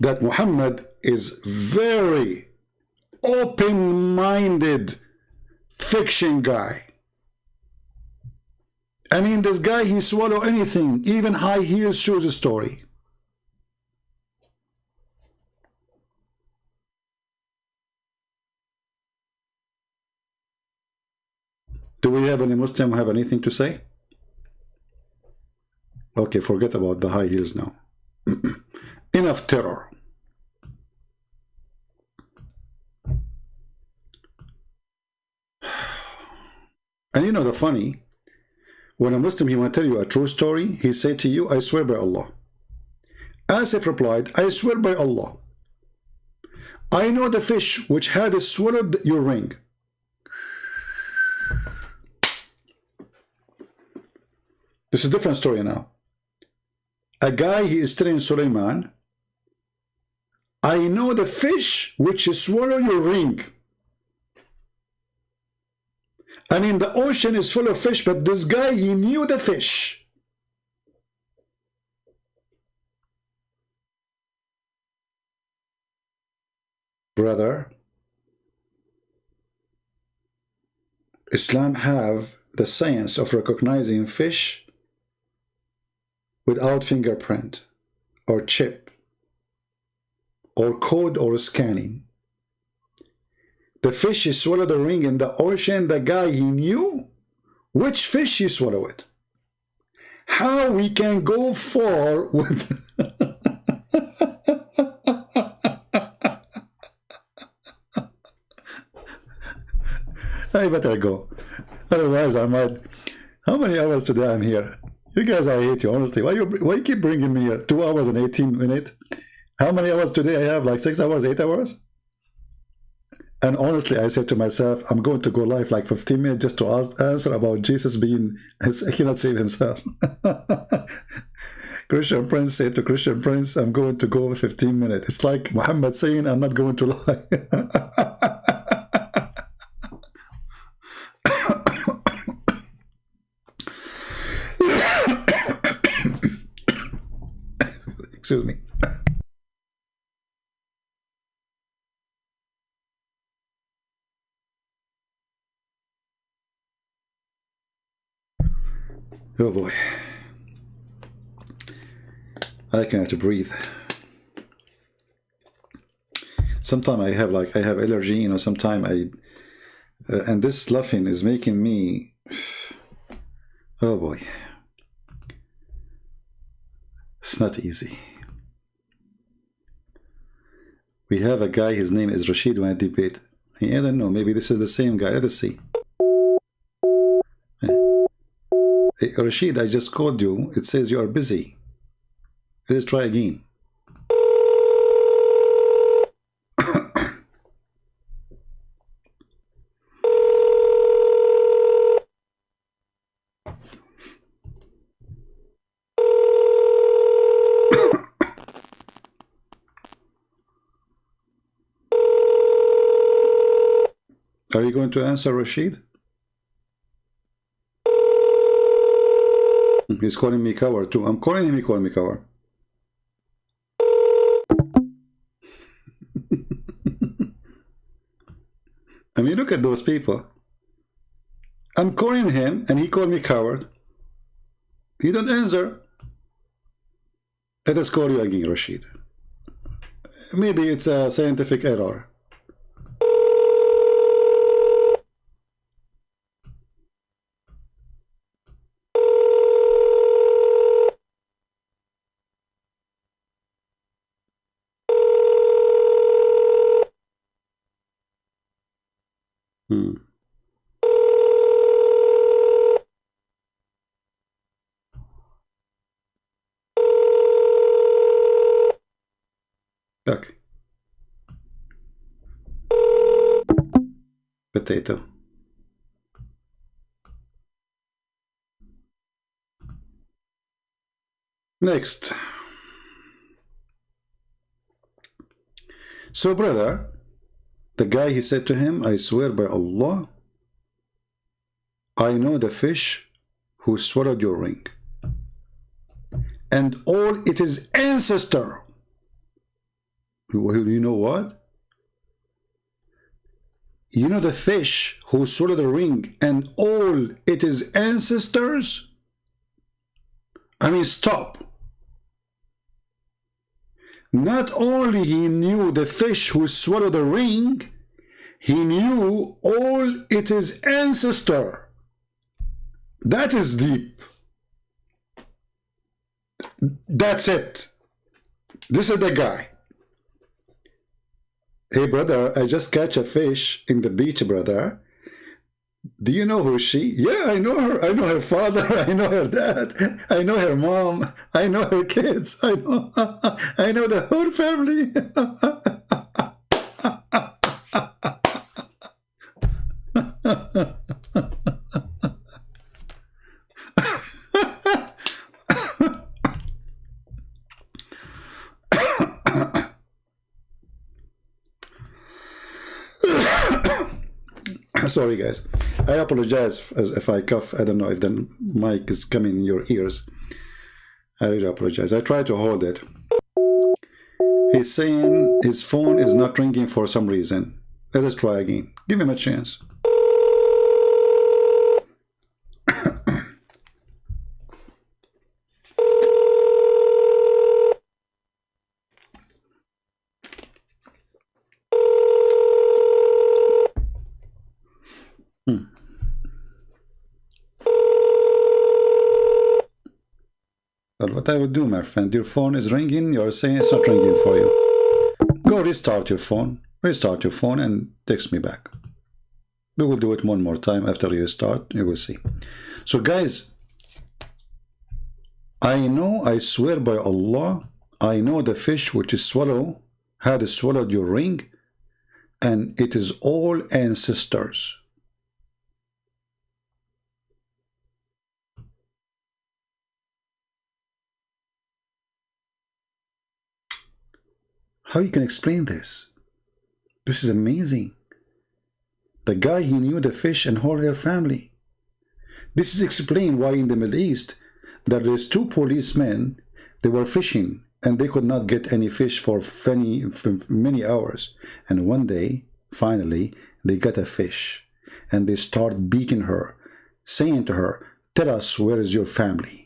that Muhammad is very open-minded fiction guy. I mean, this guy, he swallow anything, even high heels shoes story. Do we have any Muslim who have anything to say? Okay, forget about the high heels now. Enough terror. And you know the funny, when a Muslim, he want to tell you a true story, he say to you, I swear by Allah. Asif replied, I swear by Allah, I know the fish which had swallowed your ring. This is a different story now. A guy, he is telling Suleiman, I know the fish which swallowed your ring. I mean, the ocean is full of fish, but this guy, he knew the fish. Brother, Islam have the science of recognizing fish without fingerprint or chip or code or scanning. The fish swallowed the ring in the ocean. The guy, he knew which fish he swallowed it. How we can go far with... I better go. Otherwise, I might... How many hours today I'm here? You guys, I hate you, honestly. Why you keep bringing me here? 2 hours and 18 minutes? How many hours today I have? Like 6 hours, 8 hours? And honestly, I said to myself, I'm going to go live like 15 minutes just to answer about Jesus being, he cannot save himself. Christian Prince said to Christian Prince, I'm going to go 15 minutes. It's like Muhammad saying, I'm not going to lie. Excuse me. Oh boy, I cannot breathe. Sometimes I have allergy, you know. Sometimes and this laughing is making me. Oh boy, it's not easy. We have a guy. His name is Rashid. When I debate, I don't know. Maybe this is the same guy. Let us see. Hey, Rashid, I just called you. It says you are busy. Let's try again. Are you going to answer, Rashid? He's calling me coward too. I'm calling him, he called me coward. I mean, look at those people. I'm calling him and he called me coward. He don't answer. Let us call you again, Rashid. Maybe it's a scientific error. Okay. Potato. Next. So, brother, the guy, he said to him, I swear by Allah, I know the fish who swallowed your ring, and all its ancestor. You know what? You know the fish who swallowed the ring and all its ancestors? I mean, stop. Not only he knew the fish who swallowed the ring, he knew all its ancestor. That is deep. That's it. This is the guy. Hey, brother, I just catch a fish in the beach, brother. Do you know who she? Yeah, I know her. I know her father. I know her dad. I know her mom. I know her kids. I know the whole family. Sorry, guys. I apologize if I cough. I don't know if the mic is coming in your ears. I really apologize. I try to hold it. He's saying his phone is not ringing for some reason. Let us try again. Give him a chance. But what I would do, my friend, your phone is ringing, you're saying it's not ringing for you. Go restart your phone and text me back. We will do it one more time after you start, you will see. So guys, I know, I swear by Allah, I know the fish which is had swallowed your ring, and it is all ancestors. How you can explain this? This is amazing. The guy, he knew the fish and whole their family. This is explained why in the Middle East there is 2 policemen, they were fishing and they could not get any fish for many hours. And one day, finally, they got a fish and they start beating her, saying to her, "Tell us, where is your family?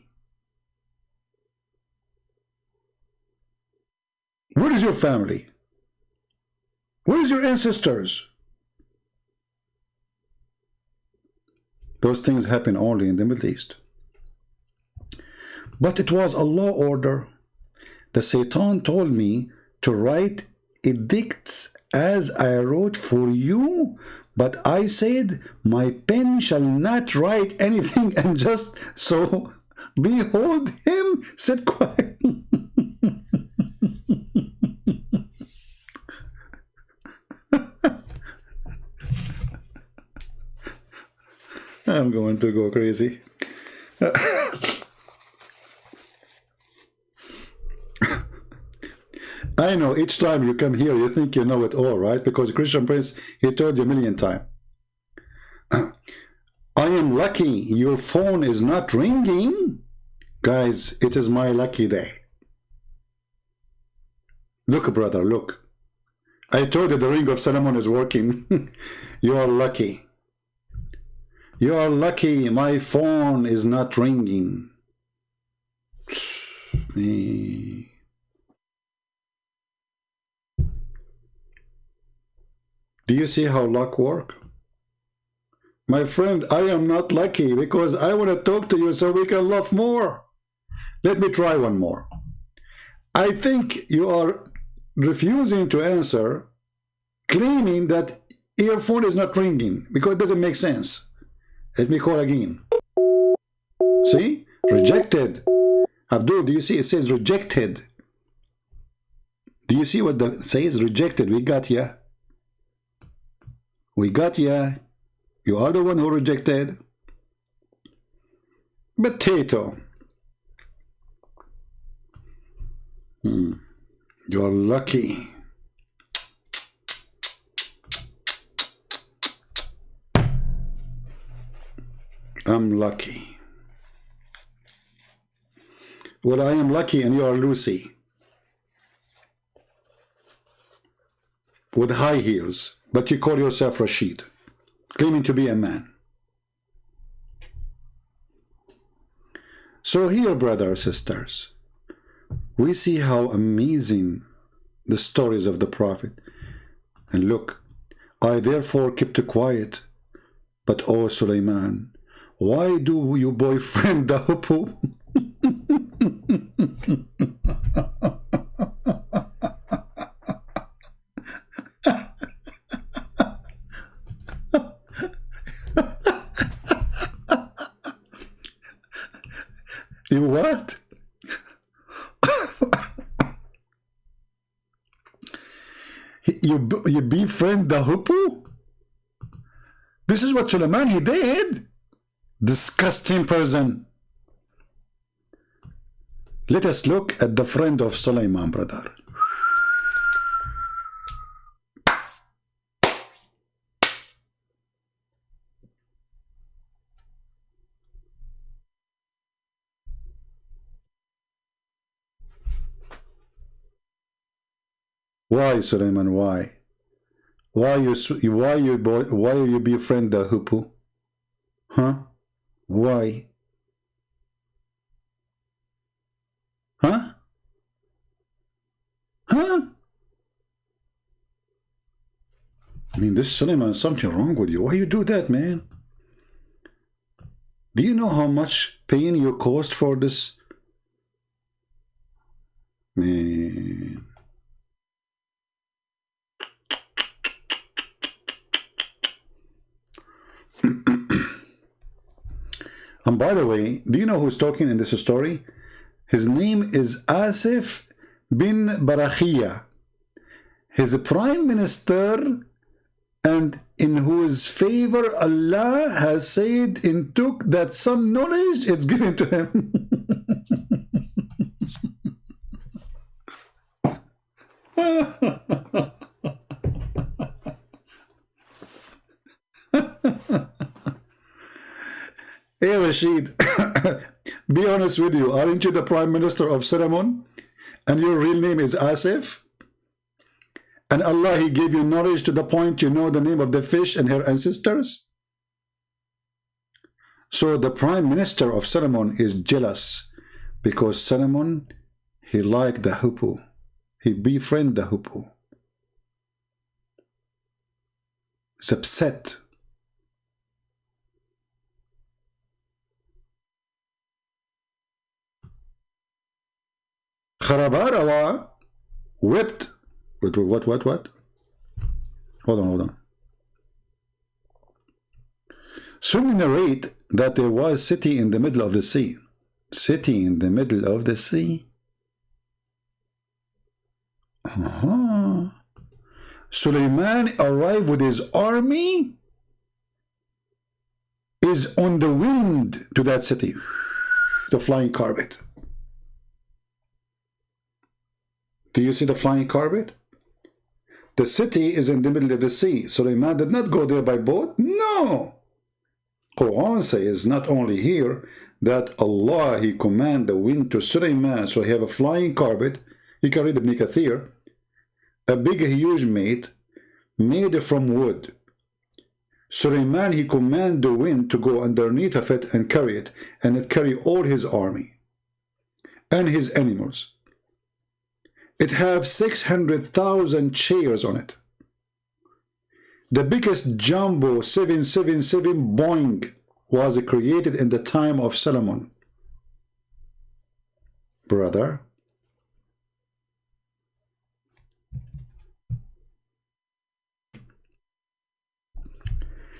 Where is your family? Where is your ancestors?" Those things happen only in the Middle East. But it was Allah's order. The Satan told me to write edicts as I wrote for you, but I said, my pen shall not write anything, and just so behold him sit quiet. I'm going to go crazy. I know each time you come here, you think you know it all, right? Because Christian Prince, he told you a million times. I am lucky your phone is not ringing. Guys, it is my lucky day. Look, brother, look. I told you the ring of Solomon is working. You are lucky. You are lucky my phone is not ringing. Me. Do you see how luck works? My friend, I am not lucky because I want to talk to you so we can laugh more. Let me try one more. I think you are refusing to answer, claiming that your phone is not ringing because it doesn't make sense. Let me call again. See? Rejected. Abdul, do you see it says rejected? Do you see what it says? Rejected. We got ya. We got ya. You are the one who rejected. Potato. You're lucky. I'm lucky. Well, I am lucky and you are Lucy. With high heels, but you call yourself Rashid, claiming to be a man. So here, brothers, sisters, we see how amazing the stories of the Prophet. And look, I therefore kept quiet. But oh, Sulaiman, why do you boyfriend the hippo? You what? You befriend the hippo? This is what Sulaiman he did. Disgusting person. Let us look at the friend of Sulaiman, brother. Why, Sulaiman? Why? Why you befriend the hippo? Huh? Why? Huh? Huh? I mean, this Sulaiman, something wrong with you. Why you do that, man? Do you know how much pain you caused for this? Man. And by the way, do you know who's talking in this story? His name is Asif bin Barakhiya. He's a prime minister, and in whose favor Allah has said and took that some knowledge is given to him. Hey Rashid, be honest with you, aren't you the Prime Minister of Solomon? And your real name is Asif? And Allah, He gave you knowledge to the point you know the name of the fish and her ancestors? So the Prime Minister of Solomon is jealous because Solomon, he liked the hippo. He befriended the hippo. He's upset. Kharabarawa wept. What? Hold on. Some narrate that there was a city in the middle of the sea. City in the middle of the sea? Sulaiman arrived with his army, is on the wind to that city. The flying carpet. Do you see the flying carpet? The city is in the middle of the sea. Sulaiman did not go there by boat. No. Quran says not only here that Allah, He command the wind to Sulaiman, so he have a flying carpet. You can read Ibn Kathir. A big huge mate made from wood. Sulaiman, he command the wind to go underneath of it and carry it. And it carry all his army and his animals. It have 600,000 chairs on it. The biggest jumbo 777 Boeing was created in the time of Solomon. Brother.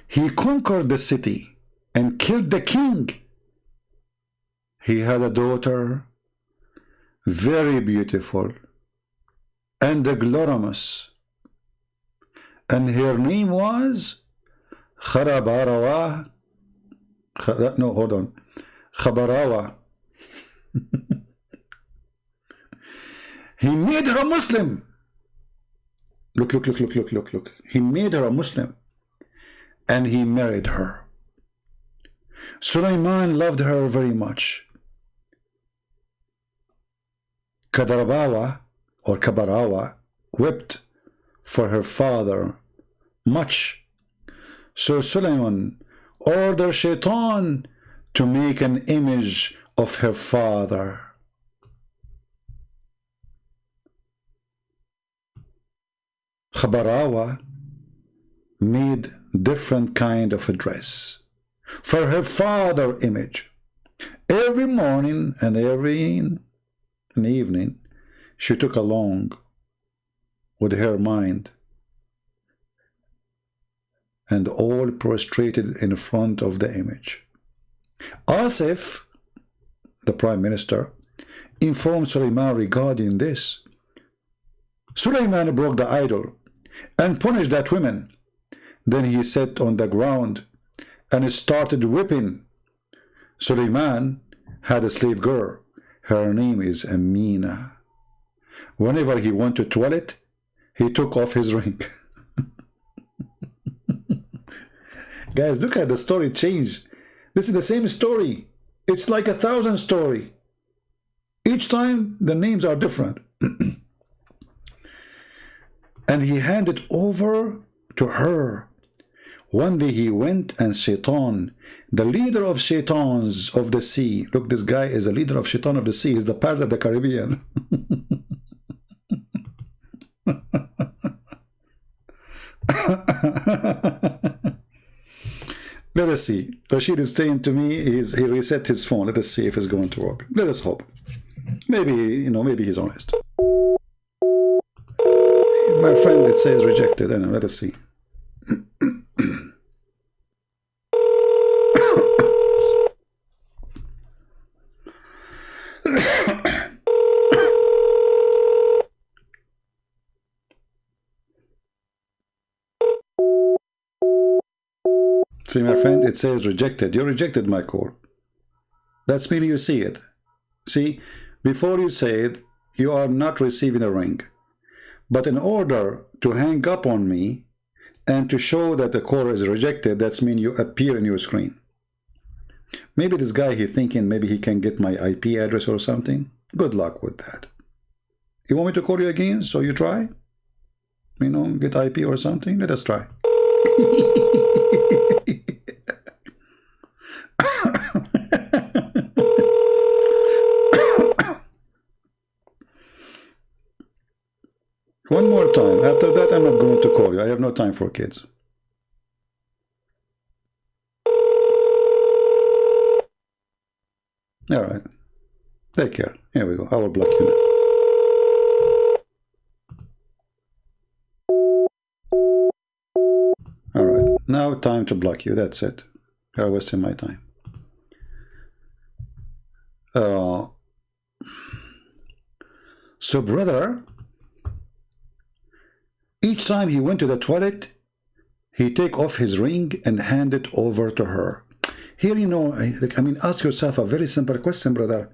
He conquered the city and killed the king. He had a daughter, very beautiful and glorious, and her name was Khabarawa. No, hold on. Khabarawa. He made her a Muslim. Look. He made her a Muslim, and he married her. Sulaiman loved her very much. Kadarabawa or Kabarawa wept for her father much. So Sulaiman ordered Shaitan to make an image of her father. Khabarawa made different kind of a dress for her father image. Every morning and every evening, she took along with her mind and all prostrated in front of the image. Asif, the prime minister, informed Sulaiman regarding this. Sulaiman broke the idol and punished that woman. Then he sat on the ground and started whipping. Sulaiman had a slave girl. Her name is Amina. Whenever he went to toilet, he took off his ring. Guys, look at the story change. This is the same story. It's like 1,000 story. Each time the names are different. And he handed over to her. One day he went and Shaitan, the leader of Shaitans of the sea. Look, this guy is a leader of Shaitan of the sea. He's the part of the Caribbean. Let us see. Rashid is saying to me, he reset his phone. Let us see if it's going to work. Let us hope. Maybe, you know, maybe he's honest. My friend, it says rejected. Anyway, let us see. See, my friend, it says rejected. You rejected my call. That's meaning you see it. See, before you say it, you are not receiving a ring. But in order to hang up on me and to show that the call is rejected, that's mean you appear in your screen. Maybe this guy, he thinking maybe he can get my IP address or something. Good luck with that. You want me to call you again? So you try? You know, get IP or something? Let us try. One more time. After that, I'm not going to call you. I have no time for kids. All right. Take care. Here we go. I will block you now. All right. Now time to block you. That's it. You're wasting my time. So, brother, each time he went to the toilet, he take off his ring and hand it over to her. Here, you know, I mean, ask yourself a very simple question, brother.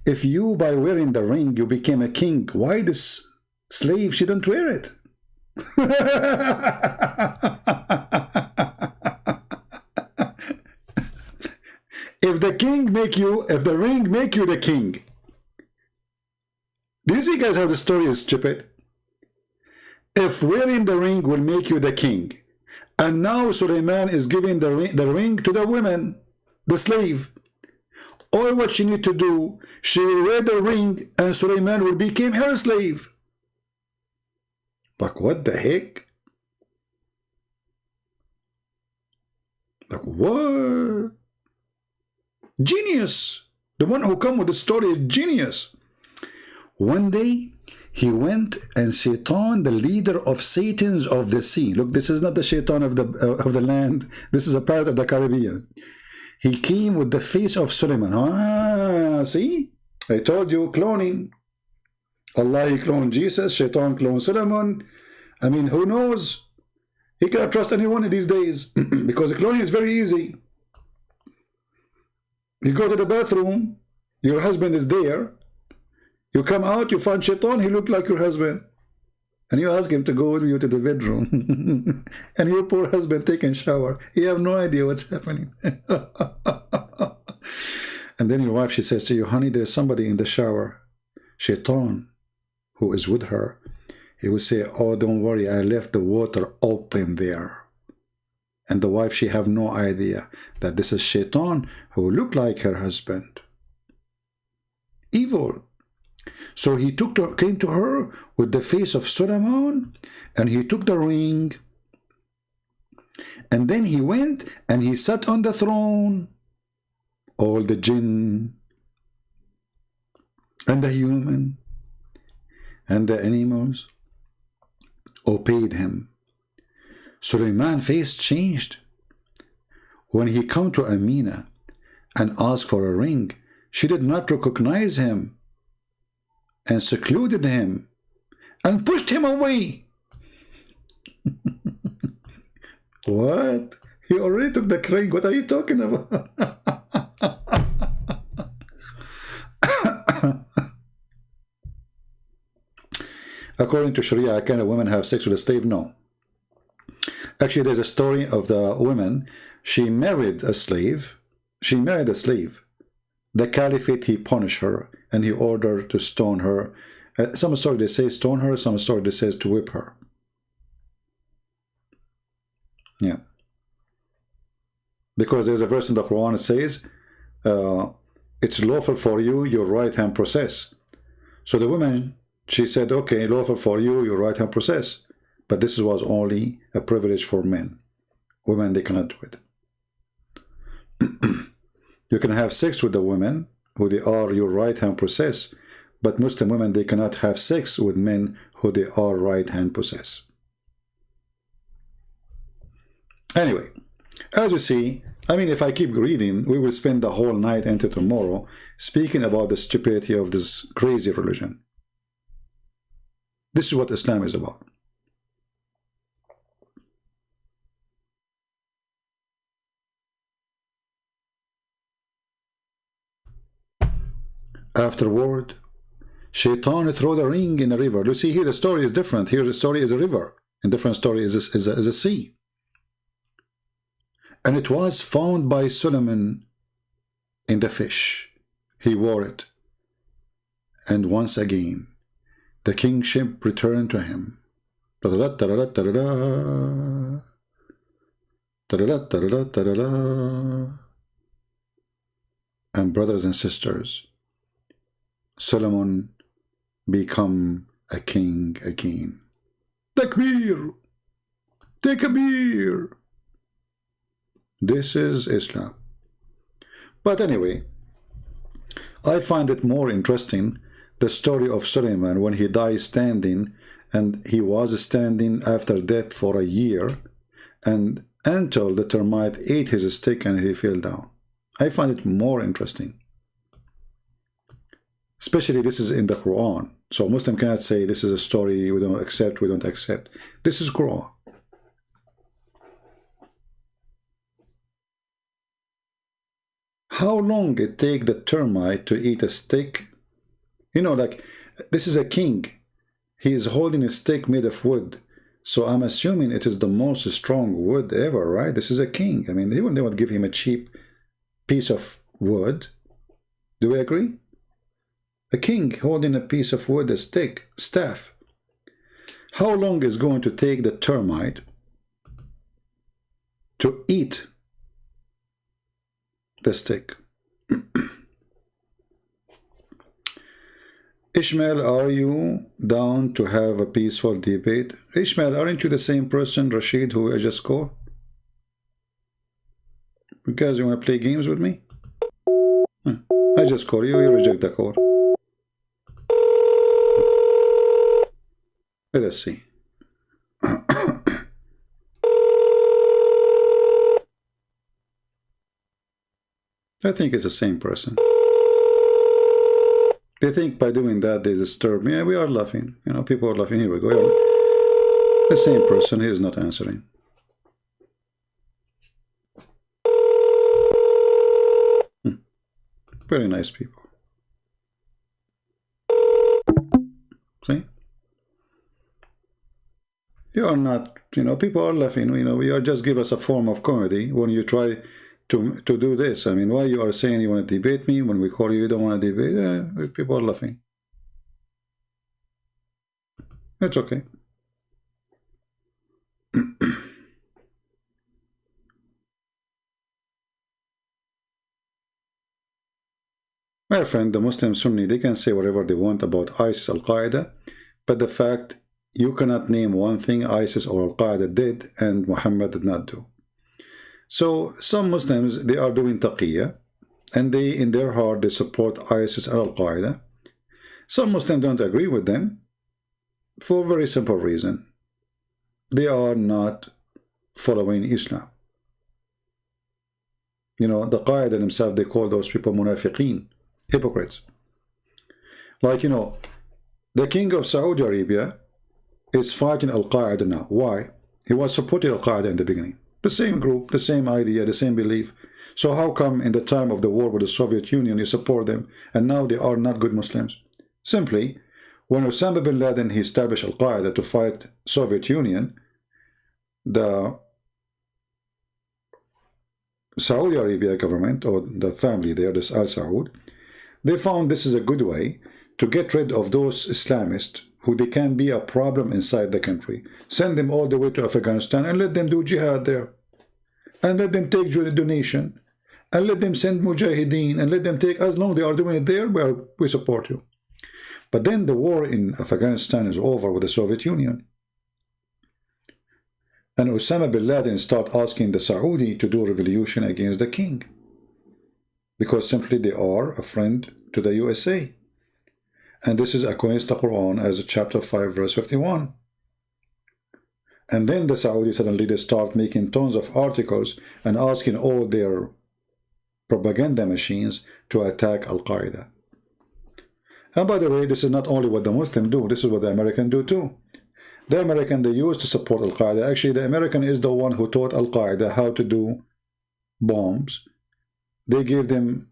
If you, by wearing the ring, you became a king, why this slave shouldn't wear it? If the ring make you the king. Do you see, guys, how the story is stupid? If wearing the ring will make you the king, and now Sulaiman is giving the ring to the woman, the slave, all what she need to do, she will wear the ring and Sulaiman will become her slave. Like, what the heck? Like, what? Genius. The one who come with the story is genius. One day, he went and Shaitan, the leader of Satans of the sea. Look, this is not the Shaitan of the land. This is a part of the Caribbean. He came with the face of Solomon. Ah, see? I told you, cloning. Allah, he cloned Jesus. Shaitan cloned Solomon. I mean, who knows? He cannot trust anyone in these days because the cloning is very easy. You go to the bathroom, your husband is there. You come out, you find Shaitan, he looked like your husband. And you ask him to go with you to the bedroom. And your poor husband taking a shower. You have no idea what's happening. And then your wife, she says to you, honey, there's somebody in the shower. Shaitan, who is with her. He will say, oh, don't worry, I left the water open there. And the wife, she have no idea that this is Shaitan who look like her husband. evil. So he came to her with the face of Solomon, and he took the ring, and then he went and he sat on the throne. All the jinn and the human and the animals obeyed him. Sulaiman's face changed. When he came to Amina and asked for a ring, she did not recognize him and secluded him and pushed him away. What? He already took the ring. What are you talking about? According to Sharia, can a woman have sex with a slave? No. Actually, there's a story of the woman. She married a slave. The caliphate, he punished her, and he ordered to stone her. Some story they say stone her, some story they says to whip her. Yeah. Because there's a verse in the Quran that says, it's lawful for you, your right hand possess. So the woman, she said, okay, lawful for you, your right hand possess. But this was only a privilege for men. Women, they cannot do it. You can have sex with the women who they are your right hand possess, but Muslim women, they cannot have sex with men who they are right hand possess. Anyway, as you see, I mean, if I keep reading, we will spend the whole night into tomorrow speaking about the stupidity of this crazy religion. This is what Islam is about. Afterward, Shaitan threw the ring in a river. You see, here the story is different. Here the story is a river. A different story is a sea. And it was found by Solomon in the fish. He wore it. And once again, the kingship returned to him. And brothers and sisters, Solomon become a king again. Takbir! Takbir! This is Islam. But anyway, I find it more interesting the story of Suleiman when he died standing, and he was standing after death for a year, and until the termite ate his stick and he fell down. I find it more interesting. Especially this is in the Quran. So Muslim cannot say this is a story we don't accept. This is Quran. How long it take the termite to eat a stick? You know, like, this is a king. He is holding a stick made of wood. So I'm assuming it is the most strong wood ever, right? This is a king. I mean, they would give him a cheap piece of wood. Do we agree? A king holding a piece of wood, a stick, staff. How long is going to take the termite to eat the stick? Ishmael, are you down to have a peaceful debate? Ishmael, aren't you the same person, Rashid, who I just called? Because you want to play games with me? I just call you, you reject the call. Let us see. I think it's the same person. They think by doing that they disturb me. We are laughing. You know, people are laughing. Here we go. The same person. He is not answering. Very nice people. See? You are not, you know, people are laughing. You know, you just give us a form of comedy when you try to do this. I mean, why you are saying you want to debate me when we call you don't want to debate? People are laughing. It's okay. My friend, the Muslim Sunni, they can say whatever they want about ISIS, Al-Qaeda, but the fact you cannot name one thing ISIS or Al-Qaeda did and Muhammad did not do. So some Muslims, they are doing taqiyya, and they, in their heart, they support ISIS and Al-Qaeda. Some Muslims don't agree with them for a very simple reason. They are not following Islam. You know, the Qaeda themselves, they call those people munafiqeen, hypocrites. Like, you know, the king of Saudi Arabia is fighting Al-Qaeda now. Why? He was supporting Al-Qaeda in the beginning. The same group, the same idea, the same belief. So how come in the time of the war with the Soviet Union you support them and now they are not good Muslims? Simply, when Osama bin Laden he established Al-Qaeda to fight Soviet Union, the Saudi Arabia government, or the family there, this Al Saud, they found this is a good way to get rid of those Islamists who they can be a problem inside the country. Send them all the way to Afghanistan and let them do jihad there. And let them take donation. And let them send mujahideen. And let them take, as long as they are doing it there, we support you. But then the war in Afghanistan is over with the Soviet Union. And Osama bin Laden start asking the Saudi to do revolution against the king. Because simply they are a friend to the USA. And this is against the Quran as chapter 5 verse 51. And then the Saudi suddenly they start making tons of articles and asking all their propaganda machines to attack Al-Qaeda. And by the way, this is not only what the Muslims do, this is what the Americans do too. The American, they used to support Al-Qaeda. Actually, the American is the one who taught Al-Qaeda how to do bombs. They gave them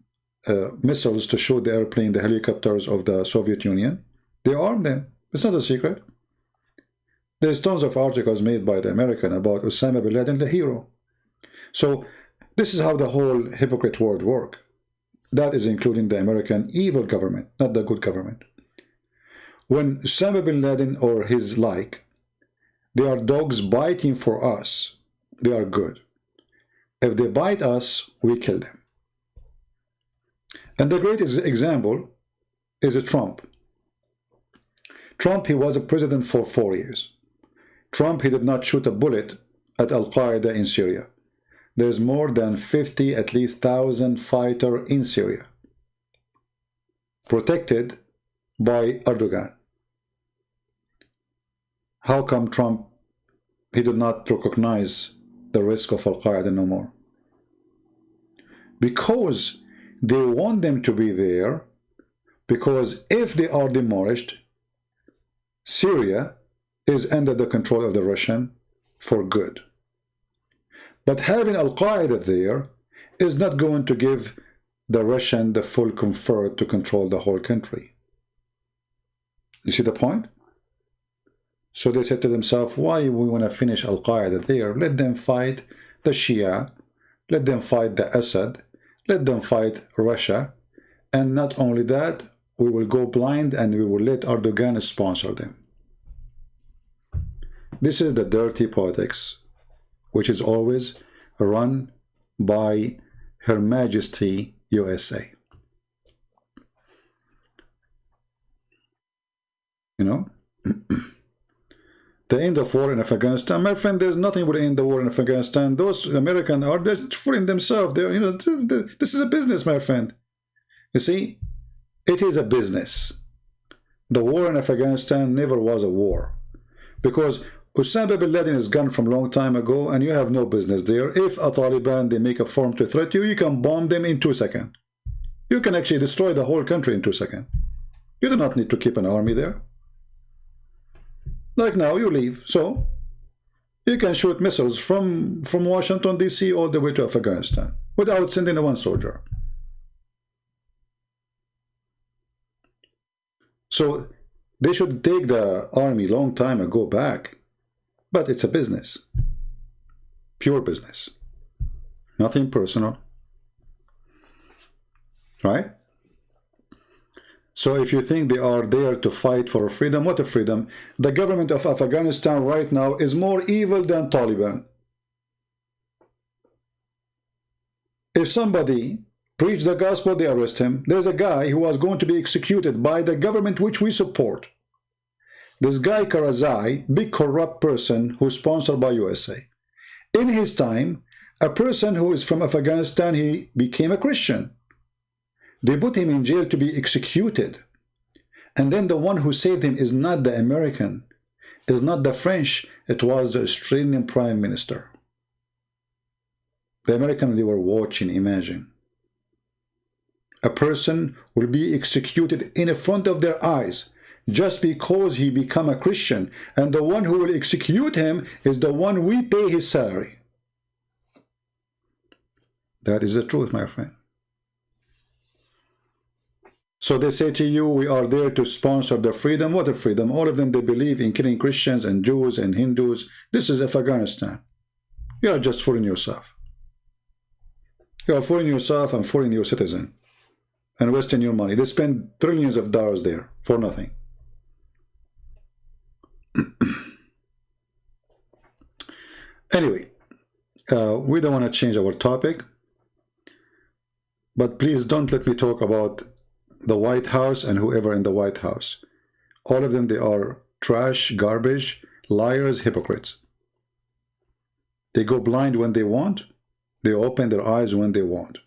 missiles to shoot the airplane, the helicopters of the Soviet Union. They armed them. It's not a secret. There's tons of articles made by the American about Osama bin Laden, the hero. So this is how the whole hypocrite world works. That is including the American evil government, not the good government. When Osama bin Laden or his like, they are dogs biting for us, they are good. If they bite us, we kill them. And the greatest example is Trump. Trump, he was a president for 4 years. Trump, he did not shoot a bullet at Al-Qaeda in Syria. There's more than 50, at least 1,000 fighters in Syria, protected by Erdogan. How come Trump, he did not recognize the risk of Al-Qaeda no more? Because they want them to be there, because if they are demolished, Syria is under the control of the Russian for good. But having Al-Qaeda there is not going to give the Russian the full comfort to control the whole country. You see the point? So they said to themselves, why we want to finish Al-Qaeda there? Let them fight the Shia, let them fight the Assad, let them fight Russia, and not only that, we will go blind and we will let Erdogan sponsor them. This is the dirty politics, which is always run by Her Majesty USA. You know? The end of war in Afghanistan, my friend, there's nothing would end the war in Afghanistan. Those Americans are just fooling themselves. They're, you know, this is a business, my friend. You see, it is a business. The war in Afghanistan never was a war, because Osama bin Laden is gone from a long time ago, and you have no business there. If a Taliban they make a form to threat you, you can bomb them in 2 seconds. You can actually destroy the whole country in 2 seconds. You do not need to keep an army there. Like now, you leave, so you can shoot missiles from Washington, D.C. all the way to Afghanistan without sending one soldier. So they should take the army long time ago back, but it's a business, pure business, nothing personal, right? So if you think they are there to fight for freedom, what a freedom? The government of Afghanistan right now is more evil than Taliban. If somebody preach the gospel, they arrest him. There's a guy who was going to be executed by the government which we support. This guy Karzai, big corrupt person who's sponsored by USA. In his time, a person who is from Afghanistan, he became a Christian. They put him in jail to be executed. And then the one who saved him is not the American, is not the French, it was the Australian Prime Minister. The American, they were watching, imagine. A person will be executed in front of their eyes just because he become a Christian, and the one who will execute him is the one we pay his salary. That is the truth, my friend. So they say to you, we are there to sponsor the freedom. What a freedom? All of them, they believe in killing Christians and Jews and Hindus. This is Afghanistan. You are just fooling yourself. You are fooling yourself and fooling your citizen and wasting your money. They spend trillions of dollars there for nothing. Anyway, we don't want to change our topic, but please don't let me talk about the White House and whoever in the White House. All of them, they are trash, garbage, liars, hypocrites. They go blind when they want. They open their eyes when they want.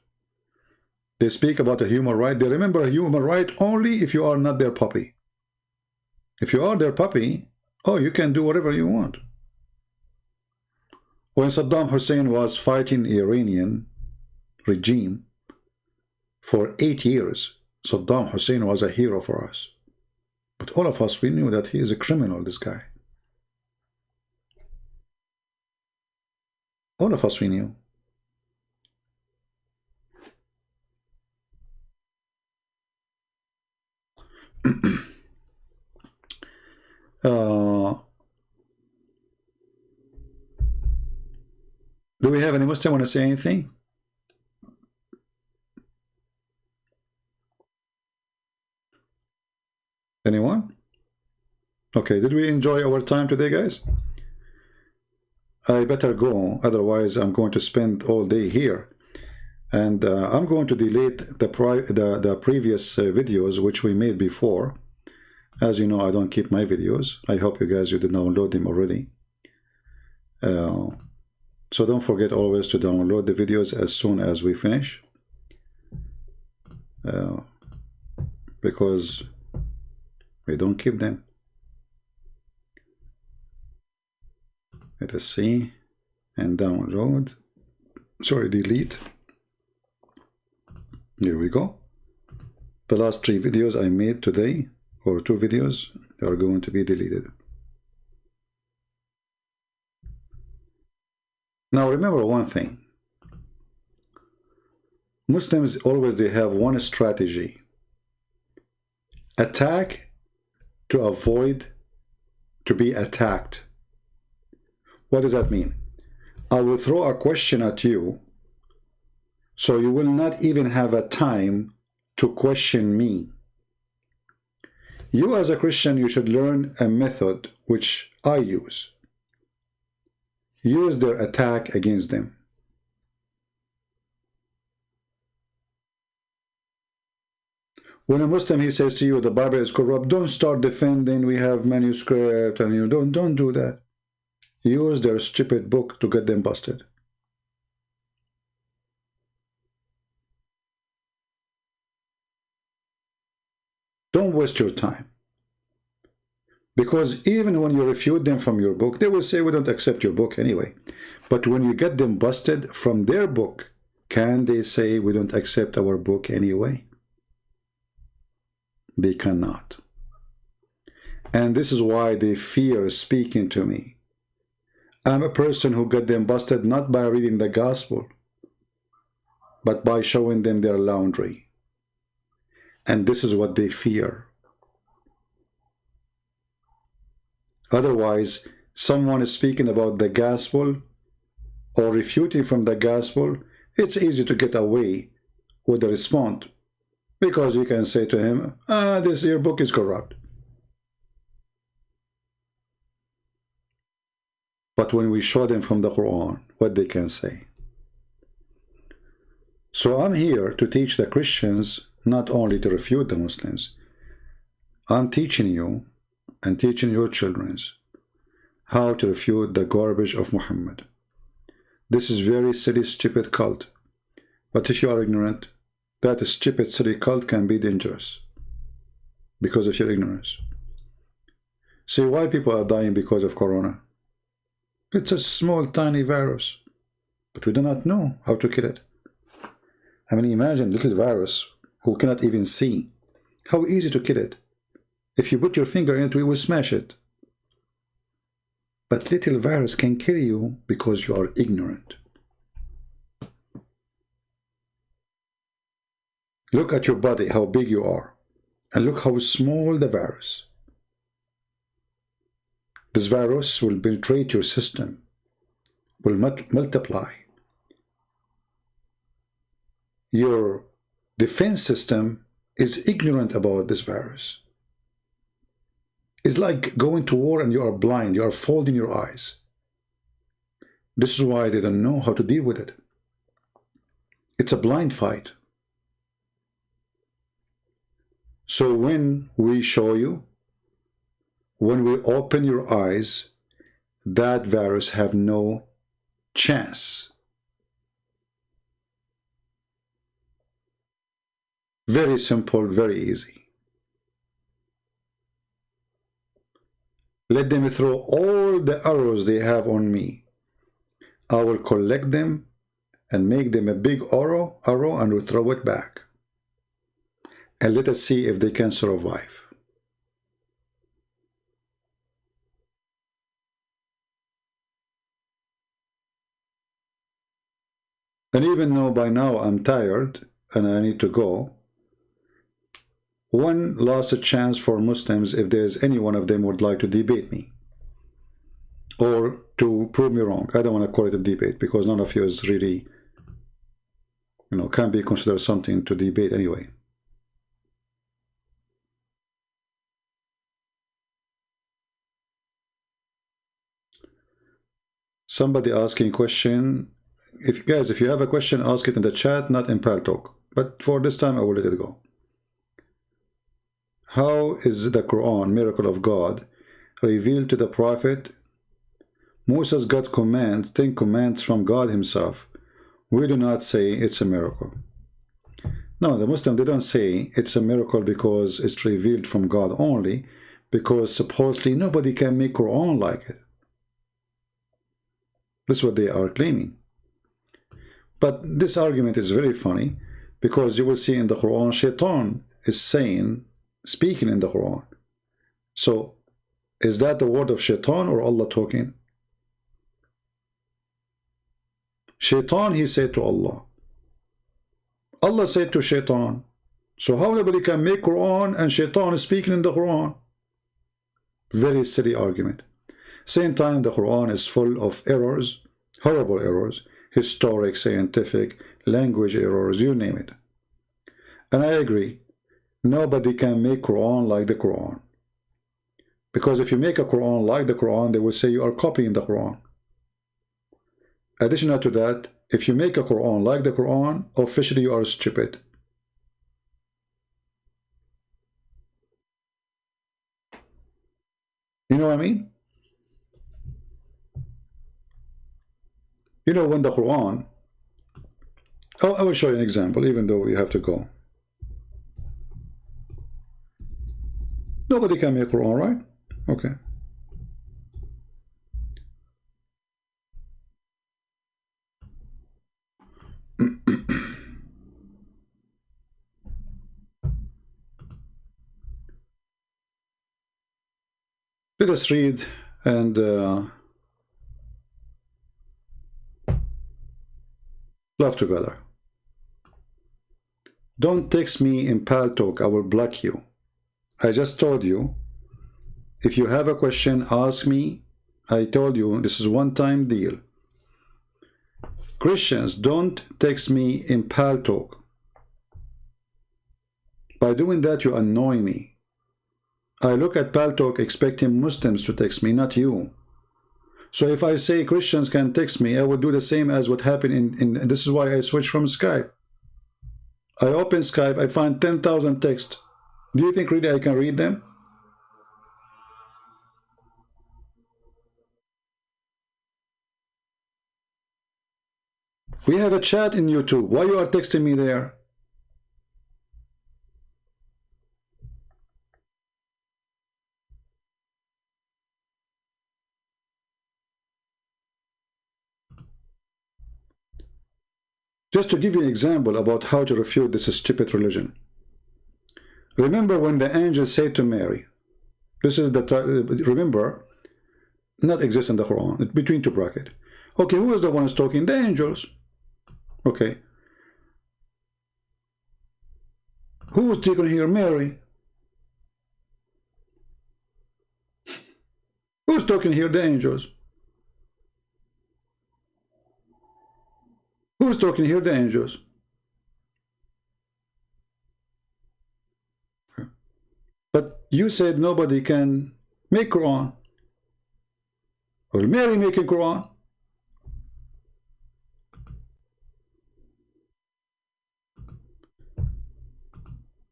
They speak about a human right. They remember a human right only if you are not their puppy. If you are their puppy, oh, you can do whatever you want. When Saddam Hussein was fighting the Iranian regime for 8 years, Saddam Hussein was a hero for us. But all of us, we knew that he is a criminal, this guy. All of us, we knew. Do we have any Muslim want to say anything? Anyone? Okay, did we enjoy our time today, guys? I better go, otherwise I'm going to spend all day here. And I'm going to delete the previous videos which we made before. As you know, I don't keep my videos. I hope you guys, you did download them already. So don't forget always to download the videos as soon as we finish. Because we don't keep them. Let us see. And download. Sorry, delete. Here we go. The last 3 videos I made today, or 2 videos, are going to be deleted. Now remember one thing. Muslims always, they have one strategy. Attack to avoid to be attacked. What does that mean? I will throw a question at you, so you will not even have a time to question me. You as a Christian, you should learn a method which I use. Use their attack against them. When a Muslim, he says to you, the Bible is corrupt, don't start defending, we have manuscript, and you don't do that. Use their stupid book to get them busted. Don't waste your time. Because even when you refute them from your book, they will say, we don't accept your book anyway. But when you get them busted from their book, can they say, we don't accept our book anyway? They cannot. And this is why they fear speaking to me. I'm a person who got them busted not by reading the gospel, but by showing them their laundry. And this is what they fear. Otherwise, someone is speaking about the gospel or refuting from the gospel, it's easy to get away with a response, because you can say to him, your book is corrupt. But when we show them from the Quran, what they can say. So I'm here to teach the Christians, not only to refute the Muslims. I'm teaching you and teaching your children how to refute the garbage of Muhammad. This is very silly, stupid cult. But if you are ignorant, that stupid, silly cult can be dangerous because of your ignorance. See why people are dying because of Corona? It's a small, tiny virus, but we do not know how to kill it. I mean, imagine little virus who cannot even see. How easy to kill it. If you put your finger in it, we will smash it. But little virus can kill you because you are ignorant. Look at your body, how big you are, and look how small the virus. This virus will penetrate your system, will multiply. Your defense system is ignorant about this virus. It's like going to war and you are blind, you are folding your eyes. This is why they don't know how to deal with it. It's a blind fight. So when we show you, when we open your eyes, that virus have no chance. Very simple, very easy. Let them throw all the arrows they have on me. I will collect them and make them a big arrow and will throw it back. And let us see if they can survive. And even though by now I'm tired and I need to go, one last chance for Muslims, if there's any one of them would like to debate me or to prove me wrong. I don't want to call it a debate because none of you is really, can be considered something to debate anyway. Somebody asking question. If you have a question, ask it in the chat, not in Pal Talk. But for this time, I will let it go. How is the Quran, miracle of God, revealed to the Prophet? Moses got commands, 10 commands from God himself. We do not say it's a miracle. No, the Muslims, they don't say it's a miracle because it's revealed from God only, because supposedly nobody can make Quran like it. That's what they are claiming. But this argument is very funny because you will see in the Quran, Shaitan is speaking in the Quran. So, is that the word of Shaitan or Allah talking? Shaitan, he said to Allah. Allah said to Shaitan. So how nobody can make Quran and Shaitan is speaking in the Quran? Very silly argument. Same time, the Quran is full of errors, horrible errors, historic, scientific, language errors, you name it. And I agree, nobody can make Quran like the Quran. Because if you make a Quran like the Quran, they will say you are copying the Quran. Additional to that, if you make a Quran like the Quran, officially you are stupid. You know what I mean? You know, when the Quran, I will show you an example, even though we have to go. Nobody can make Quran, right? Okay. Let us read and laugh together. Don't text me in Pal Talk, I will block you. I just told you, if you have a question, ask me. I told you, this is one-time deal. Christians, don't text me in Pal Talk. By doing that, you annoy me. I look at Pal Talk expecting Muslims to text me, not you. So if I say Christians can text me, I will do the same as what happened in this is why I switched from Skype. I open Skype, I find 10,000 texts. Do you think really I can read them? We have a chat in YouTube. Why you are texting me there? Just to give you an example about how to refute this stupid religion. Remember when the angel said to Mary, this is the, remember, not exist in the Quran, it's between two brackets. Okay, who is the one who's talking? The angels. Okay. Who was taken here? Mary. Who's talking here? The angels. Who's talking here? The angels. But you said nobody can make Quran. Or Mary making Quran.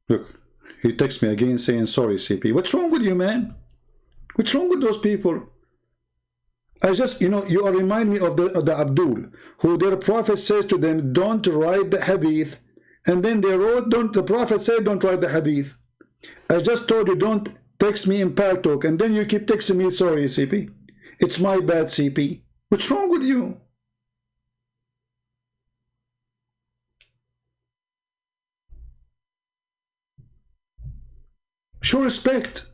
Look, he texts me again saying, sorry, CP. What's wrong with you, man? What's wrong with those people? I just, you know, you are remind me of the Abdul, who their prophet says to them, don't write the hadith. And then they wrote, the prophet said, don't write the hadith. I just told you, don't text me in Paltalk. And then you keep texting me, sorry, CP. It's my bad, CP. What's wrong with you? Show respect.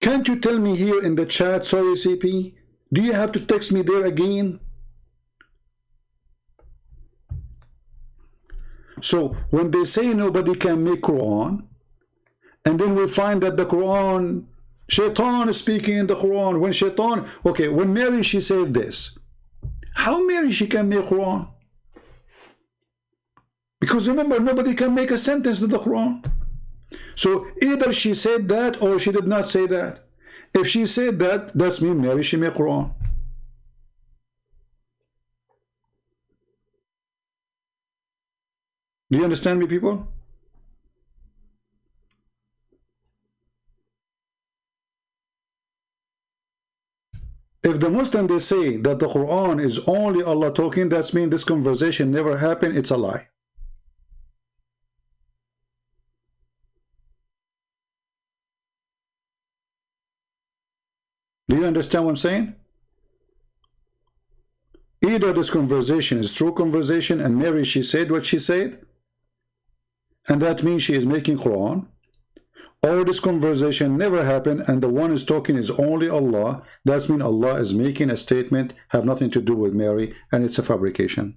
Can't you tell me here in the chat, sorry, CP? Do you have to text me there again? So when they say nobody can make Quran, and then we find that the Quran, Shaitan is speaking in the Quran. When Shaitan, okay, when Mary, she said this. How Mary, she can make Quran? Because remember, nobody can make a sentence to the Quran. So either she said that or she did not say that. If she said that, that's mean Mary, she made Quran. Do you understand me, people? If the Muslim, they say that the Quran is only Allah talking, that's mean this conversation never happened, it's a lie. Do you understand what I'm saying? Either this conversation is true conversation and Mary, she said what she said, and that means she is making Quran, or this conversation never happened and the one is talking is only Allah, that means Allah is making a statement, have nothing to do with Mary, and it's a fabrication.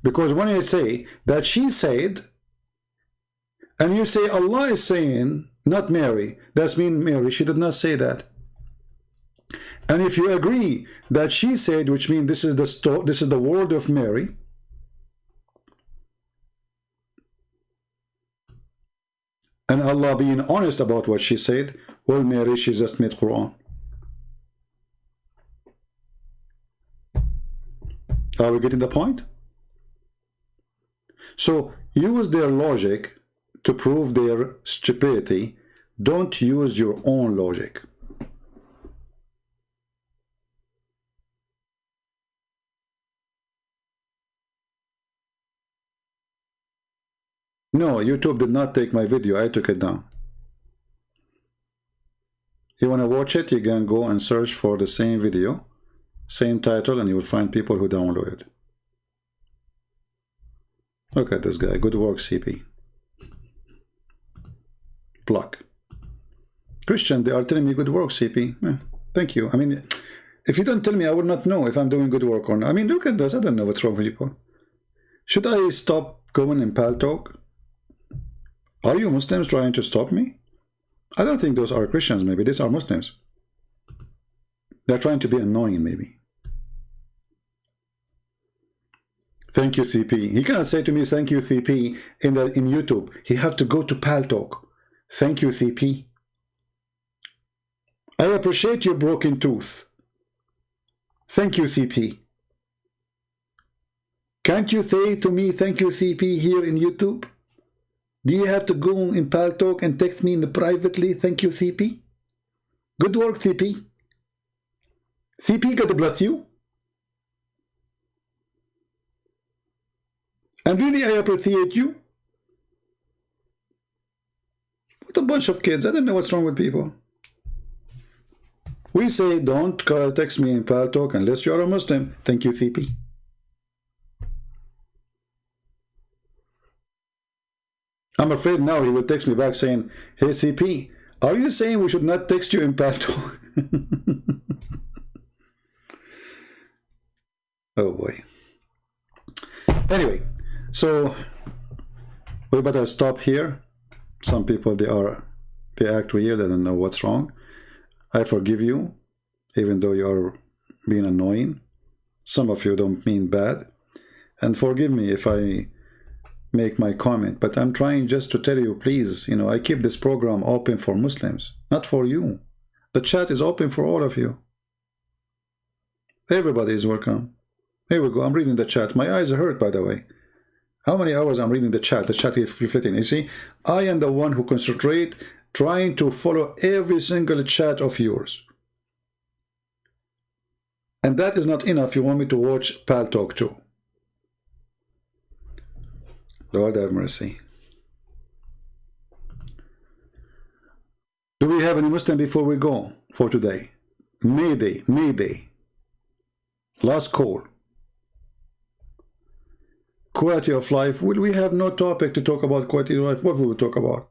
Because when you say that she said, and you say Allah is saying, not Mary, that means Mary, she did not say that. And if you agree that she said, which means this is the word of Mary, and Allah being honest about what she said, well, Mary, she just made Quran. Are we getting the point? So use their logic to prove their stupidity. Don't use your own logic. No, YouTube did not take my video. I took it down. You want to watch it? You can go and search for the same video, same title, and you will find people who download it. Look at this guy. Good work, CP. Block. Christian, they are telling me good work, CP. Thank you. I mean, if you don't tell me, I would not know if I'm doing good work or not. I mean, look at this. I don't know what's wrong with people. Should I stop going in Paltalk? Are you Muslims trying to stop me? I don't think those are Christians, maybe. These are Muslims. They're trying to be annoying, maybe. Thank you, CP. He cannot say to me, thank you, CP, in YouTube. He have to go to Paltalk. Thank you, CP. I appreciate your broken tooth. Thank you, CP. Can't you say to me, thank you, CP, here in YouTube? Do you have to go in Pal Talk and text me in the privately, thank you, CP? Good work, CP. CP, God bless you. And really, I appreciate you. What a bunch of kids. I don't know what's wrong with people. We say, don't text me in Pal Talk unless you're a Muslim. Thank you, CP. I'm afraid now he will text me back saying, hey, CP, are you saying we should not text you in Pal Talk? Oh, boy. Anyway, so we better stop here. Some people, they act weird. They don't know what's wrong. I forgive you, even though you are being annoying. Some of you don't mean bad. And forgive me if I make my comment. But I'm trying just to tell you, please, you know, I keep this program open for Muslims, not for you. The chat is open for all of you. Everybody is welcome. Here we go. I'm reading the chat. My eyes are hurt, by the way. How many hours I'm reading the chat? The chat is reflecting. You see, I am the one who concentrate, trying to follow every single chat of yours. And that is not enough. You want me to watch Pal Talk too. Lord have mercy. Do we have any Muslim before we go for today? Mayday, Mayday. Last call. Quality of life. Will we have no topic to talk about quality of life? What will we talk about?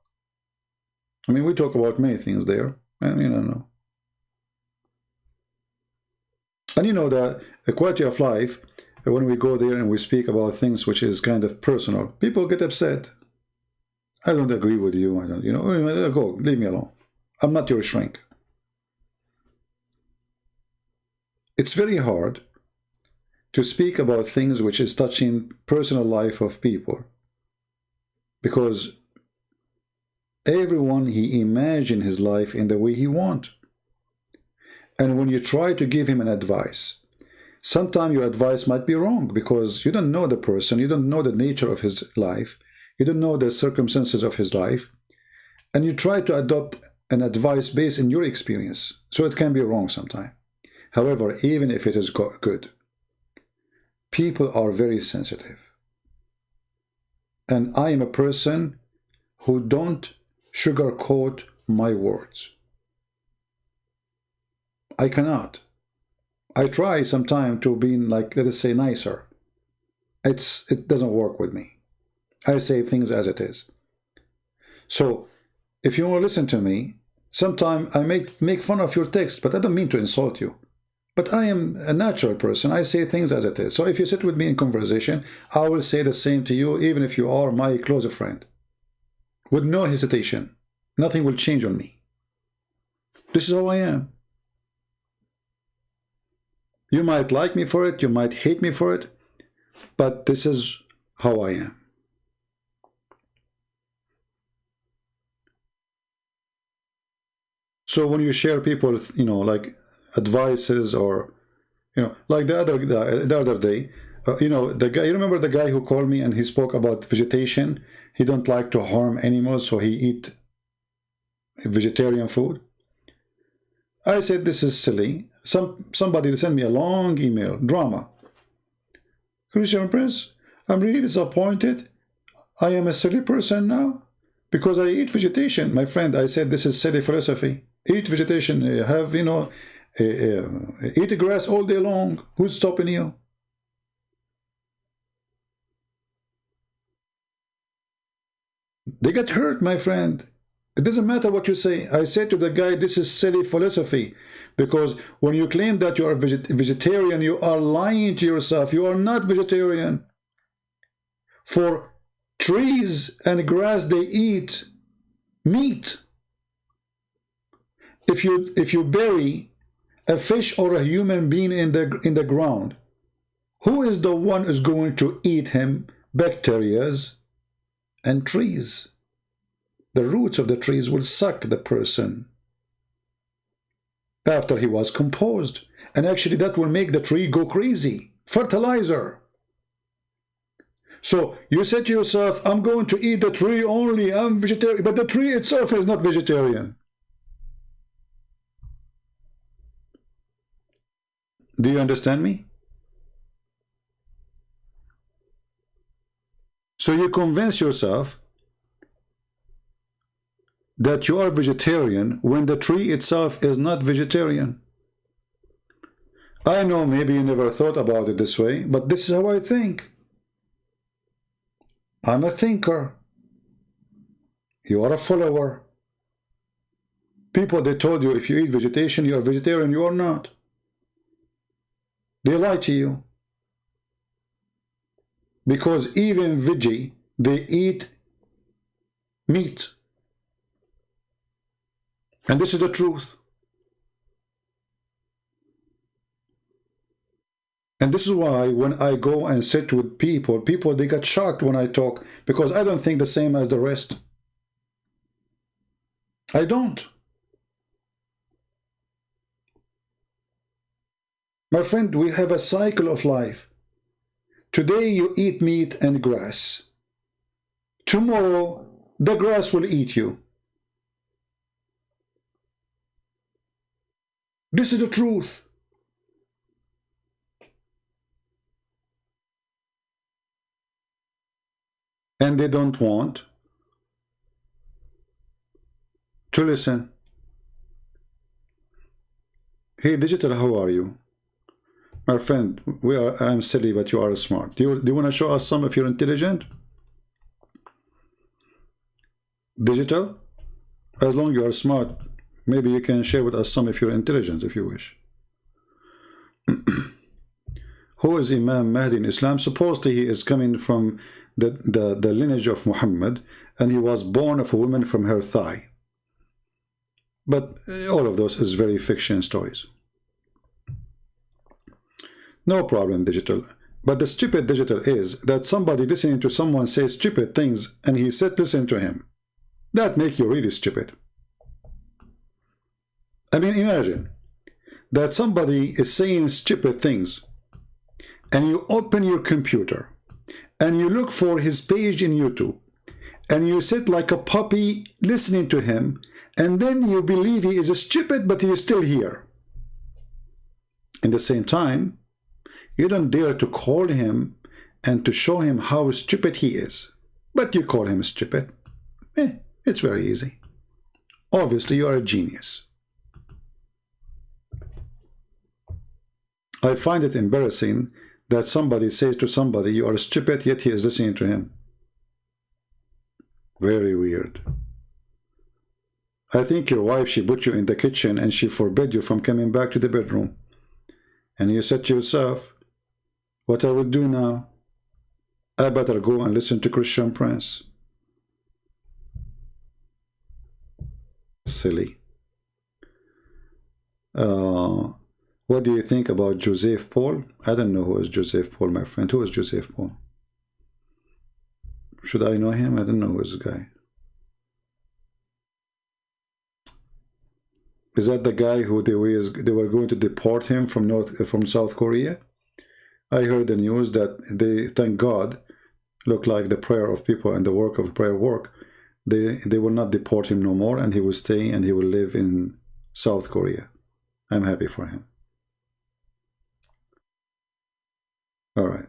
I mean, we talk about many things there. I mean, I don't know. And you know that the quality of life, when we go there and we speak about things which is kind of personal, people get upset. I don't agree with you. I don't, you know, go, leave me alone. I'm not your shrink. It's very hard to speak about things which is touching personal life of people, because everyone, he imagine his life in the way he want. And when you try to give him an advice, sometimes your advice might be wrong, because you don't know the person, you don't know the nature of his life, you don't know the circumstances of his life, and you try to adopt an advice based in your experience, so it can be wrong sometimes. However, even if it is good, people are very sensitive. And I am a person who don't sugarcoat my words. I cannot. I try sometimes to be like, let us say, nicer. It doesn't work with me. I say things as it is. So if you want to listen to me, sometimes I make fun of your text, but I don't mean to insult you. But I am a natural person. I say things as it is. So if you sit with me in conversation, I will say the same to you, even if you are my closer friend. With no hesitation. Nothing will change on me. This is how I am. You might like me for it, you might hate me for it, but this is how I am. So when you share people, you know, like advices, or, you know, like the other day, you know, the guy, you remember the guy who called me and he spoke about vegetation? He don't like to harm animals, so he eat vegetarian food. I said, this is silly. Somebody sent me a long email, drama. Christian Prince, I'm really disappointed. I am a silly person now because I eat vegetation. My friend, I said, this is silly philosophy. Eat vegetation, have, you know, eat grass all day long. Who's stopping you? They get hurt, my friend. It doesn't matter what you say. I said to the guy, this is silly philosophy. Because when you claim that you are vegetarian, you are lying to yourself. You are not vegetarian. For trees and grass, they eat meat. If you bury a fish or a human being in the ground, who is the one who's going to eat him? Bacteria and trees. The roots of the trees will suck the person after he was composed. And actually that will make the tree go crazy. Fertilizer. So you said to yourself, I'm going to eat the tree only, I'm vegetarian, but the tree itself is not vegetarian. Do you understand me? So you convince yourself that you are vegetarian when the tree itself is not vegetarian. I know maybe you never thought about it this way, but this is how I think. I'm a thinker. You are a follower. People, they told you if you eat vegetation, you are vegetarian. You are not. They lie to you. Because even veggie, they eat meat. And this is the truth. And this is why when I go and sit with people, they get shocked when I talk, because I don't think the same as the rest. I don't. My friend, we have a cycle of life. Today you eat meat and grass. Tomorrow the grass will eat you. This is the truth. And they don't want to listen. Hey, Digital, how are you? My friend, I'm silly, but you are smart. Do you want to show us some if you're intelligent? Digital? As long as you are smart, maybe you can share with us some if you're intelligent, if you wish. Who is Imam Mahdi in Islam? Supposedly he is coming from the lineage of Muhammad, and he was born of a woman from her thigh. But all of those is very fiction stories. No problem, Digital. But the stupid, Digital, is that somebody listening to someone say stupid things and he said listen to him. That make you really stupid. I mean, imagine that somebody is saying stupid things and you open your computer and you look for his page in YouTube and you sit like a puppy listening to him, and then you believe he is stupid, but he is still here. In the same time, you don't dare to call him and to show him how stupid he is, but you call him stupid. It's very easy. Obviously, you are a genius. I find it embarrassing that somebody says to somebody, you are stupid, yet he is listening to him. Very weird. I think your wife, she put you in the kitchen and she forbade you from coming back to the bedroom. And you said to yourself, what I will do now? I better go and listen to Christian Prince. Silly. What do you think about Joseph Paul? I don't know who is Joseph Paul, my friend. Who is Joseph Paul? Should I know him? I don't know who is this guy. Is that the guy who they were going to deport him from South Korea? I heard the news that they, thank God, look like the prayer of people and the work of prayer work. They will not deport him no more, and he will stay and he will live in South Korea. I'm happy for him. All right.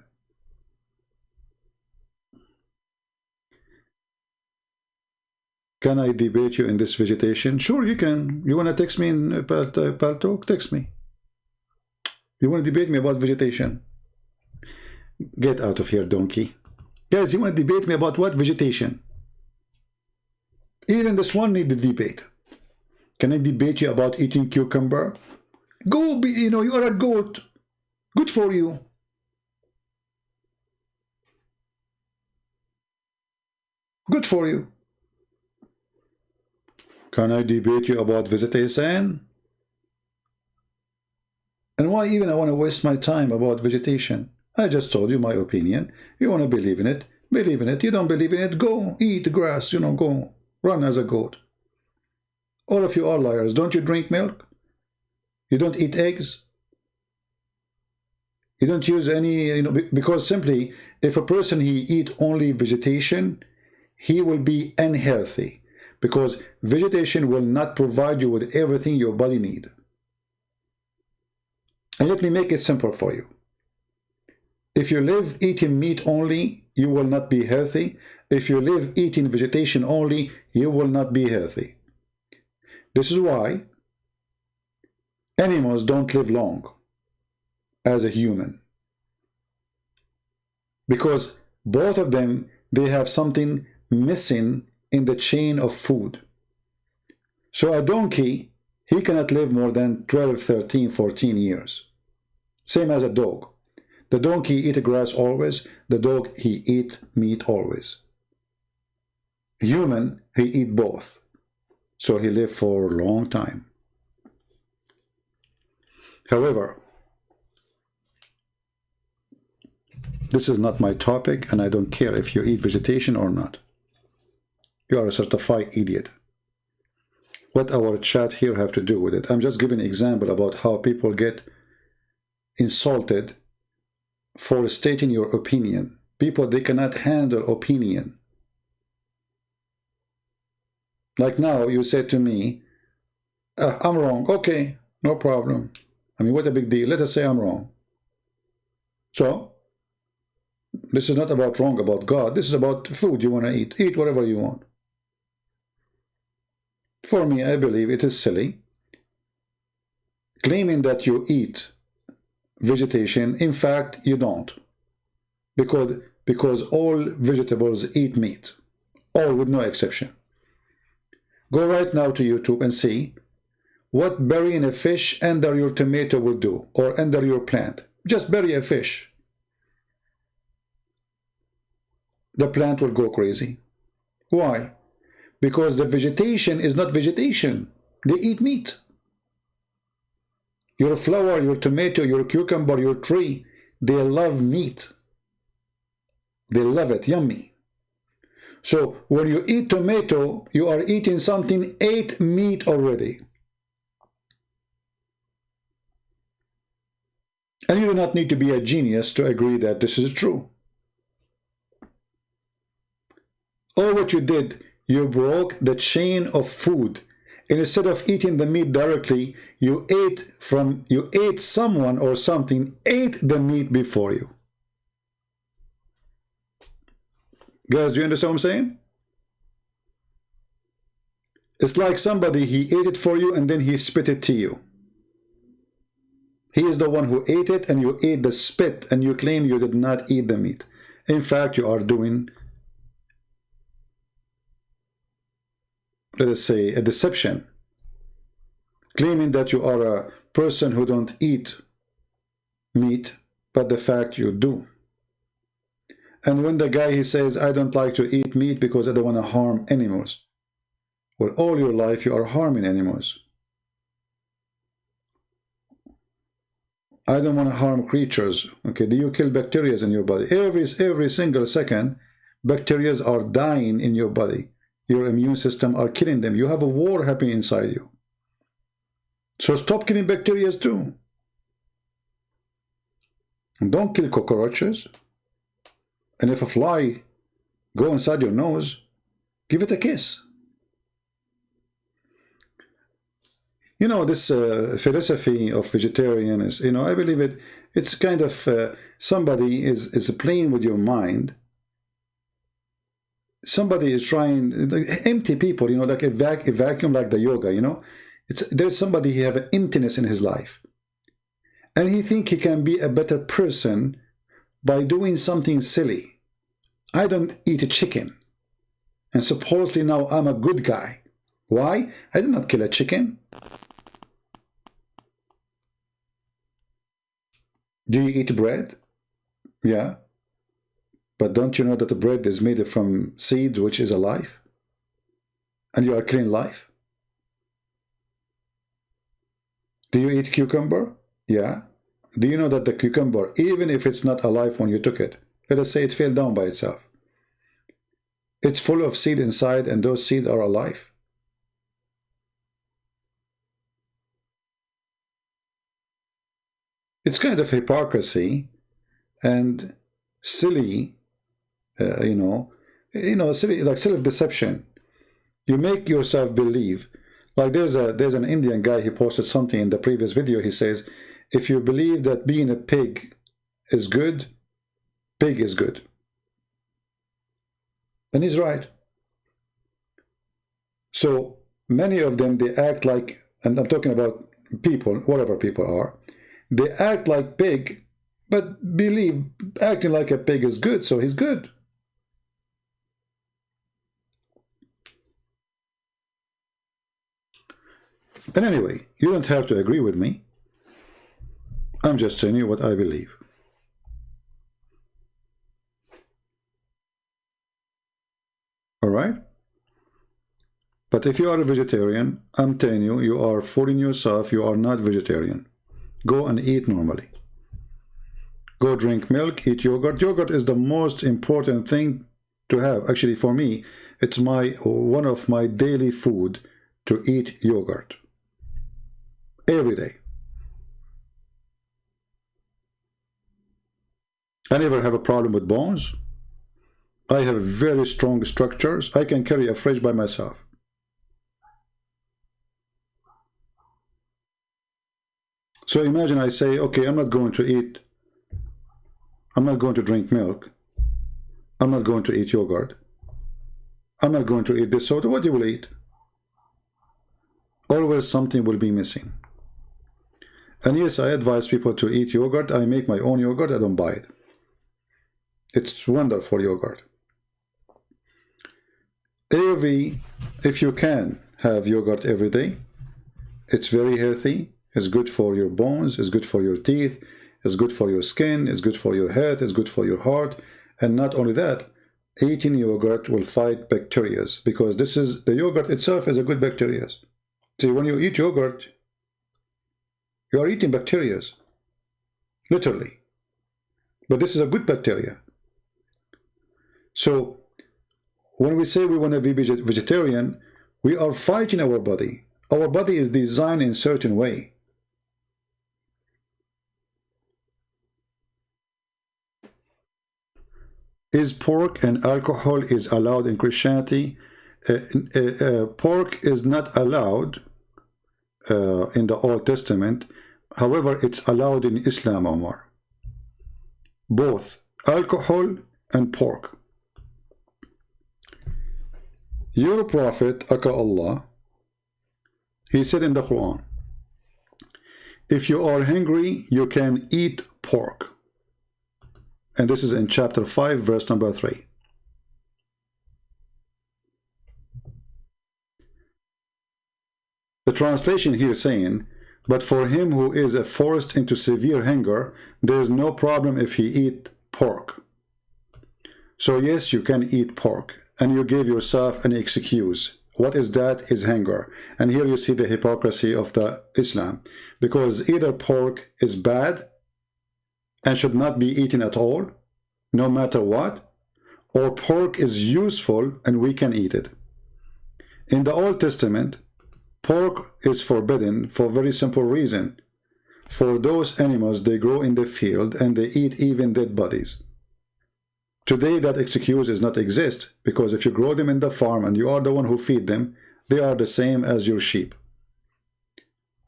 Can I debate you in this vegetation? Sure, you can. You want to text me in Paltalk? Text me. You want to debate me about vegetation? Get out of here, donkey. Guys, you want to debate me about what? Vegetation. Even this one need the debate. Can I debate you about eating cucumber? Go be, you are a goat. Good for you. Good for you. Can I debate you about vegetation? And why even I want to waste my time about vegetation? I just told you my opinion. You want to believe in it? Believe in it. You don't believe in it? Go eat grass, go run as a goat. All of you are liars. Don't you drink milk? You don't eat eggs? You don't use any, because simply, if a person he eat only vegetation, he will be unhealthy, because vegetation will not provide you with everything your body need. And let me make it simple for you. If you live eating meat only, you will not be healthy. If you live eating vegetation only, you will not be healthy. This is why animals don't live long as a human. Because both of them, they have something missing in the chain of food. So a donkey, he cannot live more than 12, 13, 14 years. Same as a dog. The donkey eat grass always. The dog, he eat meat always. Human, he eat both. So he live for a long time. However, this is not my topic, and I don't care if you eat vegetation or not. You are a certified idiot. What our chat here have to do with it? I'm just giving an example about how people get insulted for stating your opinion. People, they cannot handle opinion. Like now, you said to me, I'm wrong. Okay, no problem. I mean, what a big deal. Let us say I'm wrong. So, this is not about wrong about God. This is about food you want to eat. Eat whatever you want. For me, I believe it is silly claiming that you eat vegetation. In fact, you don't. Because all vegetables eat meat. All, with no exception. Go right now to YouTube and see what burying a fish under your tomato will do, or under your plant. Just bury a fish. The plant will go crazy. Why? Because the vegetation is not vegetation. They eat meat. Your flower, your tomato, your cucumber, your tree, they love meat. They love it, yummy. So when you eat tomato, you are eating something ate meat already. And you do not need to be a genius to agree that this is true. All what you did, you broke the chain of food. And instead of eating the meat directly, you ate someone or something ate the meat before you. Guys, do you understand what I'm saying? It's like somebody, he ate it for you and then he spit it to you. He is the one who ate it, and you ate the spit, and you claim you did not eat the meat. In fact, you are doing, let us say, a deception. Claiming that you are a person who don't eat meat, but the fact you do. And when the guy, he says, I don't like to eat meat because I don't want to harm animals. Well, all your life you are harming animals. I don't want to harm creatures. Okay, do you kill bacteria in your body? Every single second, bacteria are dying in your body. Your immune system are killing them. You have a war happening inside you. So stop killing bacteria too. And don't kill cockroaches. And if a fly go inside your nose, give it a kiss. You know, this philosophy of vegetarian is, I believe it's kind of somebody is playing with your mind. Somebody is trying, like, empty people, like a vacuum, like the yoga, there's somebody, he have an emptiness in his life. And he think he can be a better person by doing something silly. I don't eat a chicken. And supposedly now I'm a good guy. Why? I did not kill a chicken. Do you eat bread? Yeah. But don't you know that the bread is made from seeds, which is alive? And you are killing life? Do you eat cucumber? Yeah. Do you know that the cucumber, even if it's not alive when you took it, let us say it fell down by itself, it's full of seed inside, and those seeds are alive? It's kind of hypocrisy and silly, silly, like self-deception. You make yourself believe. Like there's an Indian guy, he posted something in the previous video. He says, if you believe that being a pig is good, pig is good. And he's right. So many of them, they act like, and I'm talking about people, whatever people are, they act like pig, but believe acting like a pig is good, so he's good. And anyway, you don't have to agree with me. I'm just telling you what I believe. All right? But if you are a vegetarian, I'm telling you, you are fooling yourself. You are not vegetarian. Go and eat normally. Go drink milk, eat yogurt. Yogurt is the most important thing to have. Actually, for me, it's one of my daily food to eat yogurt. Every day. I never have a problem with bones. I have very strong structures. I can carry a fridge by myself. So imagine I say, okay, I'm not going to drink milk. I'm not going to eat yogurt. I'm not going to eat this soda. What you will eat? Always something will be missing. And yes, I advise people to eat yogurt. I make my own yogurt. I don't buy it. It's wonderful yogurt. If you can have yogurt every day, it's very healthy. It's good for your bones. It's good for your teeth. It's good for your skin. It's good for your health. It's good for your heart. And not only that, eating yogurt will fight bacteria, because the yogurt itself is a good bacteria. See, when you eat yogurt, you are eating bacteria, literally. But this is a good bacteria. So when we say we want to be vegetarian, we are fighting our body. Our body is designed in a certain way. Is pork and alcohol is allowed in Christianity? Pork is not allowed in the Old Testament. However, it's allowed in Islam, Omar. Both alcohol and pork. Your Prophet, Aka Allah, he said in the Quran, if you are hungry, you can eat pork. And this is in chapter 5, verse number 3. The translation here is saying, but for him who is forced into severe hunger, there is no problem if he eat pork. So yes, you can eat pork. And you give yourself an excuse. What is that? Is hunger. And here you see the hypocrisy of the Islam. Because either pork is bad and should not be eaten at all, no matter what, or pork is useful and we can eat it. In the Old Testament, pork is forbidden for a very simple reason. For those animals, they grow in the field and they eat even dead bodies. Today, that excuse does not exist, because if you grow them in the farm and you are the one who feed them, they are the same as your sheep.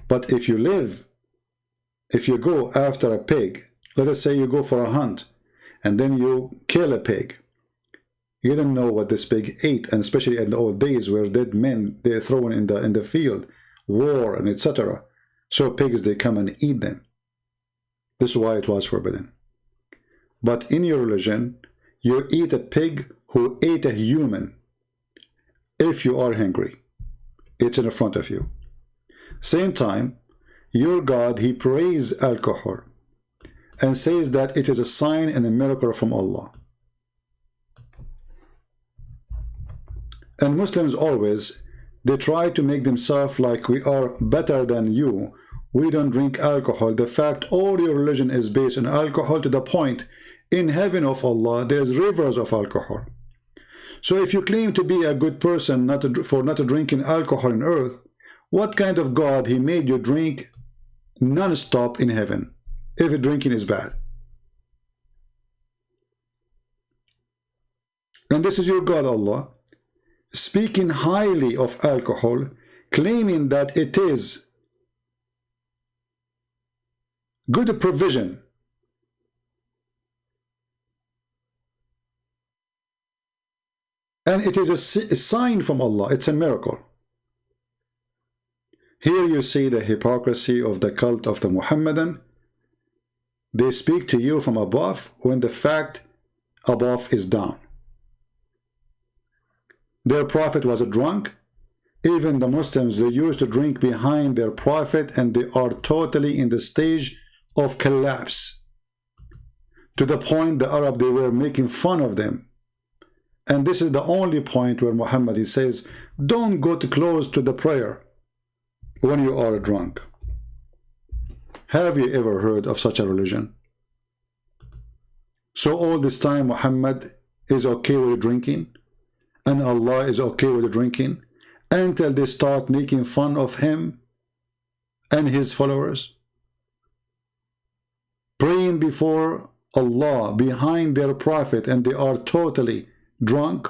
But if you go after a pig, let us say you go for a hunt, and then you kill a pig, you don't know what this pig ate, and especially in the old days where dead men, they're thrown in the field, war and etc. So pigs, they come and eat them. This is why it was forbidden. But in your religion, you eat a pig who ate a human. If you are hungry, it's in front of you. Same time, your God, he praises alcohol and says that it is a sign and a miracle from Allah. And Muslims always, they try to make themselves like we are better than you. We don't drink alcohol. The fact all your religion is based on alcohol, to the point in heaven of Allah, there's rivers of alcohol. So if you claim to be a good person for not drinking alcohol on earth, what kind of God he made you drink non-stop in heaven? if drinking is bad? And this is your God, Allah, speaking highly of alcohol, claiming that it is good provision. And it is a sign from Allah. It's a miracle. Here you see the hypocrisy of the cult of the Mohammedan. They speak to you from above when the fact above is down. Their prophet was a drunk. Even the Muslims, they used to drink behind their prophet, and they are totally in the stage of collapse. To the point the Arab, they were making fun of them. And this is the only point where Muhammad, he says, don't go too close to the prayer when you are drunk. Have you ever heard of such a religion? So all this time Muhammad is okay with drinking, and Allah is okay with drinking, until they start making fun of him and his followers, praying before Allah behind their prophet, and they are totally drunk.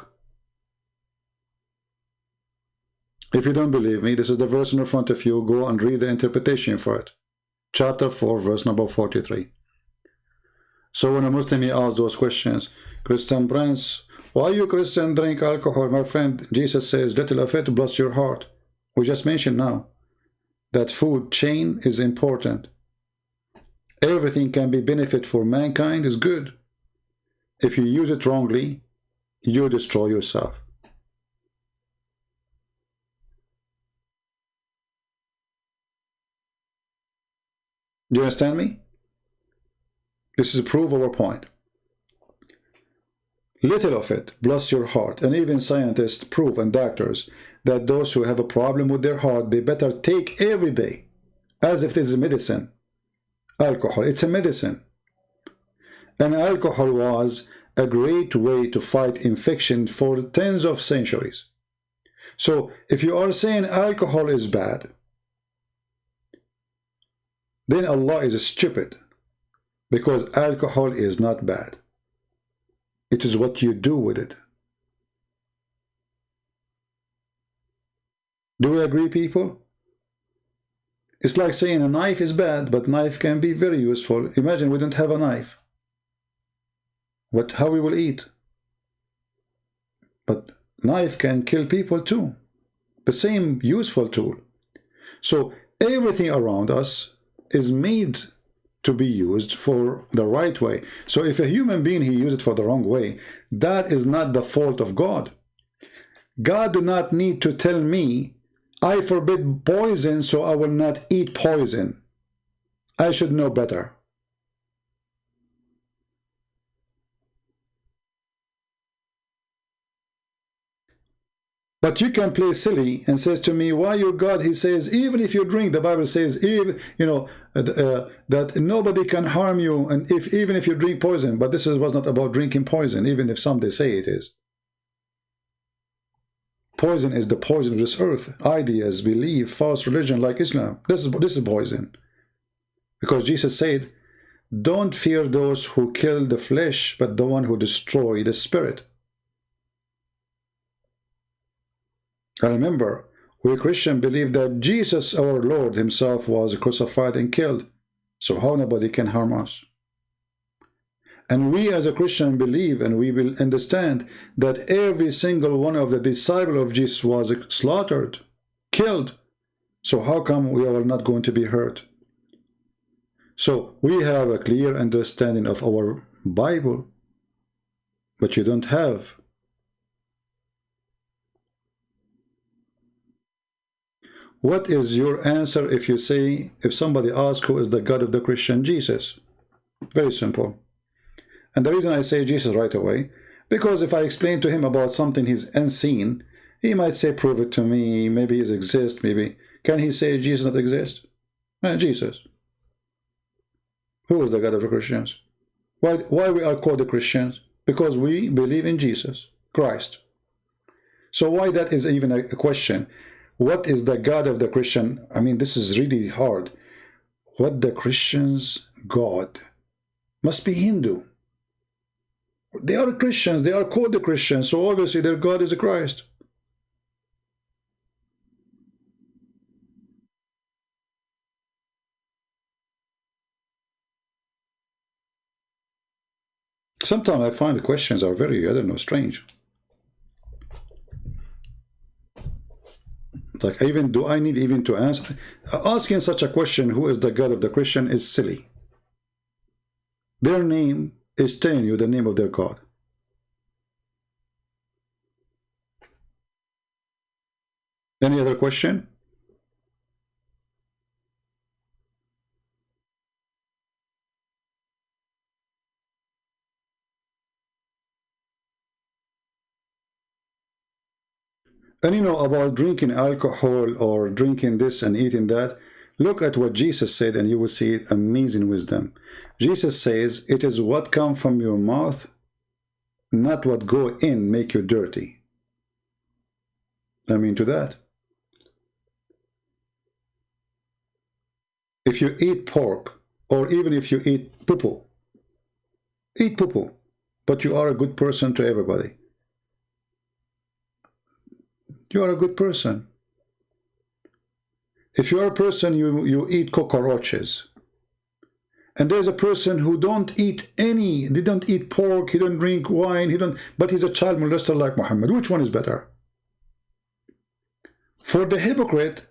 If you don't believe me, this is the verse in front of you. Go and read the interpretation for it. Chapter 4, verse number 43. So when a Muslim, he asks those questions, Christian Prince, why you Christian drink alcohol? My friend, Jesus says, little of it bless your heart. We just mentioned now that food chain is important. Everything can be benefit for mankind is good. If you use it wrongly, you destroy yourself. Do you understand me? This is a proof of our point. Little of it, bless your heart. And even scientists prove, and doctors, that those who have a problem with their heart, they better take every day, as if it is a medicine. Alcohol, it's a medicine. And alcohol was a great way to fight infection for tens of centuries. So if you are saying alcohol is bad, then Allah is stupid, because alcohol is not bad. It is what you do with it. Do we agree, people? It's like saying a knife is bad, but knife can be very useful. Imagine we don't have a knife. How we will eat? But knife can kill people too. The same useful tool. So everything around us is made to be used for the right way. So if a human being, he uses it for the wrong way, that is not the fault of God. God do not need to tell me, I forbid poison, so I will not eat poison. I should know better. But you can play silly and says to me, why your God? He says, even if you drink, the Bible says, even, that nobody can harm you, and even if you drink poison. But this was not about drinking poison, even if some they say it is. Poison is the poison of this earth. Ideas, belief, false religion like Islam. This is poison. Because Jesus said, don't fear those who kill the flesh, but the one who destroy the spirit. I remember, we Christians believe that Jesus, our Lord himself, was crucified and killed. So how nobody can harm us? And we as a Christian believe, and we will understand, that every single one of the disciples of Jesus was slaughtered, killed. So how come we are not going to be hurt? So we have a clear understanding of our Bible, but you don't have. What is your answer if you say, if somebody asks who is the God of the Christian? Jesus. Very simple. And the reason I say Jesus right away, because if I explain to him about something he's unseen, he might say, prove it to me, maybe it exists, maybe. Can he say Jesus not exist? Jesus. Who is the God of the Christians? Why we are called the Christians? Because we believe in Jesus, Christ. So why that is even a question? What is the God of the Christian? I mean, this is really hard. What the Christians God must be Hindu. They are Christians. They are called the Christians. So obviously their God is a Christ. Sometimes I find the questions are very, I don't know, strange. Like, even do I need even to answer? Asking such a question, who is the God of the Christian, is silly. Their name is telling you the name of their God. Any other question? And you know about drinking alcohol or drinking this and eating that, look at what Jesus said and you will see amazing wisdom. Jesus says, it is what comes from your mouth, not what go in make you dirty. I mean to that. If you eat pork, or even if you eat poo-poo, eat poo-poo, but you are a good person to everybody. You are a good person. If you are a person, you eat cockroaches. And there's a person who don't eat they don't eat pork, he don't drink wine, but he's a child molester like Muhammad. Which one is better? For the hypocrite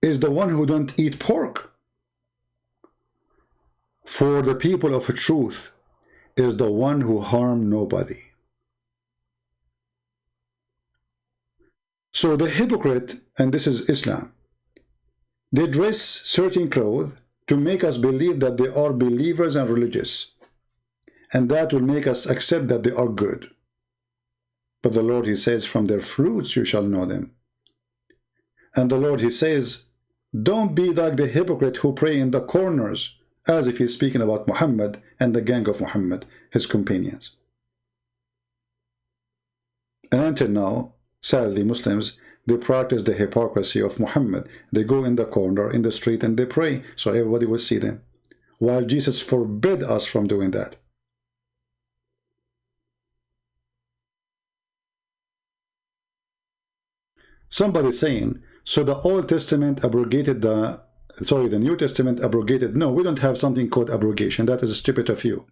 is the one who don't eat pork. For the people of truth is the one who harm nobody. So the hypocrite, and this is Islam, they dress certain clothes to make us believe that they are believers and religious. And that will make us accept that they are good. But the Lord, he says, from their fruits you shall know them. And the Lord, he says, don't be like the hypocrite who pray in the corners, as if he's speaking about Muhammad and the gang of Muhammad, his companions. And until now, sadly, Muslims, they practice the hypocrisy of Muhammad. They go in the corner, in the street, and they pray, so everybody will see them. While Jesus forbid us from doing that. Somebody saying, so the Old Testament abrogated the New Testament abrogated. No, we don't have something called abrogation. That is stupid of you.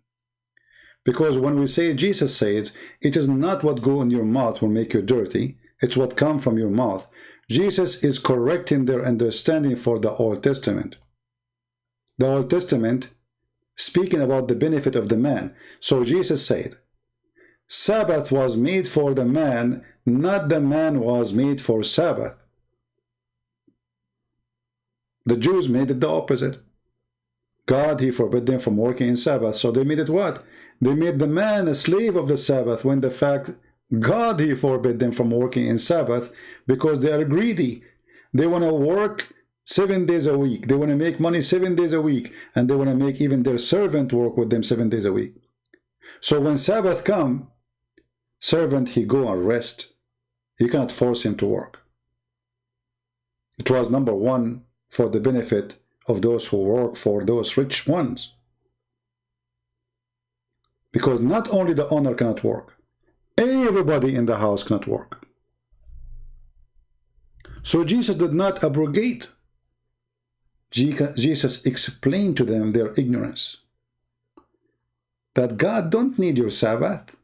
Because when we say, Jesus says, it is not what go in your mouth will make you dirty, it's what comes from your mouth. Jesus is correcting their understanding for the Old Testament. The Old Testament speaking about the benefit of the man. So Jesus said, Sabbath was made for the man, not the man was made for Sabbath. The Jews made it the opposite. God, he forbid them from working in Sabbath. So they made it what? They made the man a slave of the Sabbath, when the fact God, he forbid them from working in Sabbath because they are greedy. They want to work 7 days a week. They want to make money 7 days a week. And they want to make even their servant work with them 7 days a week. So when Sabbath come, servant, he go and rest. You cannot force him to work. It was number one for the benefit of those who work for those rich ones. Because not only the owner cannot work, everybody in the house cannot work. So Jesus did not abrogate. Jesus explained to them their ignorance. That God don't need your Sabbath.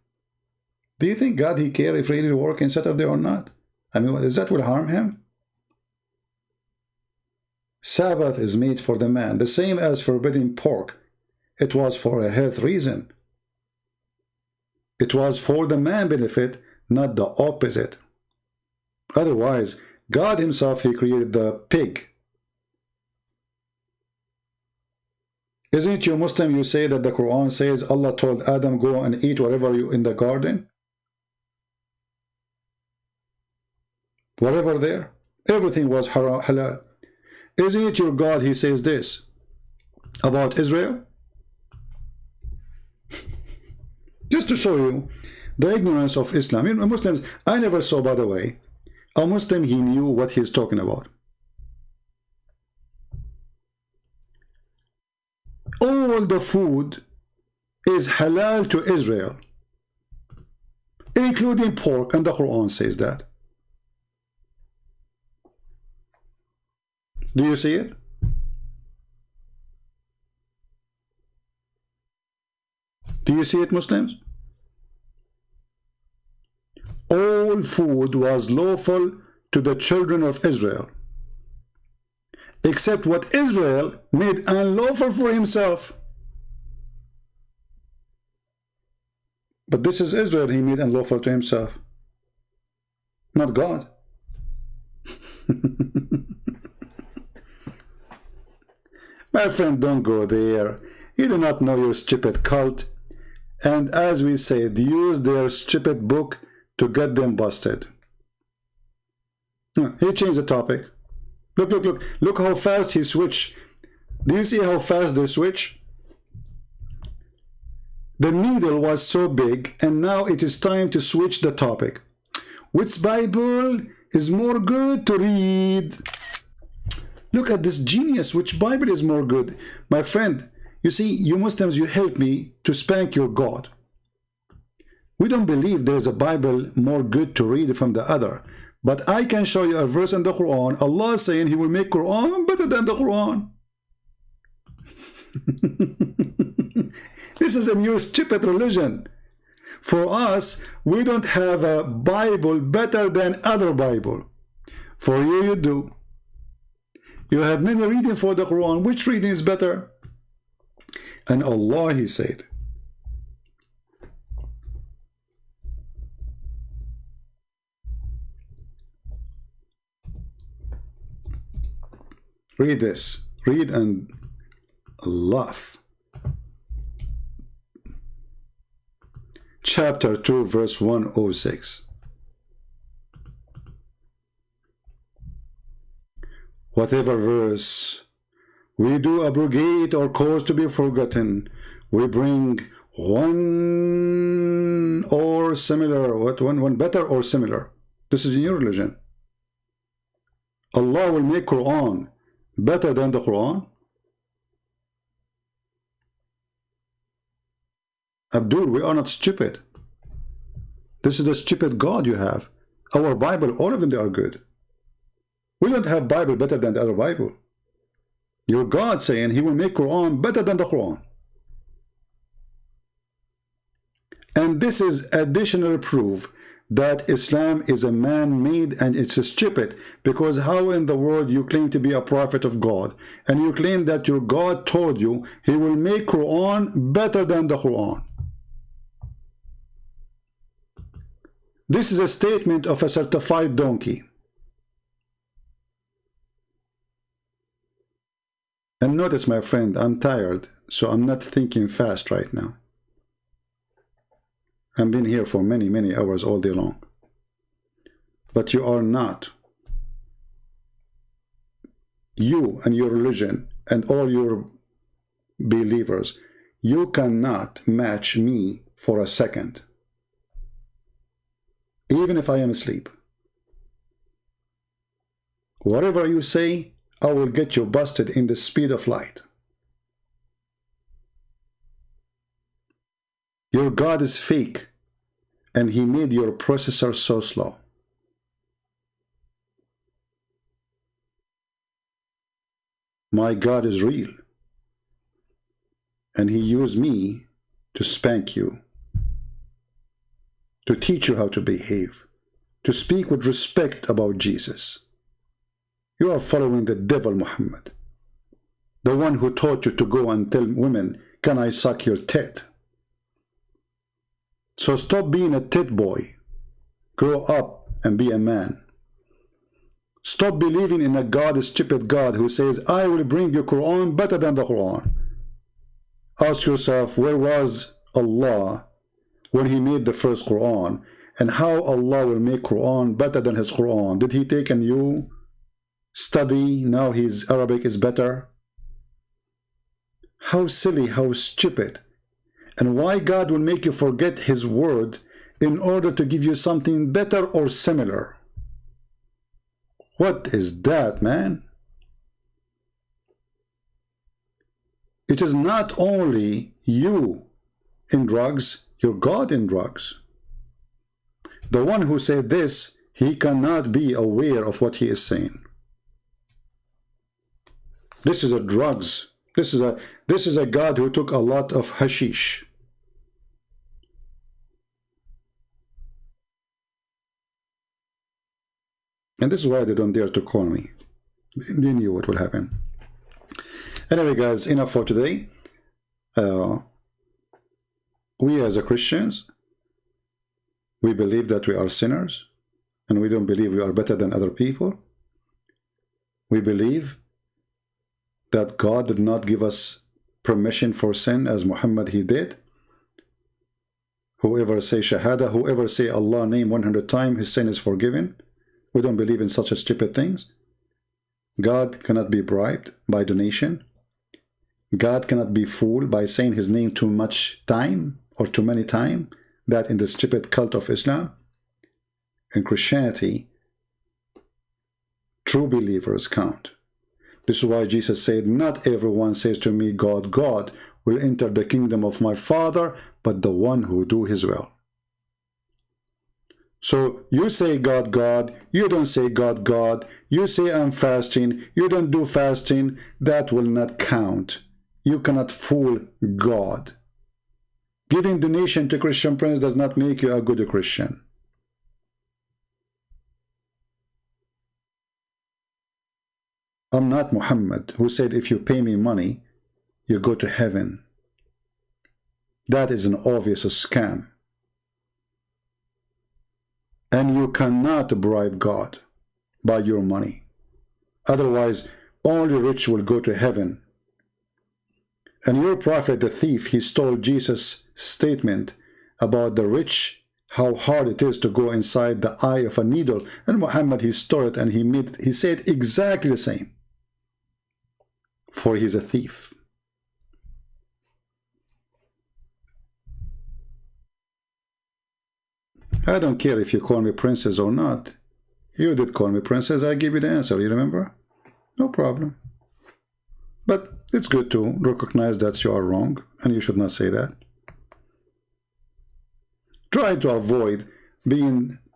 Do you think God, he care if really work in Saturday or not? I mean, is that will harm him? Sabbath is made for the man. The same as forbidding pork. It was for a health reason. It was for the man benefit, not the opposite. Otherwise, God himself, he created the pig. Isn't it you Muslim, you say that the Quran says Allah told Adam, go and eat whatever you in the garden? Whatever there, everything was halal. Isn't it your God, he says this about Israel? Just to show you the ignorance of Islam. You know, Muslims, I never saw, by the way, a Muslim, he knew what he's talking about. all the food is halal to Israel, including pork, and the Quran says that. Do you see it? Do you see it, Muslims? All food was lawful to the children of Israel, except what Israel made unlawful for himself. But this is Israel he made unlawful to himself, not God. My friend, don't go there. You do not know your stupid cult. And as we said, use their stupid book to get them busted. He changed the topic. Look, look, look. Look how fast he switched. Do you see how fast they switch? The needle was so big, and now it is time to switch the topic. Which Bible is more good to read? Look at this genius. Which Bible is more good? My friend, you see, you Muslims, you help me to spank your God. We don't believe there is a Bible more good to read from the other. But I can show you a verse in the Quran. Allah is saying he will make Quran better than the Quran. This is a new stupid religion. For us, we don't have a Bible better than other Bible. For you, you do. You have many reading for the Quran. Which reading is better? And Allah, he said, read this. Read and laugh. Chapter 2, verse 106. Whatever verse we do abrogate or cause to be forgotten, we bring one or similar, one better or similar. This is a new religion. Allah will make Quran better than the Quran. Abdul, we are not stupid. This is the stupid God you have. Our Bible, all of them, they are good. We don't have Bible better than the other Bible. Your God saying he will make Quran better than the Quran. And this is additional proof that Islam is a man-made and it's stupid, because how in the world you claim to be a prophet of God and you claim that your God told you he will make Quran better than the Quran? This is a statement of a certified donkey. And notice, my friend, I'm tired, so I'm not thinking fast right now. I've been here for many, many hours all day long. But you are not. You and your religion and all your believers, you cannot match me for a second. Even if I am asleep. Whatever you say, I will get you busted in the speed of light. Your God is fake, and he made your processor so slow. My God is real, and he used me to spank you, to teach you how to behave, to speak with respect about Jesus. You are following the devil, Muhammad, the one who taught you to go and tell women, can I suck your tit? So stop being a tit boy. Grow up and be a man. Stop believing in a God, a stupid God who says, I will bring you Quran better than the Quran. Ask yourself, where was Allah when he made the first Quran? And how Allah will make Quran better than his Quran? Did he take a new study? Now his Arabic is better? How silly, how stupid. And why God will make you forget his word in order to give you something better or similar? What is that, man? It is not only you in drugs, your God in drugs. The one who said this, he cannot be aware of what he is saying. This is a drugs. This is a God who took a lot of hashish. And this is why they don't dare to call me. They knew what will happen. Anyway, guys, enough for today. We as a Christians, we believe that we are sinners, and we don't believe we are better than other people. We believe that God did not give us permission for sin as Muhammad he did. Whoever say Shahada, whoever say Allah name 100 times, his sin is forgiven. We don't believe in such a stupid things. God cannot be bribed by donation. God cannot be fooled by saying his name too much time or too many times. That in the stupid cult of Islam. In Christianity, true believers count. This is why Jesus said, not everyone says to me, God, God, will enter the kingdom of my Father, but the one who do his will. So you say God, God, you don't say God, God, you say I'm fasting, you don't do fasting, that will not count. You cannot fool God. Giving donation to Christian Prince does not make you a good Christian. I'm not Muhammad, who said if you pay me money, you go to heaven. That is an obvious scam. And you cannot bribe God by your money. Otherwise, only rich will go to heaven. And your prophet, the thief, he stole Jesus' statement about the rich, how hard it is to go inside the eye of a needle. And Muhammad, he stole it and he said exactly the same. For he's a thief. I don't care if you call me princess or not. You did call me princess, I give you the answer, you remember? No problem. But it's good to recognize that you are wrong, and you should not say that. Try to avoid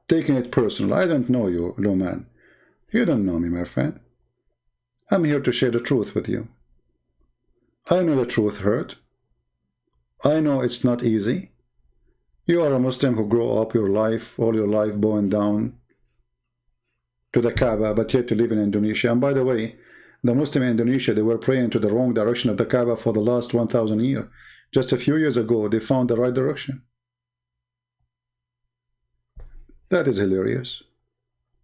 taking it personal. I don't know you, low man. You don't know me, my friend. I'm here to share the truth with you. I know the truth hurt. I know it's not easy. You are a Muslim who grew up all your life bowing down to the Kaaba, but yet you live in Indonesia. And by the way, the Muslim in Indonesia, they were praying to the wrong direction of the Kaaba for the last 1,000 years. Just a few years ago, they found the right direction. That is hilarious.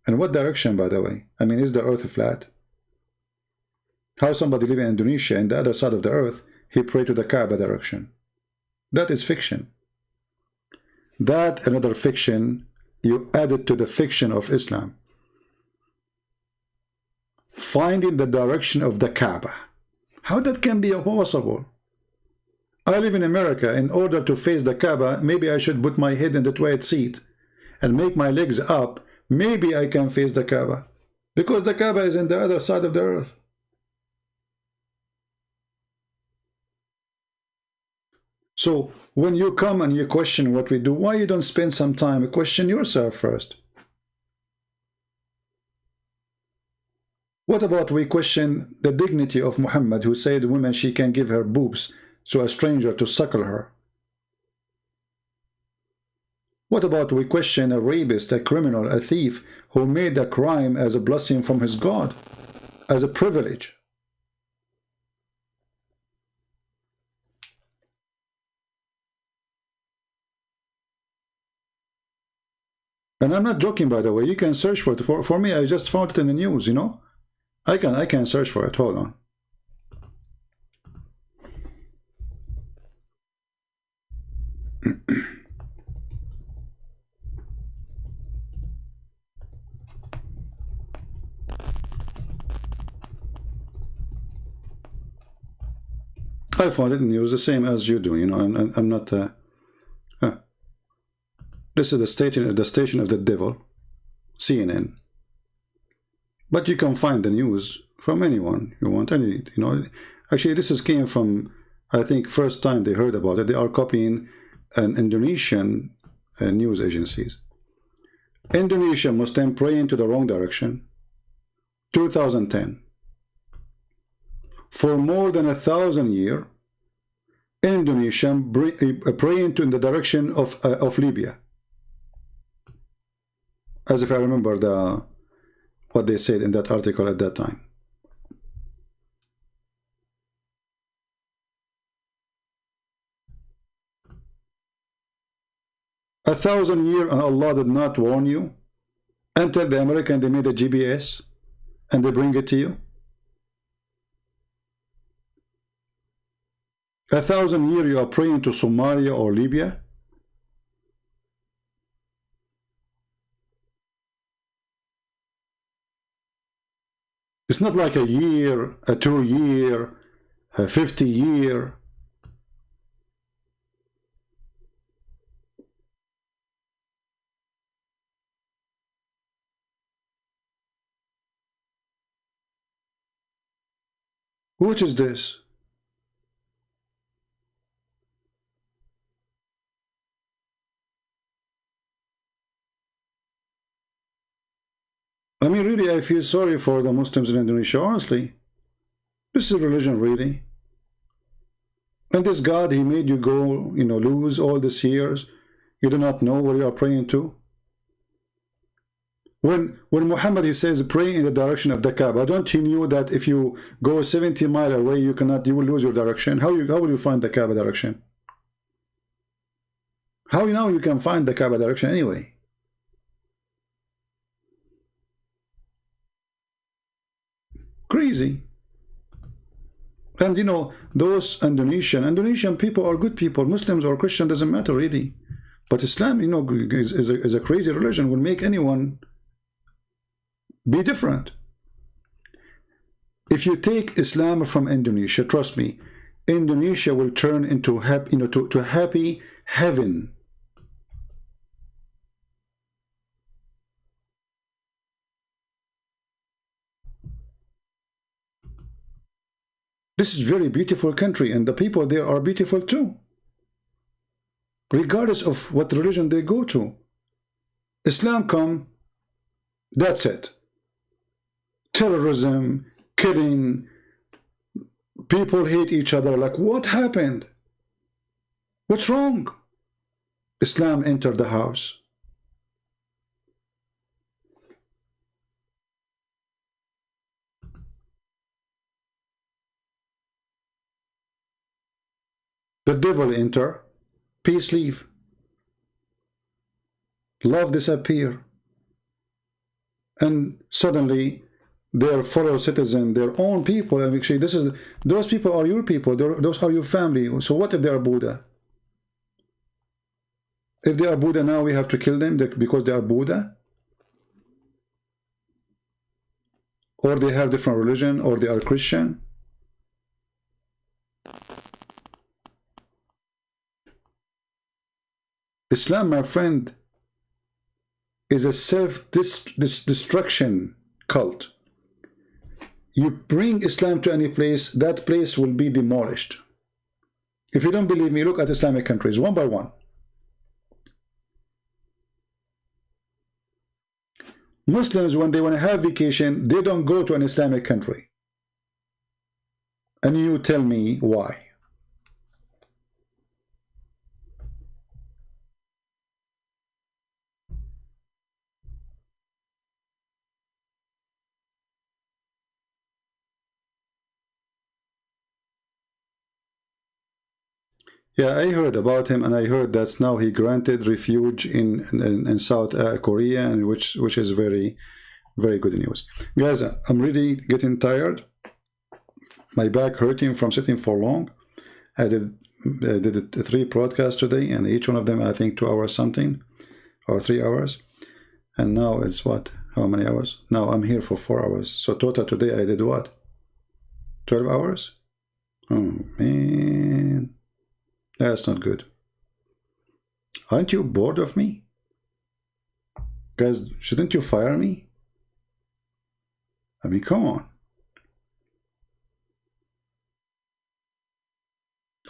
And what direction, by the way? I mean, is the earth flat? How somebody living in Indonesia, in the other side of the earth, he prayed to the Kaaba direction. That is fiction. That another fiction, you added to the fiction of Islam. Finding the direction of the Kaaba. How that can be possible? I live in America. In order to face the Kaaba, maybe I should put my head in the toilet seat and make my legs up. Maybe I can face the Kaaba. Because the Kaaba is on the other side of the earth. So when you come and you question what we do, why you don't spend some time and question yourself first? What about we question the dignity of Muhammad, who said woman she can give her boobs to a stranger to suckle her? What about we question a rapist, a criminal, a thief, who made a crime as a blessing from his God, as a privilege? And I'm not joking, by the way. You can search for it. For me, I just found it in the news, you know. I can search for it. Hold on. I found it in the news the same as you do, you know. I'm not... This is the station of the devil, CNN. But you can find the news from anyone you want. Actually, this came from I think first time they heard about it, they are copying an Indonesian news agencies. Indonesian Muslim praying to the wrong direction. 2010. For more than 1,000 years, Indonesian praying to in the direction of Libya. As if I remember what they said in that article at that time. A 1,000 years and Allah did not warn you until the American they made a GPS and they bring it to you. 1,000 years you are praying to Somalia or Libya. It's not like a year, a 2 year, a 50 year. What is this? I mean, really, I feel sorry for the Muslims in Indonesia, honestly. This is religion, really. And this God, he made you go, you know, lose all these years. You do not know what you are praying to. When Muhammad, he says, pray in the direction of the Kaaba, don't he knew that if you go 70 miles away, you will lose your direction? How will you find the Kaaba direction? How you know you can find the Kaaba direction anyway? Crazy. And you know, those Indonesian people are good people. Muslims or Christian doesn't matter really. But Islam, you know, is a crazy religion, will make anyone be different. If you take Islam from Indonesia, trust me, Indonesia will turn into to a happy heaven. This is very beautiful country, and the people there are beautiful too, regardless of what religion they go to. Islam come, that's it. Terrorism, killing, people hate each other. Like, what happened? What's wrong? Islam entered the house. The devil enter, peace leave, love disappear, and suddenly their fellow citizen, their own people, and actually those people are your people, those are your family. So what if they are Buddha? If they are Buddha now, we have to kill them because they are Buddha? Or they have different religion, or they are Christian? Islam, my friend, is a self-destruction cult. You bring Islam to any place, that place will be demolished. If you don't believe me, look at Islamic countries, one by one. Muslims, when they want to have vacation, they don't go to an Islamic country. And you tell me why. Yeah, I heard about him, and I heard that now he granted refuge in South Korea, and which is very, very good news. Guys, I'm really getting tired. My back hurting from sitting for long. I did 3 broadcasts today, and each one of them I think 2 hours something, or 3 hours. And now it's what? How many hours? Now I'm here for 4 hours. So total today I did what? 12 hours? Oh man. That's not good. Aren't you bored of me? Guys, shouldn't you fire me? I mean, come on.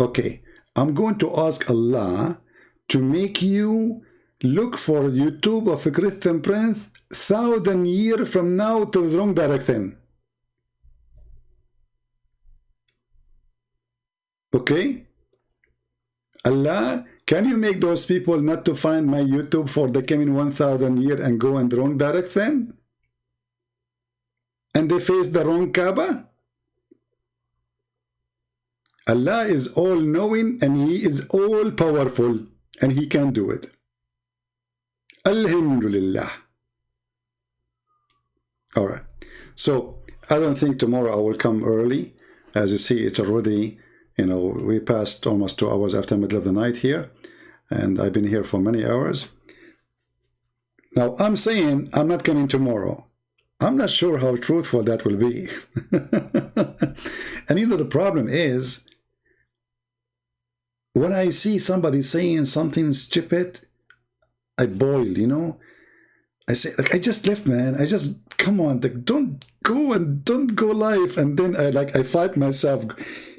Okay, I'm going to ask Allah to make you look for YouTube of a Christian prince 1,000 years from now to the wrong direction. Okay? Allah, can you make those people not to find my YouTube for the coming 1,000 years and go in the wrong direction? And they face the wrong Kaaba? Allah is all-knowing and He is all-powerful and He can do it. Alhamdulillah. Alright. So, I don't think tomorrow I will come early. As you see, it's already, you know, we passed almost 2 hours after the middle of the night here. And I've been here for many hours. Now, I'm saying I'm not coming tomorrow. I'm not sure how truthful that will be. And you know, the problem is, when I see somebody saying something stupid, I boil, you know. I say, like, I just left, man. I just, come on, like, don't go live. And then I fight myself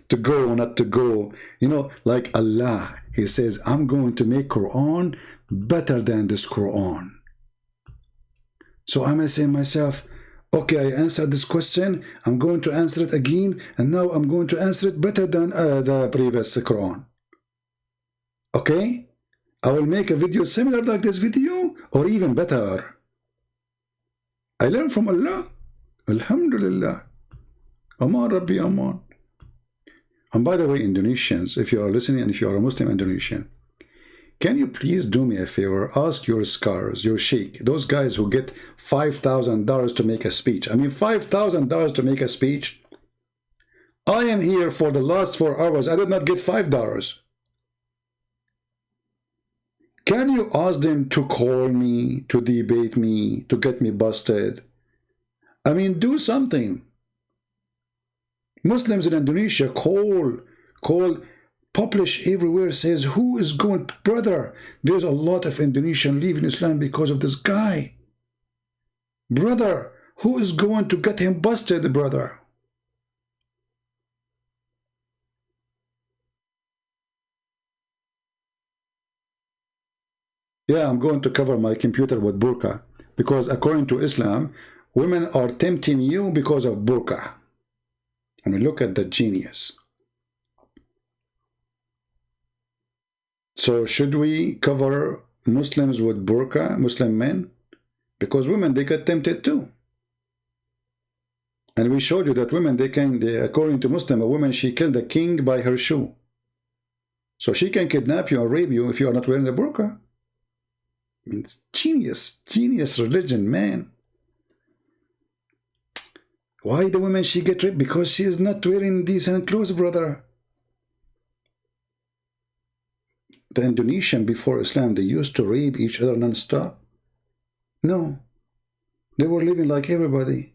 to go or not to go. You know, like Allah, He says, I'm going to make Quran better than this Quran. So I may say to myself, okay, I answered this question. I'm going to answer it again. And now I'm going to answer it better than the previous Quran. Okay? I will make a video similar like this video or even better. I learn from Allah. Alhamdulillah. Aman Rabbi Aman. And by the way, Indonesians, if you are listening and if you are a Muslim Indonesian, can you please do me a favor? Ask your scholars, your sheikh, those guys who get $5,000 to make a speech. I mean, $5,000 to make a speech. I am here for the last 4 hours. I did not get $5. Can you ask them to call me, to debate me, to get me busted? I mean, do something. Muslims in Indonesia publish everywhere, says, who is going, brother, there's a lot of Indonesian leaving Islam because of this guy. Brother, who is going to get him busted, brother? Yeah, I'm going to cover my computer with burqa because according to Islam, women are tempting you because of burqa. I mean, look at the genius. So should we cover Muslims with burqa, Muslim men? Because women, they get tempted too. And we showed you that women, according to Muslim, a woman, she killed a king by her shoe. So she can kidnap you or rape you if you are not wearing a burqa. I mean, it's genius religion, man. Why the woman, she get raped? Because she is not wearing decent clothes, brother. The Indonesian before Islam, they used to rape each other non-stop. No. They were living like everybody.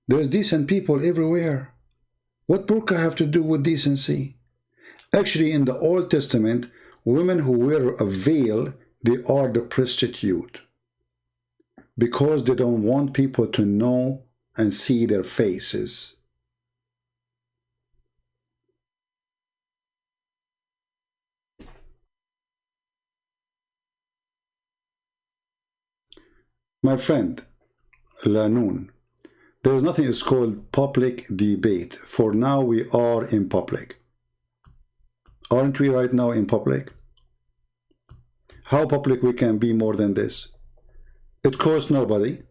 There's decent people everywhere. What burqa have to do with decency? Actually, in the Old Testament, women who wear a veil, they are the prostitute. Because they don't want people to know and see their faces. My friend, Lanoon, there is nothing is called public debate. For now, we are in public. Aren't we right now in public? How public we can be more than this? It costs nobody.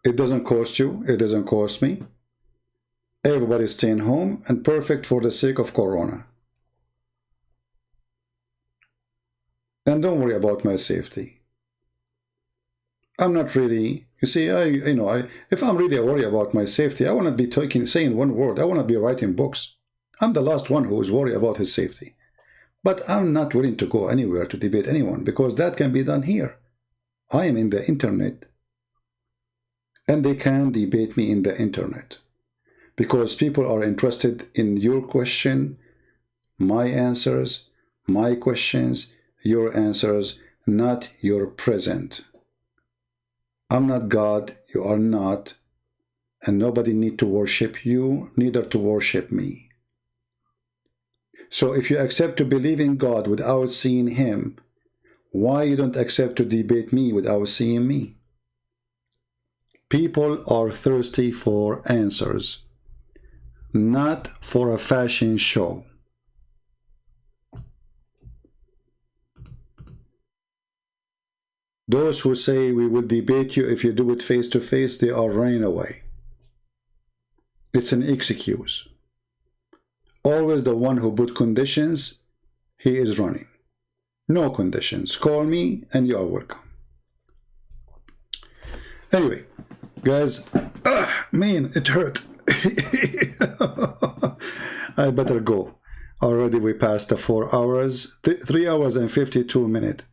It doesn't cost you. It doesn't cost me. Everybody's staying home and perfect for the sake of Corona. And don't worry about my safety. I'm not really, you see, if I'm really worried about my safety, I want to be saying one word. I want to be writing books. I'm the last one who is worried about his safety. But I'm not willing to go anywhere to debate anyone because that can be done here. I am in the internet. And they can debate me in the internet. Because people are interested in your question, my answers, my questions, your answers, not your present. I'm not God, you are not. and nobody need to worship you, neither to worship me. So if you accept to believe in God without seeing him, why you don't accept to debate me without seeing me? People are thirsty for answers, not for a fashion show. Those who say we will debate you if you do it face to face, they are running away. It's an excuse. Always the one who put conditions, he is running. No conditions. Call me and you are welcome. Anyway, guys, man, it hurt. I better go. Already we passed the 4 hours, 3 hours and 52 minutes.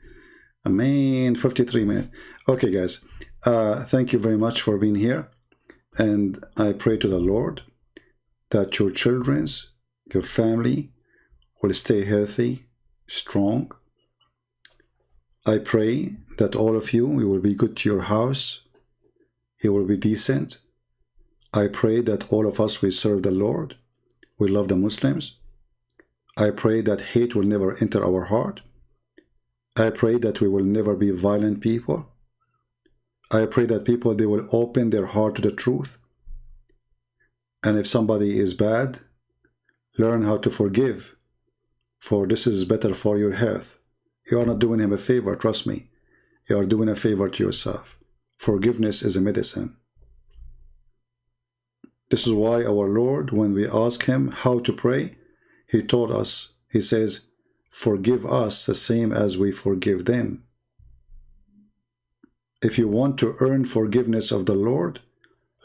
I mean, 53 minutes. Okay, guys, thank you very much for being here. And I pray to the Lord that your children, your family will stay healthy, strong. I pray that all of you, you will be good to your house. You will be decent. I pray that all of us will serve the Lord. We love the Muslims. I pray that hate will never enter our heart. I pray that we will never be violent people. I pray that people, they will open their heart to the truth. And if somebody is bad, learn how to forgive, for this is better for your health. You are not doing him a favor, trust me. You are doing a favor to yourself. Forgiveness is a medicine. This is why our Lord, when we ask him how to pray, he told us, he says, forgive us the same as we forgive them. If you want to earn forgiveness of the Lord,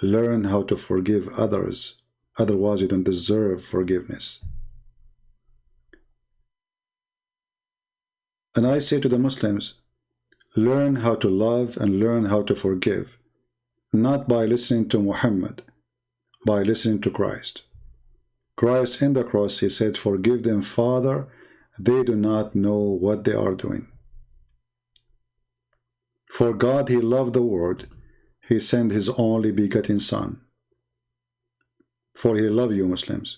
learn how to forgive others. Otherwise, you don't deserve forgiveness. And I say to the Muslims, learn how to love and learn how to forgive, not by listening to Muhammad, by listening to Christ. Christ in the cross, he said, forgive them, Father, they do not know what they are doing. For God, he loved the world. He sent his only begotten Son. For he loved you, Muslims.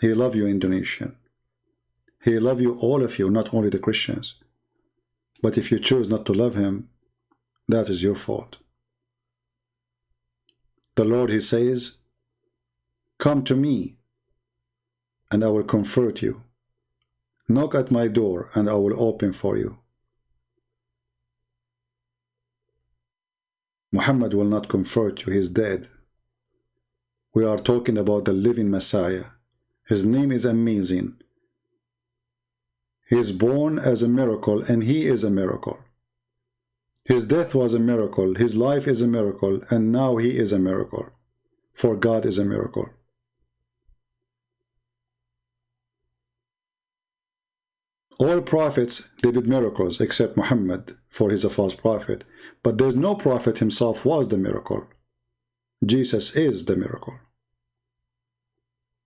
He loved you, Indonesian. He loved you, all of you, not only the Christians. But if you choose not to love him, that is your fault. The Lord, he says, come to me, and I will comfort you. Knock at my door, and I will open for you. Muhammad will not comfort you. He is dead. We are talking about the living Messiah. His name is amazing. He is born as a miracle, and he is a miracle. His death was a miracle. His life is a miracle, and now he is a miracle. For God is a miracle. All prophets, they did miracles except Muhammad, for he's a false prophet. But there's no prophet himself was the miracle. Jesus is the miracle.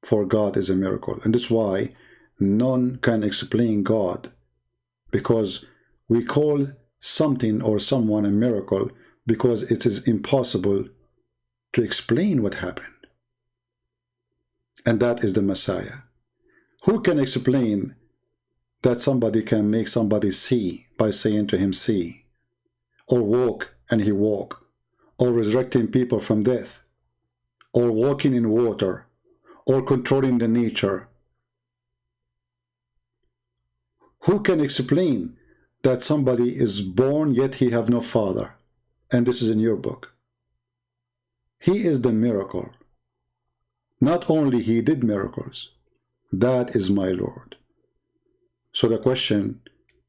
For God is a miracle. And that's why none can explain God. Because we call something or someone a miracle because it is impossible to explain what happened. And that is the Messiah. Who can explain that somebody can make somebody see by saying to him, see, or walk and he walk, or resurrecting people from death, or walking in water, or controlling the nature? Who can explain that somebody is born yet he have no father? And this is in your book. He is the miracle. Not only he did miracles, that is my Lord. So the question,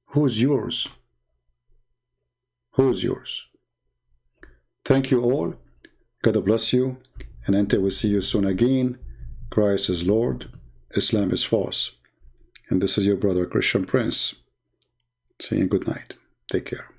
who's yours? Who's yours? Thank you all. God bless you. And until we see you soon again, Christ is Lord, Islam is false. And this is your brother Christian Prince saying good night. Take care.